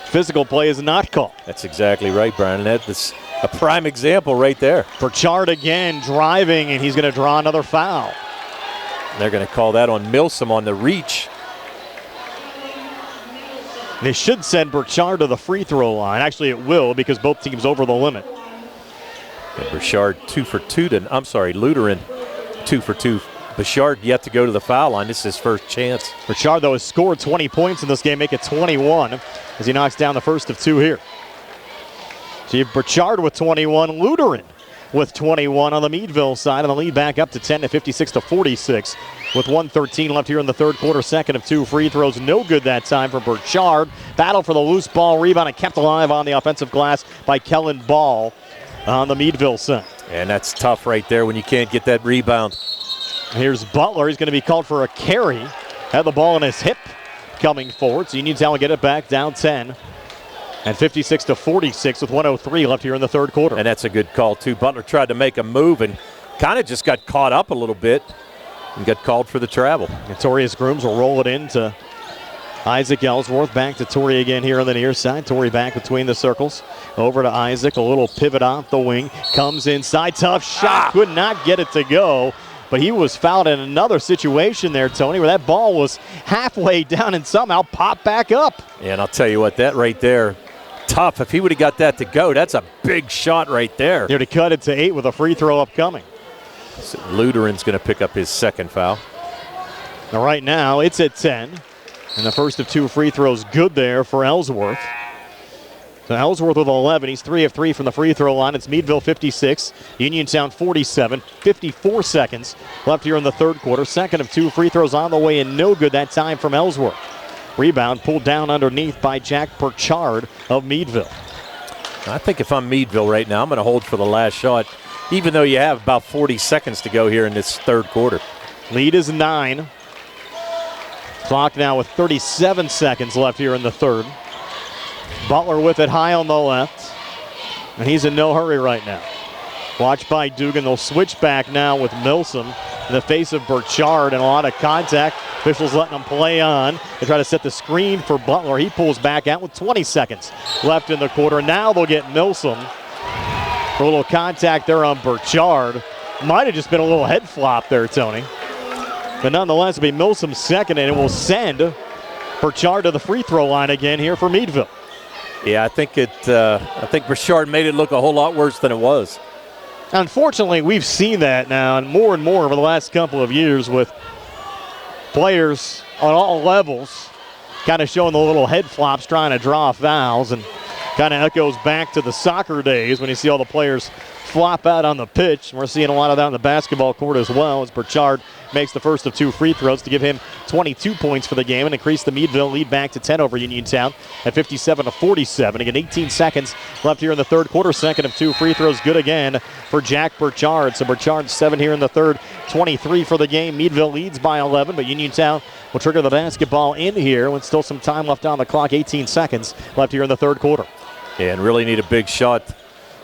physical play is not called. That's exactly right, Brian. That's a prime example right there. Burchard again driving, and he's going to draw another foul. They're going to call that on Milsom on the reach. They should send Burchard to the free throw line. Actually, it will, because both teams over the limit. And Burchard 2 for 2 to, I'm sorry, Luteran 2 for 2. Burchard yet to go to the foul line. This is his first chance. Burchard, though, has scored 20 points in this game, make it 21 as he knocks down the first of 2 here. So you have Burchard with 21, Luteran with 21 on the Meadville side, and the lead back up to 10 at 56-46 with 1:13 left here in the third quarter. Second of 2 free throws, no good that time for Burchard. Battle for the loose ball rebound and kept alive on the offensive glass by Kellen Ball on the Meadville side. And that's tough right there when you can't get that rebound. Here's Butler. He's going to be called for a carry. Had the ball in his hip coming forward. So Uniontown will get it back down 10 at 56-46 with 1:03 left here in the third quarter. And that's a good call, too. Butler tried to make a move and kind of just got caught up a little bit and got called for the travel. Notorious Grooms will roll it into Isaac Ellsworth. Back to Torrey again here on the near side. Torrey back between the circles. Over to Isaac. A little pivot off the wing. Comes inside. Tough shot. Could not get it to go. But he was fouled in another situation there, Tony, where that ball was halfway down and somehow popped back up. Yeah, and I'll tell you what, that right there, tough. If he would have got that to go, that's a big shot right there. They're to cut it to 8 with a free throw upcoming. So Luteran's going to pick up his second foul. Now right now, it's at 10. And the first of 2 free throws good there for Ellsworth. So Ellsworth with 11. He's 3 of 3 from the free throw line. It's Meadville 56, Uniontown 47. 54 seconds left here in the third quarter. Second of 2 free throws on the way and no good that time from Ellsworth. Rebound pulled down underneath by Jack Burchard of Meadville. I think if I'm Meadville right now, I'm going to hold for the last shot, even though you have about 40 seconds to go here in this third quarter. Lead is 9. Clock now with 37 seconds left here in the third. Butler with it high on the left. And he's in no hurry right now. Watched by Dugan. They'll switch back now with Milsom in the face of Burchard and a lot of contact. Officials letting him play on. They try to set the screen for Butler. He pulls back out with 20 seconds left in the quarter. Now they'll get Milsom for a little contact there on Burchard. Might have just been a little head flop there, Tony. But nonetheless, it'll be Milsom's second, and it will send Burchard to the free throw line again here for Meadville. Yeah, I think Burchard made it look a whole lot worse than it was. Unfortunately, we've seen that now and more over the last couple of years with players on all levels kind of showing the little head flops trying to draw fouls. And Kind of echoes back to the soccer days when you see all the players flop out on the pitch. We're seeing a lot of that on the basketball court as well, as Burchard makes the first of 2 free throws to give him 22 points for the game and increase the Meadville lead back to 10 over Uniontown at 57-47. Again, 18 seconds left here in the third quarter. Second of 2 free throws, good again for Jack Burchard. So Burchard 7 here in the third, 23 for the game. Meadville leads by 11, but Uniontown will trigger the basketball in here with still some time left on the clock. 18 seconds left here in the third quarter. Yeah, and really need a big shot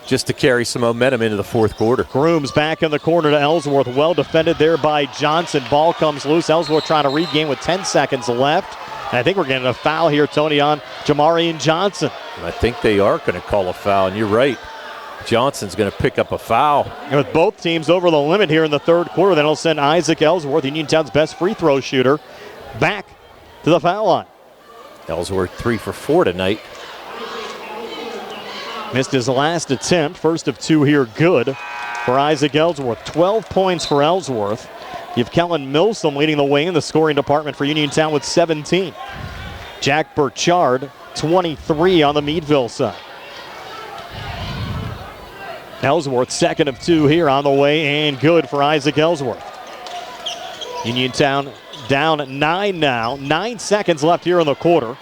just to carry some momentum into the fourth quarter. Grooms back in the corner to Ellsworth. Well defended there by Johnson. Ball comes loose. Ellsworth trying to regain with 10 seconds left. And I think we're getting a foul here, Tony, on Jamarian Johnson. I think they are going to call a foul, and you're right. Johnson's going to pick up a foul. And with both teams over the limit here in the third quarter, that'll send Isaac Ellsworth, Uniontown's best free throw shooter, back to the foul line. Ellsworth 3 for 4 tonight. Missed his last attempt. First of 2 here, good for Isaac Ellsworth. 12 points for Ellsworth. You have Kellen Milsom leading the way in the scoring department for Uniontown with 17. Jack Burchard, 23 on the Meadville side. Ellsworth, second of 2 here on the way, and good for Isaac Ellsworth. Uniontown down 9 now. 9 seconds left here in the quarter.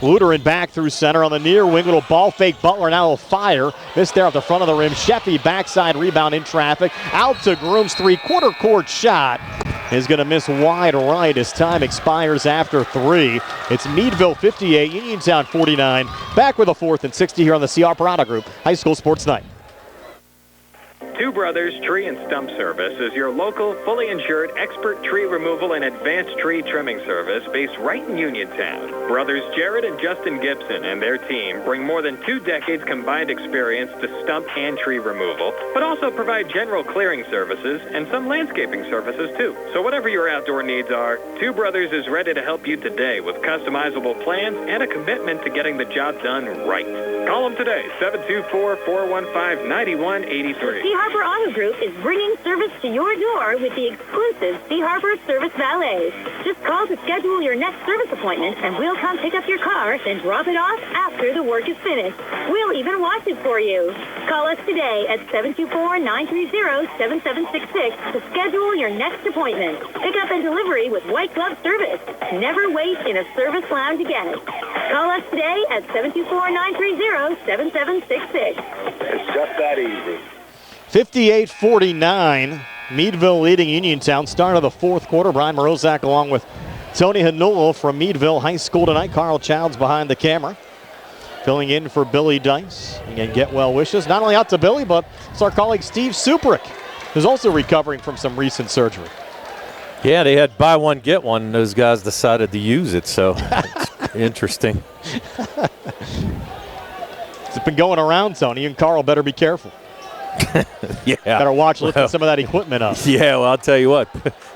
Luderin back through center on the near wing. Little ball fake. Butler now will fire. Missed there at the front of the rim. Sheffy backside rebound in traffic. Out to Grooms. 3-quarter court shot is going to miss wide right as time expires after 3. It's Meadville 58, Uniontown 49. Back with a 4th and 60 here on the CR Parada Group High School Sports Night. Two Brothers Tree and Stump Service is your local, fully insured, expert tree removal and advanced tree trimming service based right in Uniontown. Brothers Jared and Justin Gibson and their team bring more than 2 decades combined experience to stump and tree removal, but also provide general clearing services and some landscaping services too. So whatever your outdoor needs are, Two Brothers is ready to help you today with customizable plans and a commitment to getting the job done right. Call them today, 724-415-9183. Sea Harbor Auto Group is bringing service to your door with the exclusive Sea Harbor Service Valets. Just call to schedule your next service appointment, and we'll come pick up your car, then drop it off after the work is finished. We'll even wash it for you. Call us today at 724-930-7766 to schedule your next appointment. Pickup and delivery with white glove service. Never wait in a service lounge again. Call us today at 724-930-7766. It's just that easy. 58-49. Meadville leading Uniontown. Start of the fourth quarter. Brian Morozak along with Tony Hanul from Meadville High School tonight. Carl Childs behind the camera. Filling in for Billy Dice. Again, get well wishes. Not only out to Billy, but it's our colleague Steve Suprick, who's also recovering from some recent surgery. Yeah, they had buy one, get one, and those guys decided to use it, so it's interesting. It's been going around, Tony, and Carl better be careful. Yeah. Better watch lifting some of that equipment up. Yeah, well, I'll tell you what.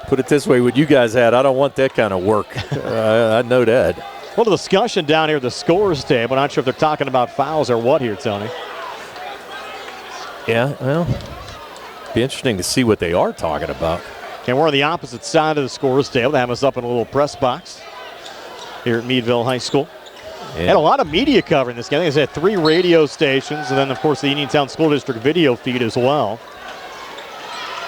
Put it this way, what you guys had, I don't want that kind of work. I know that. A little discussion down here at the scores table. Not sure if they're talking about fouls or what here, Tony. Yeah, well, be interesting to see what they are talking about. And we're on the opposite side of the scores table. They have us up in a little press box here at Meadville High School. Yeah. Had a lot of media covering this game. I think they had 3 radio stations, and then, of course, the Uniontown School District video feed as well.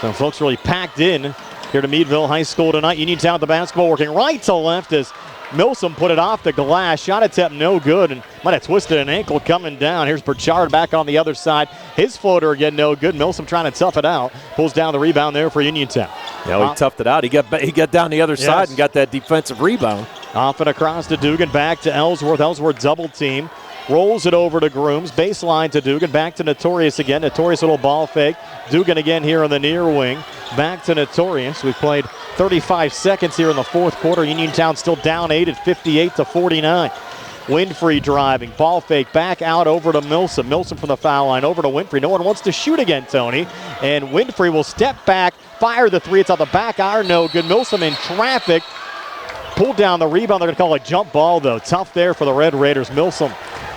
So folks really packed in here to Meadville High School tonight. Uniontown with the basketball working right to left as Milsom put it off the glass. Shot attempt no good, and might have twisted an ankle coming down. Here's Burchard back on the other side. His floater again no good. Milsom trying to tough it out. Pulls down the rebound there for Uniontown. Yeah, well, he toughed it out. He got down the other side and got that defensive rebound. Off and across to Dugan, back to Ellsworth. Ellsworth double team. Rolls it over to Grooms. Baseline to Dugan. Back to Notorious again. Notorious little ball fake. Dugan again here on the near wing. Back to Notorious. We've played 35 seconds here in the fourth quarter. Uniontown still down 8 at 58-49. Winfrey driving. Ball fake back out over to Milsom. Milsom from the foul line over to Winfrey. No one wants to shoot again, Tony. And Winfrey will step back, fire the 3. It's on the back iron. No good. Milsom in traffic. Pulled down the rebound. They're going to call it a jump ball, though. Tough there for the Red Raiders. Milsom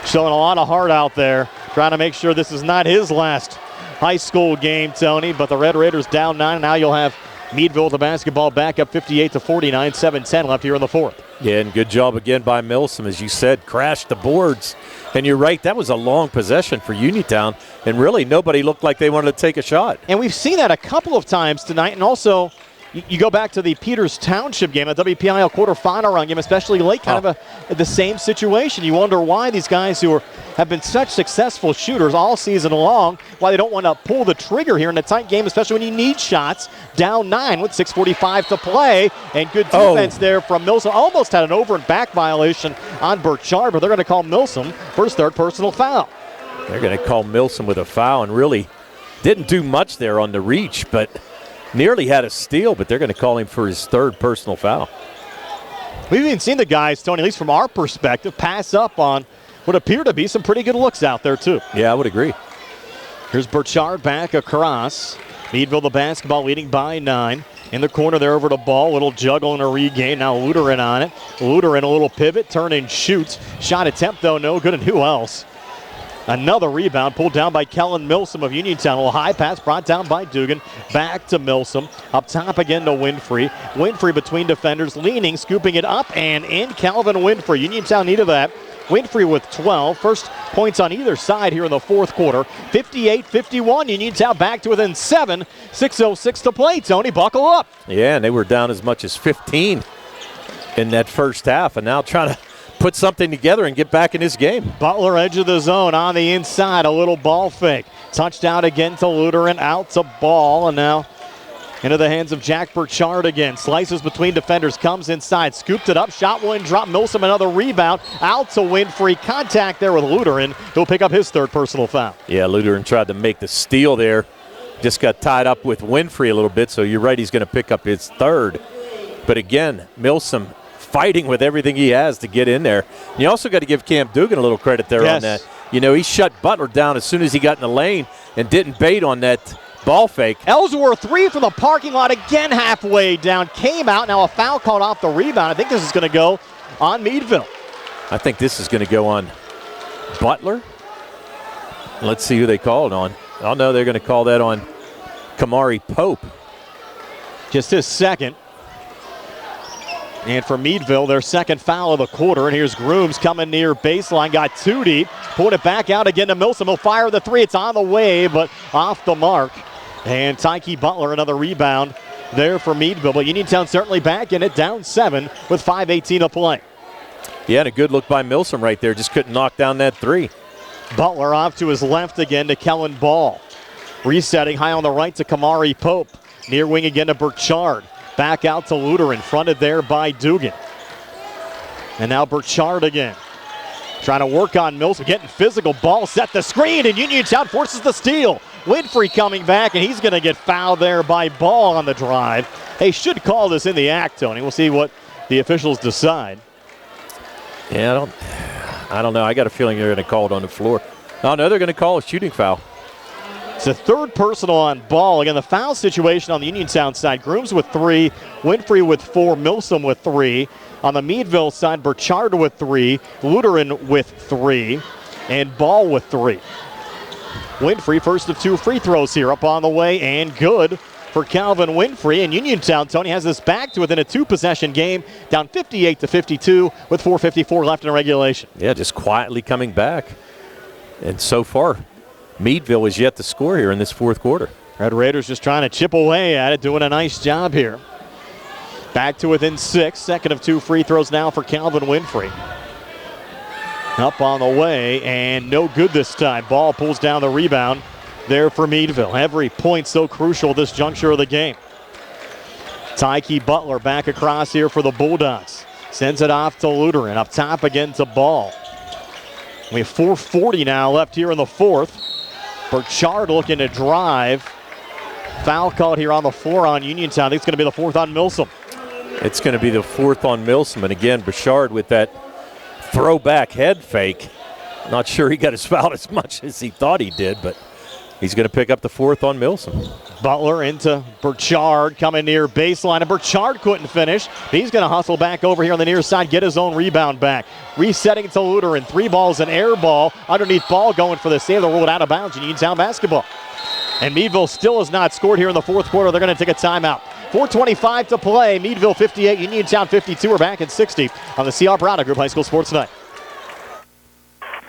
showing a lot of heart out there, trying to make sure this is not his last high school game, Tony. But the Red Raiders down 9. Now you'll have Meadville with the basketball back up 58-49, 7-10 left here in the fourth. Yeah, and good job again by Milsom, as you said, crashed the boards. And you're right, that was a long possession for Uniontown, and really nobody looked like they wanted to take a shot. And we've seen that a couple of times tonight, and also you go back to the Peters Township game, a WPIAA quarterfinal round game, especially late, kind of the same situation. You wonder why these guys who have been such successful shooters all season long, why they don't want to pull the trigger here in a tight game, especially when you need shots. Down 9 with 6:45 to play, and good defense there from Milsom. Almost had an over and back violation on Burchard, but they're going to call Milsom for his third personal foul. They're going to call Milsom with a foul, and really didn't do much there on the reach, but nearly had a steal, but they're going to call him for his third personal foul. We've even seen the guys, Tony, at least from our perspective, pass up on what appear to be some pretty good looks out there, too. Yeah, I would agree. Here's Burchard back across. Meadville the basketball leading by 9. In the corner there over to Ball. Little juggle and a regain. Now Luderin on it. Luderin a little pivot. Turn and shoots. Shot attempt, though, no good. And who else? Another rebound pulled down by Kellen Milsom of Uniontown. A little high pass brought down by Dugan. Back to Milsom. Up top again to Winfrey. Winfrey between defenders. Leaning, scooping it up and in. Calvin Winfrey. Uniontown needed that. Winfrey with 12. First points on either side here in the fourth quarter. 58-51. Uniontown back to within 7. 6:06 to play. Tony, buckle up. Yeah, and they were down as much as 15 in that first half, and now trying to put something together and get back in this game. Butler edge of the zone on the inside. A little ball fake. Touchdown again to Luderin. Out to Ball, and now into the hands of Jack Burchard again. Slices between defenders, comes inside, scooped it up, shot one, drop. Milsom another rebound. Out to Winfrey. Contact there with Luderin. He'll pick up his third personal foul. Yeah, Luderin tried to make the steal there. Just got tied up with Winfrey a little bit, so you're right, he's going to pick up his third. But again, Milsom fighting with everything he has to get in there. You also got to give Cam Dugan a little credit there on that. You know, he shut Butler down as soon as he got in the lane and didn't bait on that ball fake. Ellsworth 3 from the parking lot again halfway down. Came out. Now a foul called off the rebound. I think this is going to go on Meadville. I think this is going to go on Butler. Let's see who they called on. Oh, no, they're going to call that on Kamari Pope. Just his second. And for Meadville, their second foul of the quarter. And here's Grooms coming near baseline. Got too deep. Pulled it back out again to Milsom. He'll fire the three. It's on the way, but off the mark. And Tyke Butler, another rebound there for Meadville. But Uniontown certainly back in it, down 7 with 5:18 to play. Yeah, and a good look by Milsom right there. Just couldn't knock down that three. Butler off to his left again to Kellen Ball. Resetting high on the right to Kamari Pope. Near wing again to Burchard. Back out to Luderin, fronted there by Dugan. And now Burchard again. Trying to work on Milsom, getting physical. Ball set the screen, and Uniontown forces the steal. Winfrey coming back, and he's going to get fouled there by Ball on the drive. They should call this in the act, Tony. We'll see what the officials decide. Yeah, I don't know. I got a feeling they're going to call it on the floor. Oh, no, they're going to call a shooting foul. It's a third personal on Ball. Again, the foul situation on the Uniontown side. Grooms with 3, Winfrey with 4, Milsom with 3. On the Meadville side, Burchard with 3, Luderin with 3, and Ball with 3. Winfrey, first of 2 free throws here, up on the way, and good for Calvin Winfrey. And Uniontown, Tony, has this back to within a 2-possession game, down 58-52 with 4:54 left in regulation. Yeah, just quietly coming back. And so far, Meadville is yet to score here in this fourth quarter. Red Raiders just trying to chip away at it, doing a nice job here. Back to within 6, second of 2 free throws now for Calvin Winfrey. Up on the way, and no good this time. Ball pulls down the rebound there for Meadville. Every point so crucial this juncture of the game. Tyke Butler back across here for the Bulldogs. Sends it off to Luderin. Up top again to Ball. We have 4:40 now left here in the fourth. Burchard looking to drive. Foul called here on the floor on Uniontown. I think it's going to be the 4th on Milsom. It's going to be the 4th on Milsom. And again, Burchard with that throwback head fake. Not sure he got his foul as much as he thought he did, but he's going to pick up the 4th on Milsom. Butler into Burchard, coming near baseline, and Burchard couldn't finish. He's going to hustle back over here on the near side, get his own rebound back. Resetting to Luderin, 3 balls, an air ball. Underneath Ball going for the save. They'll roll it out of bounds. Uniontown basketball. And Meadville still has not scored here in the fourth quarter. They're going to take a timeout. 4:25 to play. Meadville 58, Uniontown 52. We're back at 60 on the C.R. Browder Group High School Sports Night.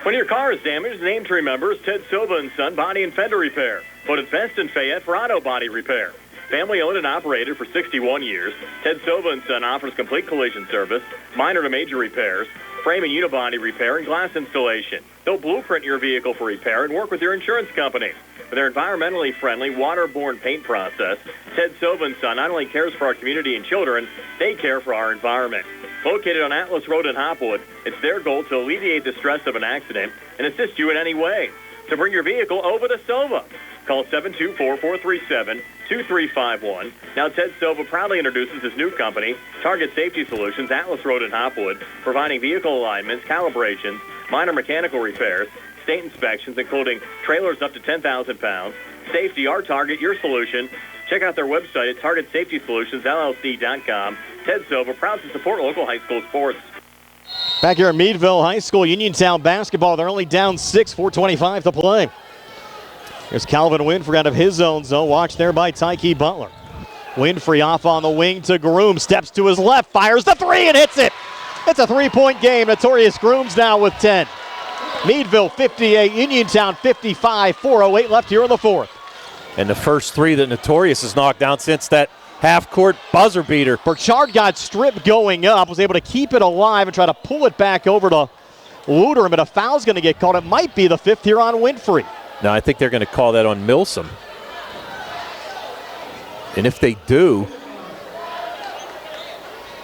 When your car is damaged, the name to remember is Ted Silva & Son Body and Fender Repair. Voted best in Fayette for auto body repair. Family owned and operated for 61 years, Ted Silva & Son offers complete collision service, minor to major repairs, frame and unibody repair, and glass installation. They'll blueprint your vehicle for repair and work with your insurance company. With their environmentally friendly, waterborne paint process, Ted Silva & Son not only cares for our community and children, they care for our environment. Located on Atlas Road in Hopwood, it's their goal to alleviate the stress of an accident and assist you in any way. So bring your vehicle over to Silva. Call 724-437-2351. Now Ted Silva proudly introduces his new company, Target Safety Solutions, Atlas Road in Hopwood, providing vehicle alignments, calibrations, minor mechanical repairs, state inspections, including trailers up to 10,000 pounds. Safety, our target, your solution. Check out their website at TargetSafetySolutionsLLC.com. Ted Silva, proud to support local high school sports. Back here at Meadville High School, Uniontown basketball. They're only down 6, 4:25 to play. There's Calvin Winfrey out of his own zone. Watched there by Tyke Butler. Winfrey off on the wing to Groom. Steps to his left, fires the three and hits it. It's a three-point game. Notorious Grooms now with 10. Meadville 58, Uniontown 55, 4:08 left here in the fourth. And the first three that Notorious has knocked down since that half-court buzzer beater. Burchard got stripped going up, was able to keep it alive and try to pull it back over to Luderin, but a foul's going to get called. It might be the fifth here on Winfrey. No, I think they're going to call that on Milsom. And if they do...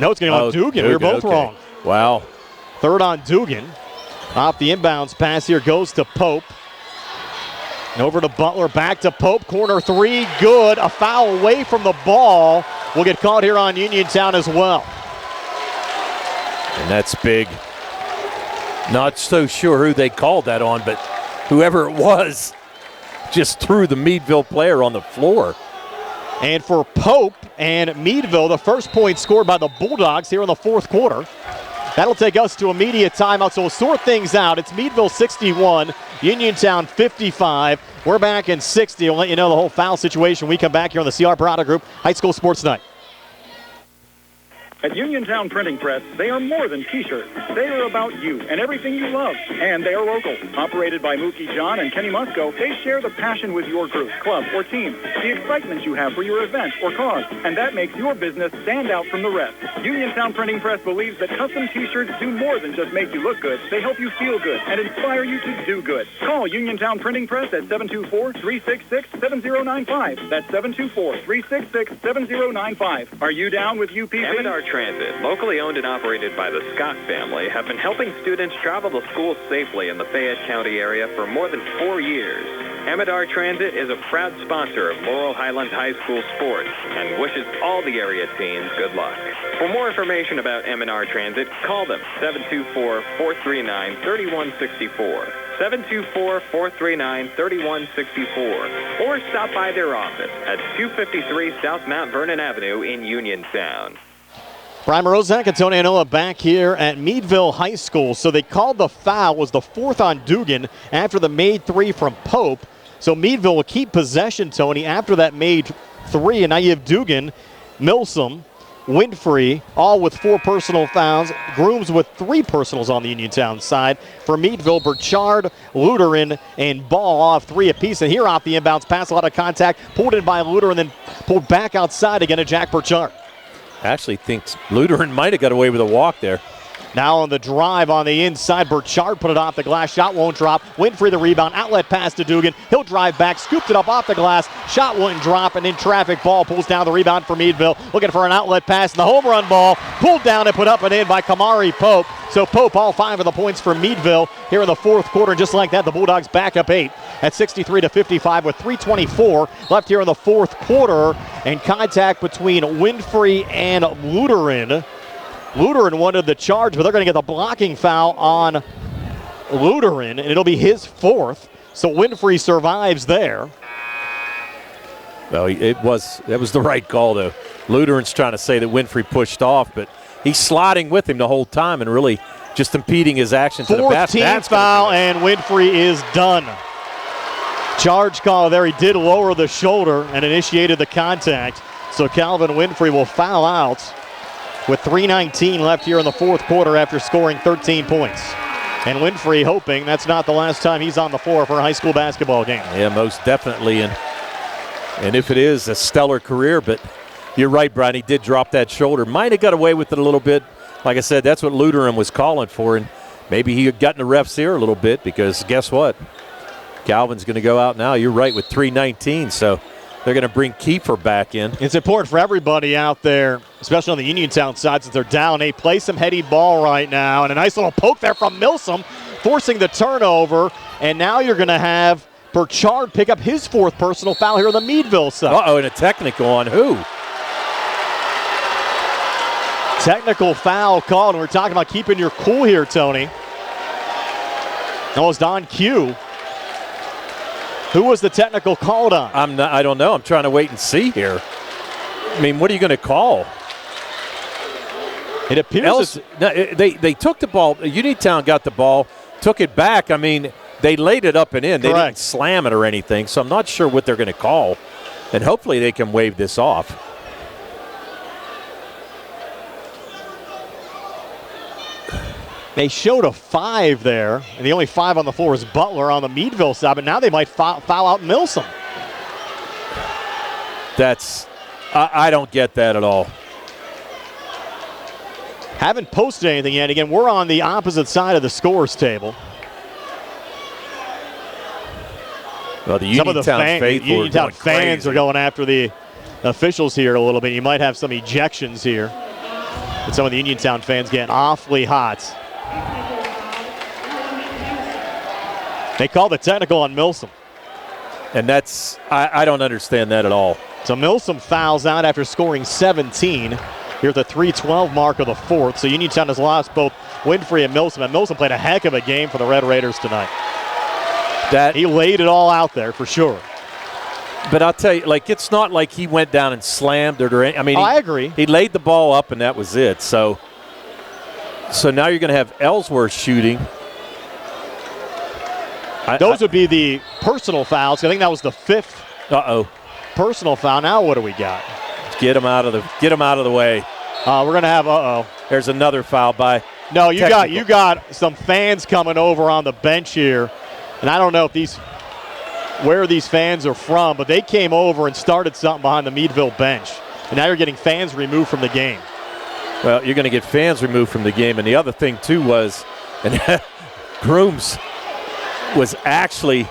No, it's going to be on Dugan. We were both wrong. Wow. Third on Dugan. Off the inbounds pass here goes to Pope. And over to Butler, back to Pope. Corner three, good. A foul away from the ball will get called here on Uniontown as well. And that's big. Not so sure who they called that on, but whoever it was just threw the Meadville player on the floor. And for Pope and Meadville, the first point scored by the Bulldogs here in the fourth quarter. That'll take us to immediate timeout, so we'll sort things out. It's Meadville 61, Uniontown 55. We're back in 60. We'll let you know the whole foul situation when we come back here on the C.R. Browder Group High School Sports Night. At Uniontown Printing Press, they are more than T-shirts. They are about you and everything you love. And they are local. Operated by Mookie John and Kenny Musco, they share the passion with your group, club, or team, the excitement you have for your event or cause, and that makes your business stand out from the rest. Uniontown Printing Press believes that custom T-shirts do more than just make you look good. They help you feel good and inspire you to do good. Call Uniontown Printing Press at 724-366-7095. That's 724-366-7095. Are you down with UPC? Amador Transit, locally owned and operated by the Scott family, have been helping students travel to school safely in the Fayette County area for more than 4 years. Amador Transit is a proud sponsor of Laurel Highlands High School sports and wishes all the area teams good luck. For more information about Amador Transit, call them 724-439-3164. 724-439-3164. Or stop by their office at 253 South Mount Vernon Avenue in Uniontown. Brian Morozak and Tony Anola back here at Meadville High School. So they called the foul, was the fourth on Dugan after the made three from Pope. So Meadville will keep possession, Tony, after that made three. And now you have Dugan, Milsom, Winfrey, all with 4 personal fouls. Grooms with 3 personals on the Uniontown side. For Meadville, Burchard, Luderin, and Ball off 3 apiece. And here off the inbounds pass, a lot of contact, pulled in by Luderin, then pulled back outside again to Jack Burchard. Actually thinks Luderin might have got away with a walk there. Now on the drive on the inside, Burchard put it off the glass. Shot won't drop. Winfrey the rebound. Outlet pass to Dugan. He'll drive back. Scooped it up off the glass. Shot wouldn't drop. And in traffic, Ball pulls down the rebound for Meadville. Looking for an outlet pass. And the home run ball pulled down and put up and in by Kamari Pope. So Pope all 5 of the points for Meadville here in the fourth quarter. And just like that, the Bulldogs back up 8 at 63-55 with 3:24 left here in the fourth quarter. And contact between Winfrey and Luderin. Luderin wanted the charge, but they're going to get the blocking foul on Luderin, and it'll be his 4th. So Winfrey survives there. Well, that was the right call, though. Luderin's trying to say that Winfrey pushed off, but he's sliding with him the whole time and really just impeding his action to the basket. 14th foul, and Winfrey is done. Charge call there. He did lower the shoulder and initiated the contact. So Calvin Winfrey will foul out with 3:19 left here in the fourth quarter after scoring 13 points. And Winfrey hoping that's not the last time he's on the floor for a high school basketball game. Yeah, most definitely. And if it is, a stellar career. But you're right, Brian, he did drop that shoulder. Might have got away with it a little bit. Like I said, that's what Lutheran was calling for. And maybe he had gotten the ref's ear a little bit because guess what? Calvin's going to go out now. You're right, with 3:19. So they're going to bring Kiefer back in. It's important for everybody out there, especially on the Uniontown side, since they're down 8. Play some heady ball right now. And a nice little poke there from Milsom, forcing the turnover. And now you're going to have Burchard pick up his 4th personal foul here on the Meadville side. Uh-oh, and a technical on who? Technical foul called, and we're talking about keeping your cool here, Tony. That was Don Q. Who was the technical called on? I don't know. I'm trying to wait and see here. I mean, what are you going to call? It appears they took the ball. Uniontown got the ball, took it back. I mean, they laid it up and in. They didn't slam it or anything, so I'm not sure what they're going to call. And hopefully they can wave this off. They showed a 5 there, and the only 5 on the floor is Butler on the Meadville side, but now they might foul out Milsom. I don't get that at all. Haven't posted anything yet. Again, we're on the opposite side of the scores table. Well, the Uniontown fans are going after the officials here a little bit. You might have some ejections here. And some of the Uniontown fans getting awfully hot. They call the technical on Milsom. And I don't understand that at all. So Milsom fouls out after scoring 17 here at the 3:12 mark of the 4th. So Uniontown has lost both Winfrey and Milsom. And Milsom played a heck of a game for the Red Raiders tonight. He laid it all out there for sure. But I'll tell you, it's not like he went down and slammed it or anything. I mean, I agree. He laid the ball up and that was it. So now you're going to have Ellsworth shooting. Those would be the personal fouls. I think that was the 5th personal foul. Now what do we got? Get him out of the way. We're going to have There's another foul by. No, you got some fans coming over on the bench here. And I don't know where these fans are from, but they came over and started something behind the Meadville bench. And now you're getting fans removed from the game. Well, you're going to get fans removed from the game. And the other thing, too, was Grooms was actually,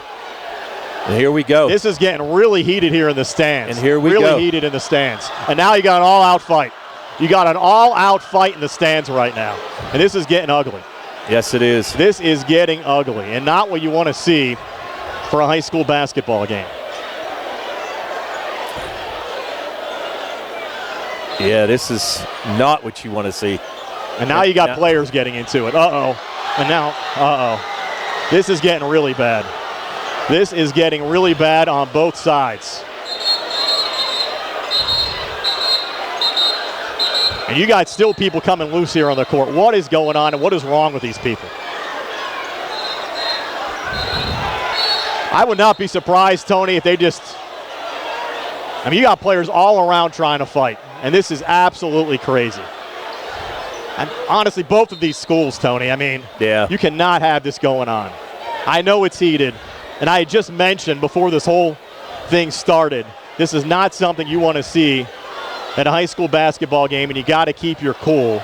and here we go. This is getting really heated here in the stands. And here we go. Really heated in the stands. And now you got an all-out fight. You got an all-out fight in the stands right now. And this is getting ugly. Yes, it is. This is getting ugly and not what you want to see for a high school basketball game. Yeah, this is not what you want to see. And now you got players getting into it. And now, This is getting really bad. This is getting really bad on both sides. And you got still people coming loose here on the court. What is going on and what is wrong with these people? I would not be surprised, Tony, if they you got players all around trying to fight. And this is absolutely crazy. And honestly, both of these schools, Tony, you cannot have this going on. I know it's heated, and I had just mentioned before this whole thing started, this is not something you want to see at a high school basketball game, and you got to keep your cool.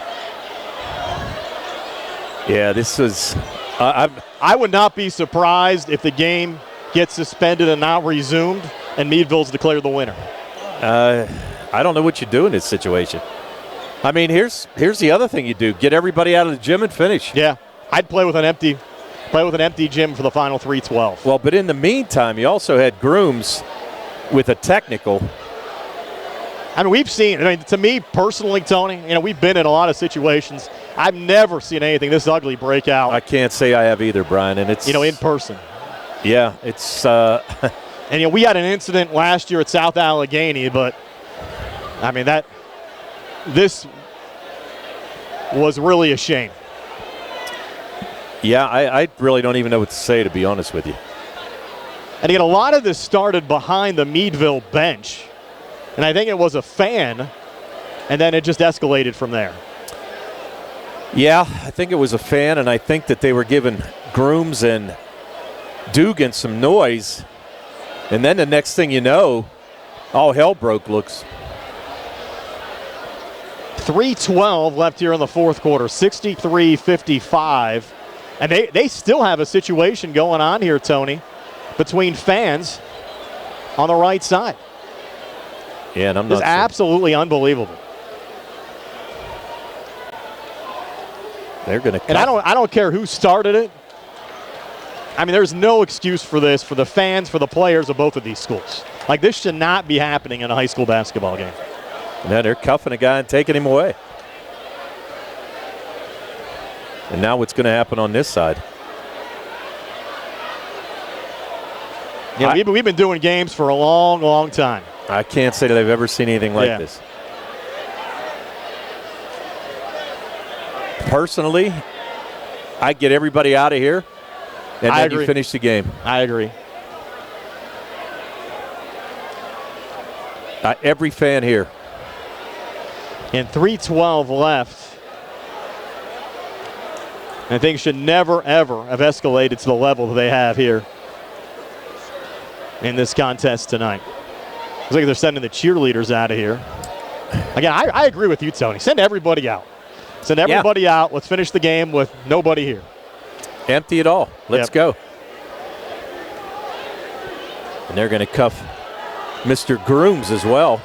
Yeah, this is... I would not be surprised if the game gets suspended and not resumed, and Meadville's declared the winner. I don't know what you do in this situation. I mean, here's the other thing you do: get everybody out of the gym and finish. Yeah, I'd play with an empty gym for the final 3:12. Well, but in the meantime, you also had Grooms with a technical. We've seen. To me personally, Tony, we've been in a lot of situations. I've never seen anything this ugly break out. I can't say I have either, Brian, and it's in person. Yeah, it's. And we had an incident last year at South Allegheny, but this was really a shame. Yeah, I really don't even know what to say, to be honest with you. And again, a lot of this started behind the Meadville bench. And I think it was a fan, and then it just escalated from there. Yeah, I think it was a fan, and I think that they were giving Grooms and Dugan some noise. And then the next thing you know, all hell broke loose. 3:12 left here in the fourth quarter, 63-55. And they still have a situation going on here, Tony, between fans on the right side. Yeah, and I'm not It's absolutely unbelievable. They're going to. And I don't care who started it. I mean, there's no excuse for this for the fans, for the players of both of these schools. Like, this should not be happening in a high school basketball game. Yeah, they're cuffing a guy and taking him away. And now what's going to happen on this side? Yeah, we've been doing games for a long, long time. I can't say that I've ever seen anything like this. Personally, I'd get everybody out of here, and then you finish the game. I agree. Every fan here. And 3:12 left. And things should never, ever have escalated to the level that they have here in this contest tonight. Looks like they're sending the cheerleaders out of here. Again, I agree with you, Tony. Send everybody out. Send everybody out. Let's finish the game with nobody here. Empty it all. Let's go. And they're going to cuff Mr. Grooms as well.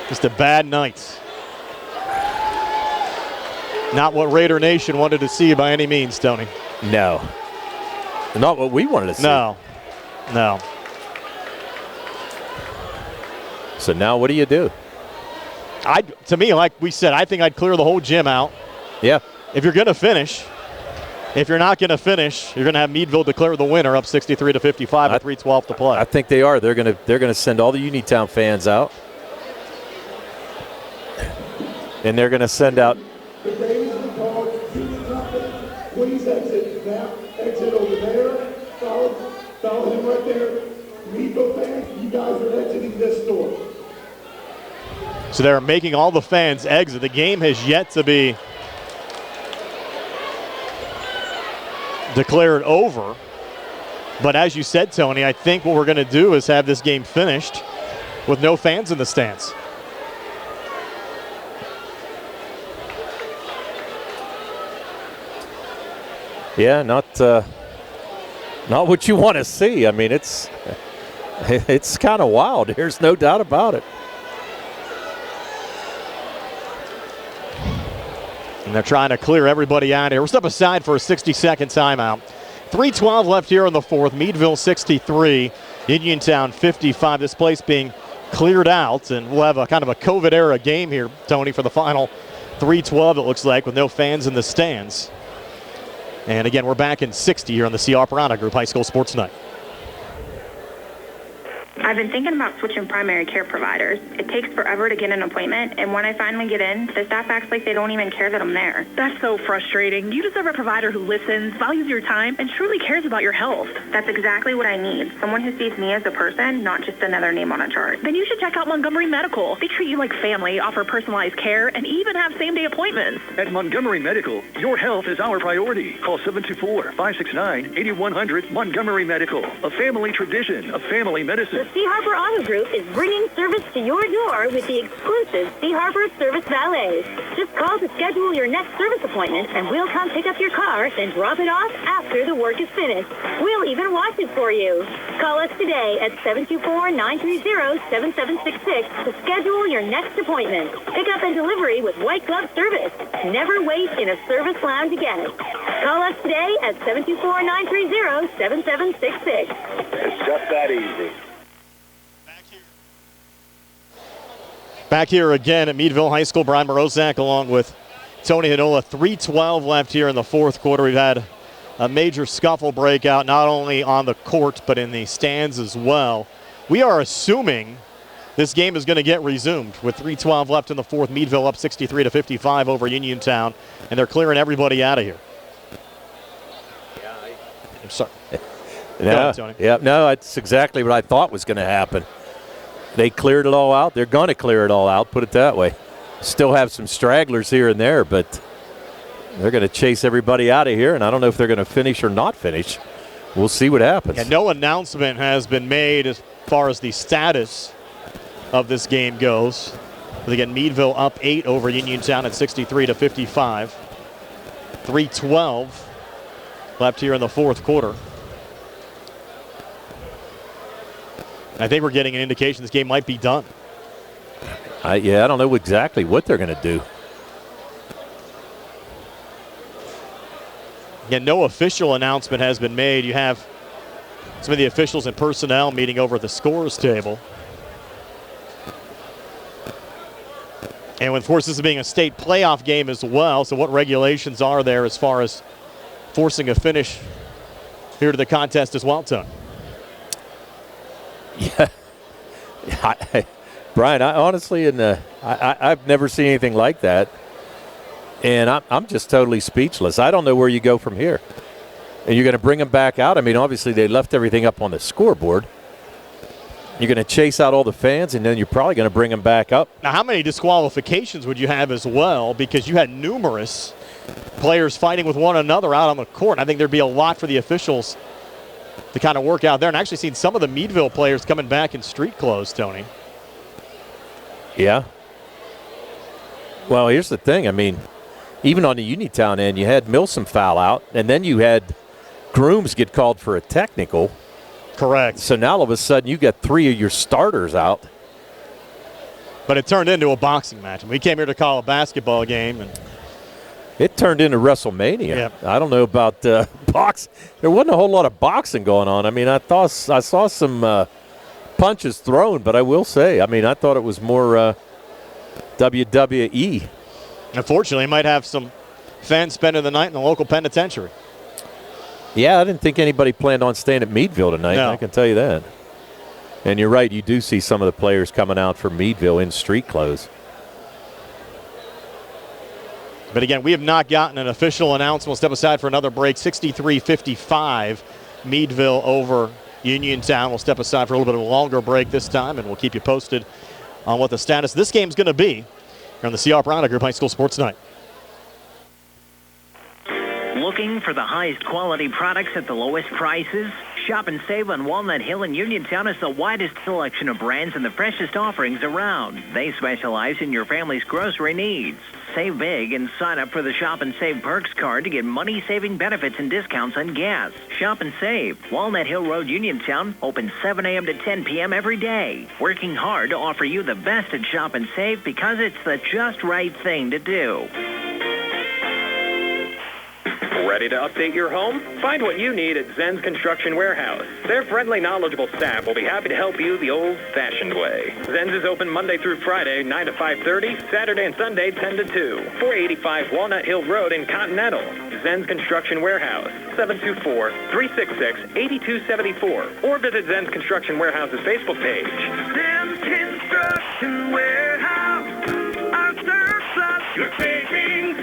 Just a bad night. Not what Raider Nation wanted to see by any means, Tony. No. Not what we wanted to see. No. So now what do you do? To me, like we said, I think I'd clear the whole gym out. Yeah. If you're going to finish. If you're not going to finish, you're going to have Meadville declare the winner up 63-55 with 3:12 to play. I think they are. They're going to send all the Uniontown fans out. And they're going to send out. Please exit now. Exit over there. Follow him right there. Meadville fans, you guys are exiting this door. So they're making all the fans exit. The game has yet to be declared over. But as you said, Tony, I think what we're going to do is have this game finished with no fans in the stands. Yeah, not what you want to see. I mean, it's kind of wild. There's no doubt about it. And they're trying to clear everybody out here. We'll step aside for a 60-second timeout. 3:12 left here in the fourth. Meadville 63, Uniontown 55. This place being cleared out, and we'll have a kind of a COVID-era game here, Tony, for the final 3:12, it looks like, with no fans in the stands. And again, we're back in 60 here on the C.R. Pirana Group High School Sports Night. I've been thinking about switching primary care providers. It takes forever to get an appointment, and when I finally get in, the staff acts like they don't even care that I'm there. That's so frustrating. You deserve a provider who listens, values your time, and truly cares about your health. That's exactly what I need. Someone who sees me as a person, not just another name on a chart. Then you should check out Montgomery Medical. They treat you like family, offer personalized care, and even have same-day appointments. At Montgomery Medical, your health is our priority. Call 724-569-8100 Montgomery Medical, a family tradition of family medicine. The Sea Harbor Auto Group is bringing service to your door with the exclusive Sea Harbor Service Valet. Just call to schedule your next service appointment, and we'll come pick up your car, then drop it off after the work is finished. We'll even wash it for you. Call us today at 724-930-7766 to schedule your next appointment. Pickup and delivery with white glove service. Never wait in a service lounge again. Call us today at 724-930-7766. It's just that easy. Back here again at Meadville High School, Brian Morozak along with Tony Hinola. 3:12 left here in the fourth quarter. We've had a major scuffle breakout, not only on the court, but in the stands as well. We are assuming this game is going to get resumed with 3:12 left in the fourth. Meadville up 63-55 over Uniontown, and they're clearing everybody out of here. I'm sorry. No, ahead, Tony. Yeah, no, that's exactly what I thought was going to happen. They cleared it all out. They're going to clear it all out, put it that way. Still have some stragglers here and there, but they're going to chase everybody out of here, and I don't know if they're going to finish or not finish. We'll see what happens. And no announcement has been made as far as the status of this game goes. But again, Meadville up 8 over Uniontown at 63-55. 3:12 left here in the fourth quarter. I think we're getting an indication this game might be done. I don't know exactly what they're going to do. Again, no official announcement has been made. You have some of the officials and personnel meeting over at the scores table. And of course, this is being a state playoff game as well, so what regulations are there as far as forcing a finish here to the contest as well, Tony? Yeah. Brian, I honestly, I've never seen anything like that. And I'm just totally speechless. I don't know where you go from here. And you're going to bring them back out? I mean, obviously they left everything up on the scoreboard. You're going to chase out all the fans, and then you're probably going to bring them back up. Now, how many disqualifications would you have as well? Because you had numerous players fighting with one another out on the court. I think there'd be a lot for the officials to kind of work out there. And actually seen some of the Meadville players coming back in street clothes, Tony. Yeah. Well, here's the thing. I mean, even on the Uniontown end, you had Milsom foul out, and then you had Grooms get called for a technical. Correct. So now all of a sudden you got 3 of your starters out. But it turned into a boxing match. We came here to call a basketball game. And it turned into WrestleMania. Yep. I don't know about box. There wasn't a whole lot of boxing going on. I mean, I saw some punches thrown, but I will say, I mean, I thought it was more WWE. Unfortunately, you might have some fans spending the night in the local penitentiary. Yeah, I didn't think anybody planned on staying at Meadville tonight. No. I can tell you that. And you're right, you do see some of the players coming out from Meadville in street clothes. But again, we have not gotten an official announcement. We'll step aside for another break. 63-55, Meadville over Uniontown. We'll step aside for a little bit of a longer break this time, and we'll keep you posted on what the status of this game is going to be here on the CR Prana Group High School Sports Night. Looking for the highest quality products at the lowest prices? Shop and save on Walnut Hill and Uniontown has the widest selection of brands and the freshest offerings around. They specialize in your family's grocery needs. Save big and sign up for the Shop and Save Perks card to get money-saving benefits and discounts on gas. Shop and Save. Walnut Hill Road, Uniontown, open 7 a.m. to 10 p.m. every day. Working hard to offer you the best at Shop and Save because it's the just right thing to do. Ready to update your home? Find what you need at Zen's Construction Warehouse. Their friendly, knowledgeable staff will be happy to help you the old-fashioned way. Zen's is open Monday through Friday, 9 to 5:30, Saturday and Sunday, 10 to 2. 485 Walnut Hill Road in Continental. Zen's Construction Warehouse, 724-366-8274. Or visit Zen's Construction Warehouse's Facebook page. Zen's Construction Warehouse, our surplus, your savings.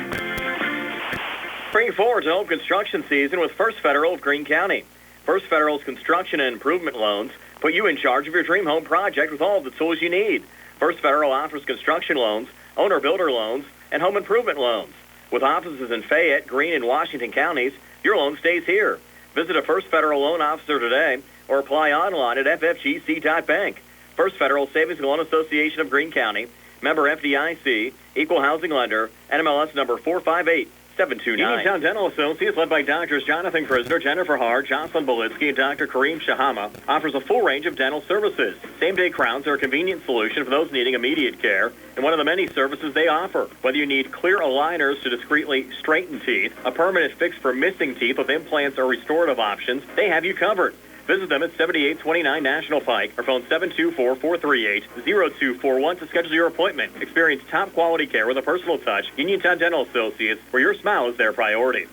Bring forward to home construction season with First Federal of Greene County. First Federal's construction and improvement loans put you in charge of your dream home project with all of the tools you need. First Federal offers construction loans, owner-builder loans, and home improvement loans. With offices in Fayette, Greene, and Washington counties, your loan stays here. Visit a First Federal loan officer today or apply online at ffgc.bank. First Federal Savings and Loan Association of Greene County, member FDIC, equal housing lender, NMLS number 458. 729. Uniontown Dental Associates, led by Doctors Jonathan Krisner, Jennifer Hart, Jocelyn Belitsky, and Dr. Kareem Shahama, offers a full range of dental services. Same-day crowns are a convenient solution for those needing immediate care, and one of the many services they offer. Whether you need clear aligners to discreetly straighten teeth, a permanent fix for missing teeth with implants or restorative options, they have you covered. Visit them at 7829 National Pike or phone 724-438-0241 to schedule your appointment. Experience top quality care with a personal touch. Uniontown Dental Associates, where your smile is their priority.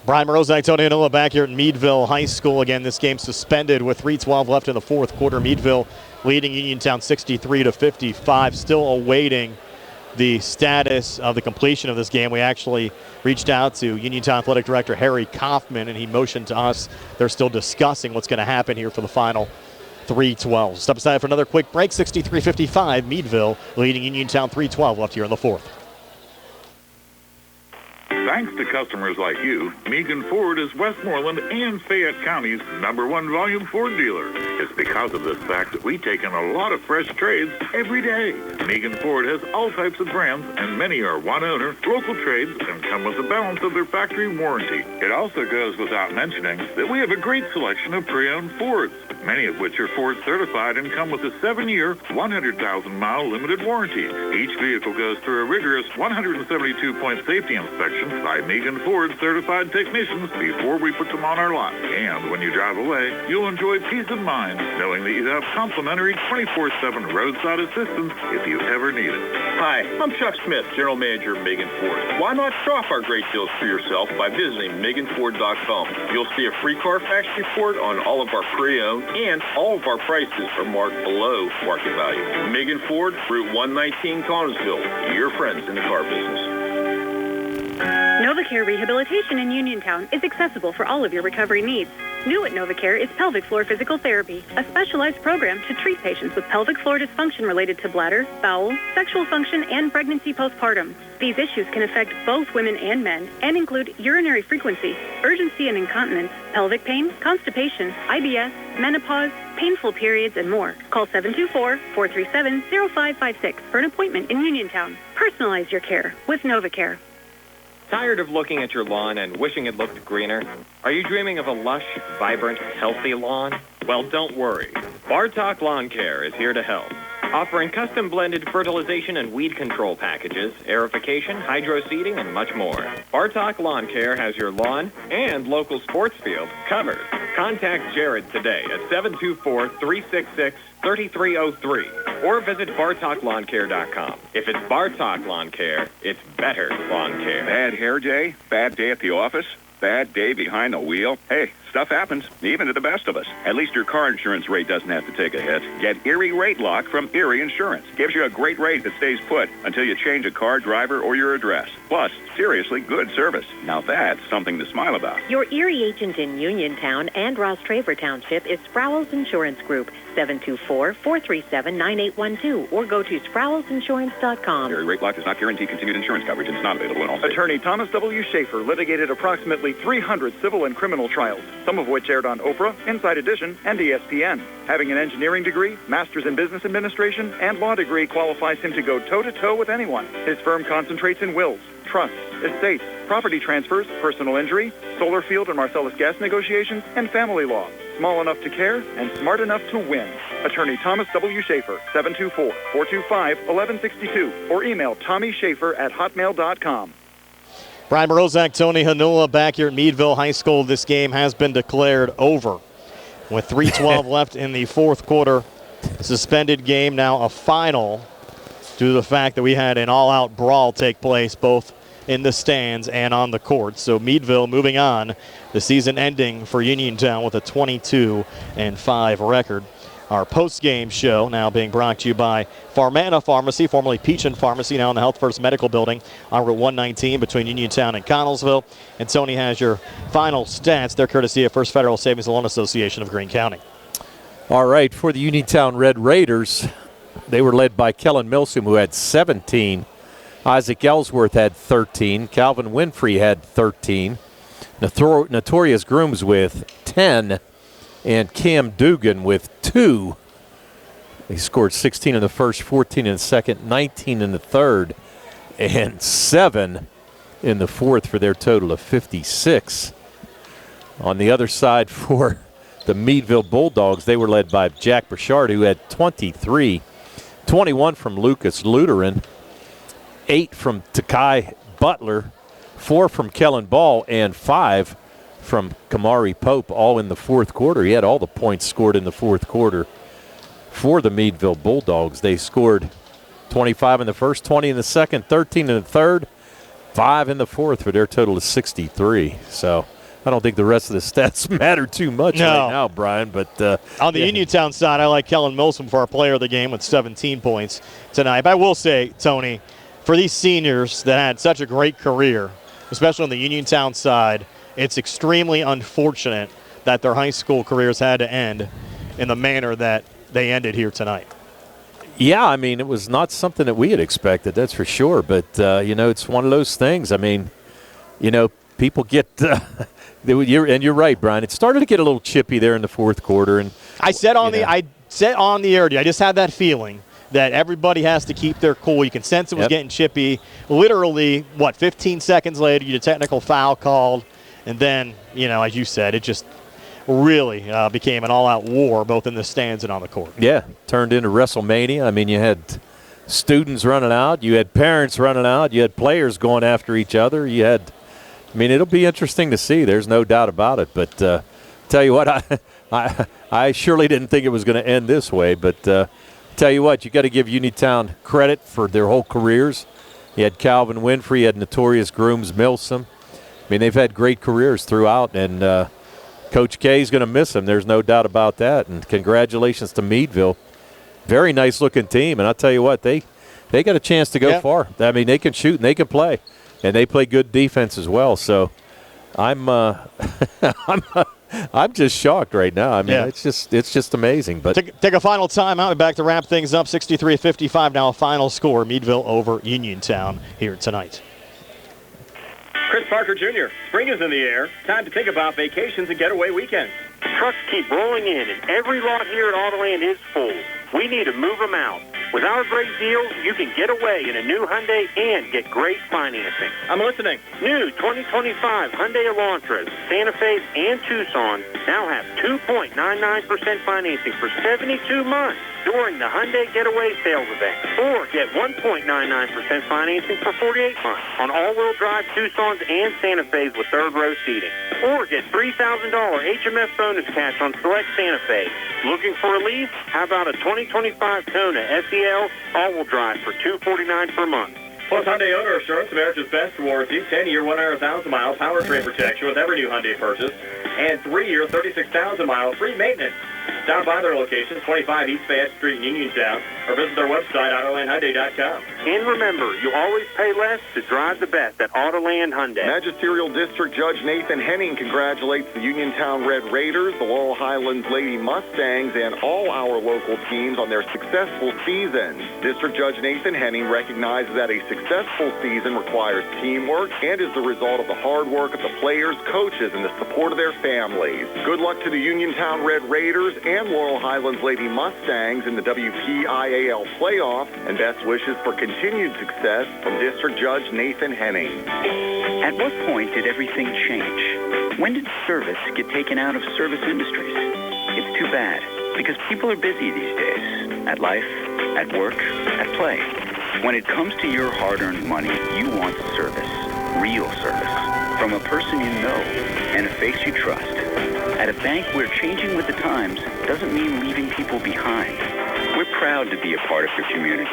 Brian Morozak, Tony Anola back here at Meadville High School. Again, this game suspended with 3:12 left in the fourth quarter. Meadville leading Uniontown 63-55. Still awaiting the status of the completion of this game. We actually reached out to Uniontown Athletic Director Harry Kaufman, and he motioned to us they're still discussing what's going to happen here for the final 3:12. Step aside for another quick break. 63-55, Meadville leading Uniontown 3:12 left here in the fourth. Thanks to customers like you, Megan Ford is Westmoreland and Fayette County's #1 volume Ford dealer. It's because of this fact that we take in a lot of fresh trades every day. Megan Ford has all types of brands, and many are one-owner, local trades, and come with a balance of their factory warranty. It also goes without mentioning that we have a great selection of pre-owned Fords, many of which are Ford certified and come with a 7-year, 100,000-mile limited warranty. Each vehicle goes through a rigorous 172-point safety inspection by Megan Ford certified technicians before we put them on our lot. And when you drive away, you'll enjoy peace of mind knowing that you have complimentary 24/7 roadside assistance if you ever need it. Hi, I'm Chuck Smith, General Manager of Megan Ford. Why not shop our great deals for yourself by visiting MeganFord.com? You'll see a free Carfax report on all of our pre-owned, and all of our prices are marked below market value. Megan Ford, Route 119, Collinsville, your friends in the car business. NovaCare Rehabilitation in Uniontown is accessible for all of your recovery needs. New at NovaCare is pelvic floor physical therapy, a specialized program to treat patients with pelvic floor dysfunction related to bladder, bowel, sexual function, and pregnancy postpartum. These issues can affect both women and men and include urinary frequency, urgency and incontinence, pelvic pain, constipation, IBS, menopause, painful periods, and more. Call 724-437-0556 for an appointment in Uniontown. Personalize your care with NovaCare. Tired of looking at your lawn and wishing it looked greener? Are you dreaming of a lush, vibrant, healthy lawn? Well, don't worry. Bartok Lawn Care is here to help. Offering custom blended fertilization and weed control packages, aerification, hydro seeding, and much more. Bartok Lawn Care has your lawn and local sports field covered. Contact Jared today at 724-366-3303 or visit BartokLawnCare.com. If it's Bartok Lawn Care, it's better lawn care. Bad hair day? Bad day at the office? Bad day behind the wheel? Hey, stuff happens, even to the best of us. At least your car insurance rate doesn't have to take a hit. Get Erie Rate Lock from Erie Insurance. Gives you a great rate that stays put until you change a car, driver, or your address. Plus, seriously good service. Now that's something to smile about. Your Erie agent in Uniontown and Ross Traver Township is Sproul's Insurance Group, 724-437-9812, or go to SproulsInsurance.com. Erie Rate Lock does not guarantee continued insurance coverage and is not available in all states. Attorney Thomas W. Schaefer litigated approximately 300 civil and criminal trials, some of which aired on Oprah, Inside Edition, and ESPN. Having an engineering degree, master's in business administration, and law degree qualifies him to go toe-to-toe with anyone. His firm concentrates in wills, trusts, estates, property transfers, personal injury, solar field and Marcellus gas negotiations, and family law. Small enough to care and smart enough to win. Attorney Thomas W. Schaefer, 724-425-1162, or email TommySchaefer@hotmail.com. Brian Morozak, Tony Hanula back here at Meadville High School. This game has been declared over with 3:12 left in the fourth quarter. Suspended game, now a final, due to the fact that we had an all-out brawl take place both in the stands and on the court. So Meadville moving on, the season ending for Uniontown with a 22-5 record. Our post-game show now being brought to you by Farmana Pharmacy, formerly Peachin Pharmacy, now in the Health First Medical Building on Route 119 between Uniontown and Connellsville. And Tony has your final stats. They're courtesy of First Federal Savings and Loan Association of Greene County. All right, for the Uniontown Red Raiders, they were led by Kellen Milsom, who had 17. Isaac Ellsworth had 13. Calvin Winfrey had 13. Notorious Grooms with 10. And Cam Dugan with 2. He scored 16 in the first, 14 in the second, 19 in the third, and 7 in the fourth for their total of 56. On the other side for the Meadville Bulldogs, they were led by Jack Burchard, who had 23. 21 from Lucas Luteran, 8 from Takai Butler, 4 from Kellen Ball, and 5 from Kamari Pope, all in the fourth quarter. He had all the points scored in the fourth quarter for the Meadville Bulldogs. They scored 25 in the first, 20 in the second, 13 in the third, 5 in the fourth for their total of 63. So I don't think the rest of the stats matter too much right now, Brian. But on the Uniontown side, I like Kellen Milsom for our player of the game with 17 points tonight. But I will say, Tony, for these seniors that had such a great career, especially on the Uniontown side, it's extremely unfortunate that their high school careers had to end in the manner that they ended here tonight. Yeah, I mean, it was not something that we had expected, that's for sure. But, it's one of those things. I mean, people get and you're right, Brian. It started to get a little chippy there in the fourth quarter. And I said on the air, I just had that feeling that everybody has to keep their cool. You can sense it was getting chippy. Literally, 15 seconds later, you get a technical foul called. And then, as you said, it just really became an all-out war, both in the stands and on the court. Yeah, turned into WrestleMania. I mean, you had students running out. You had parents running out. You had players going after each other. It'll be interesting to see. There's no doubt about it. But tell you what, I surely didn't think it was going to end this way. But tell you what, you got to give Uniontown credit for their whole careers. You had Calvin Winfrey, you had Notorious Grooms Milsom. I mean, they've had great careers throughout, and Coach K is going to miss them. There's no doubt about that. And congratulations to Meadville. Very nice-looking team. And I'll tell you what, they got a chance to go far. I mean, they can shoot and they can play, and they play good defense as well. So I'm just shocked right now. I mean, it's just amazing. But take a final timeout. We're back to wrap things up. 63-55 now, a final score. Meadville over Uniontown here tonight. Chris Parker Jr., spring is in the air. Time to think about vacations and getaway weekends. Trucks keep rolling in, and every lot here at Autoland is full. We need to move them out. With our great deals, you can get away in a new Hyundai and get great financing. I'm listening. New 2025 Hyundai Elantras, Santa Fe, and Tucson now have 2.99% financing for 72 months during the Hyundai Getaway Sales Event. Or get 1.99% financing for 48 months on all-wheel drive Tucsons and Santa Fe's with third-row seating. Or get $3,000 HMS bonus cash on select Santa Fe. Looking for a lease? How about a 2025 Kona SEL all-wheel drive for $249 per month? Plus Hyundai Owner Assurance, America's best warranty, 10-year, 100,000-mile powertrain protection with every new Hyundai purchase, and 3-year, 36,000-mile free maintenance. Stop by their locations, 25 East Fayette Street in Uniontown, or visit their website, AutolandHyundai.com. And remember, you always pay less to drive the best at Autoland Hyundai. Magisterial District Judge Nathan Henning congratulates the Uniontown Red Raiders, the Laurel Highlands Lady Mustangs, and all our local teams on their successful seasons. District Judge Nathan Henning recognizes that a successful season requires teamwork and is the result of the hard work of the players, coaches, and the support of their families. Good luck to the Uniontown Red Raiders and Laurel Highlands Lady Mustangs in the WPIAL playoffs, and best wishes for continued success from District Judge Nathan Henning. At what point did everything change? When did service get taken out of service industries? It's too bad, because people are busy these days. At life, at work, at play. When it comes to your hard-earned money, you want service. Real service. From a person you know and a face you trust. At a bank where changing with the times doesn't mean leaving people behind. We're proud to be a part of your community.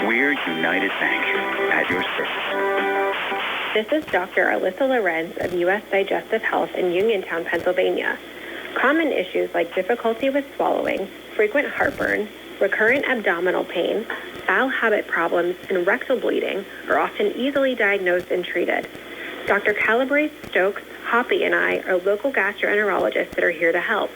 We're United Bank, at your service. This is Dr. Alyssa Lorenz of U.S. Digestive Health in Uniontown, Pennsylvania. Common issues like difficulty with swallowing, frequent heartburn, recurrent abdominal pain, bowel habit problems, and rectal bleeding are often easily diagnosed and treated. Dr. Calabrese Stokes, Hoppy, and I are local gastroenterologists that are here to help.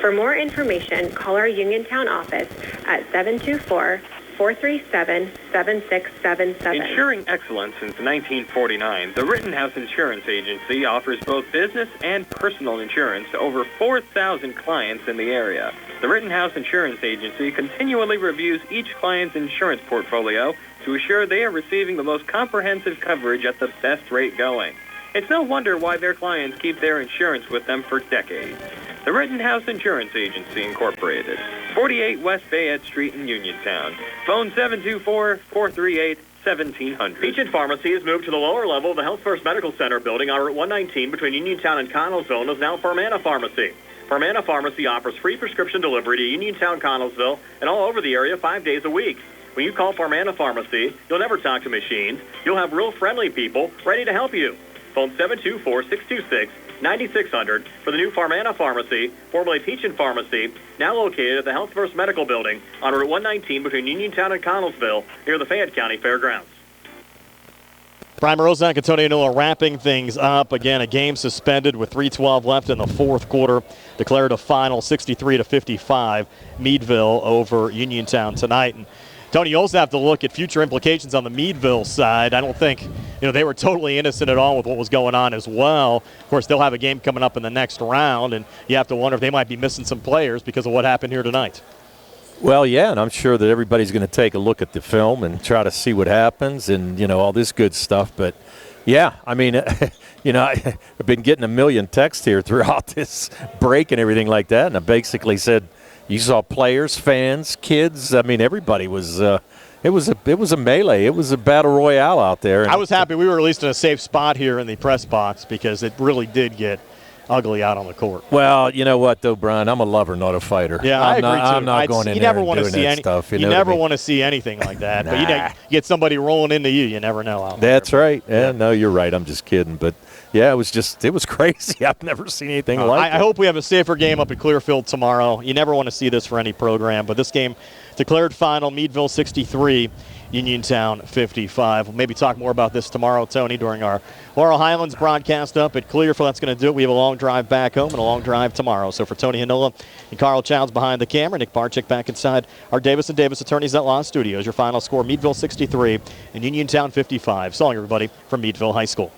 For more information, call our Uniontown office at 724-437-7677. Ensuring excellence since 1949, the Rittenhouse Insurance Agency offers both business and personal insurance to over 4,000 clients in the area. The Rittenhouse Insurance Agency continually reviews each client's insurance portfolio to assure they are receiving the most comprehensive coverage at the best rate going. It's no wonder why their clients keep their insurance with them for decades. The Rittenhouse Insurance Agency, Incorporated, 48 West Fayette Street in Uniontown. Phone 724-438-1700. Peach & Pharmacy has moved to the lower level of the Health First Medical Center building on Route 119 between Uniontown and Connellsville and is now Farmana Pharmacy. Farmana Pharmacy offers free prescription delivery to Uniontown, Connellsville, and all over the area 5 days a week. When you call Farmana Pharmacy, you'll never talk to machines. You'll have real friendly people ready to help you. Phone 724-626-9600 for the new Farmana Pharmacy, formerly Peach & Pharmacy, now located at the Health First Medical Building on Route 119 between Uniontown and Connellsville near the Fayette County Fairgrounds. Brian Mrozak and Tony Anula wrapping things up. Again, a game suspended with 3:12 left in the fourth quarter. Declared a final 63-55. Meadville over Uniontown tonight. And Tony, you also have to look at future implications on the Meadville side. I don't think they were totally innocent at all with what was going on as well. Of course, they'll have a game coming up in the next round, and you have to wonder if they might be missing some players because of what happened here tonight. Well, yeah, and I'm sure that everybody's going to take a look at the film and try to see what happens and, all this good stuff. But, yeah, I mean, I've been getting a million texts here throughout this break and everything like that, and I basically said you saw players, fans, kids. I mean, everybody was it was a melee. It was a battle royale out there. I was happy we were released in a safe spot here in the press box because it really did get ugly out on the court. Well, you know what, though, Brian? I'm a lover, not a fighter. Yeah, I agree, too. I'm not going in there and doing that stuff. You never want to see anything like that. But you get somebody rolling into you never know out there. That's right. Yeah, no, you're right. I'm just kidding. But, yeah, it was crazy. I've never seen anything like it. I hope we have a safer game up at Clearfield tomorrow. You never want to see this for any program. But this game declared final, Meadville 63, Uniontown 55. We'll maybe talk more about this tomorrow, Tony, during our Laurel Highlands broadcast up at Clearfield. That's going to do it. We have a long drive back home and a long drive tomorrow. So for Tony Hanola and Carl Childs behind the camera, Nick Barczyk back inside our Davis & Davis Attorneys at Law Studios. Your final score, Meadville 63 and Uniontown 55. So long, everybody, from Meadville High School.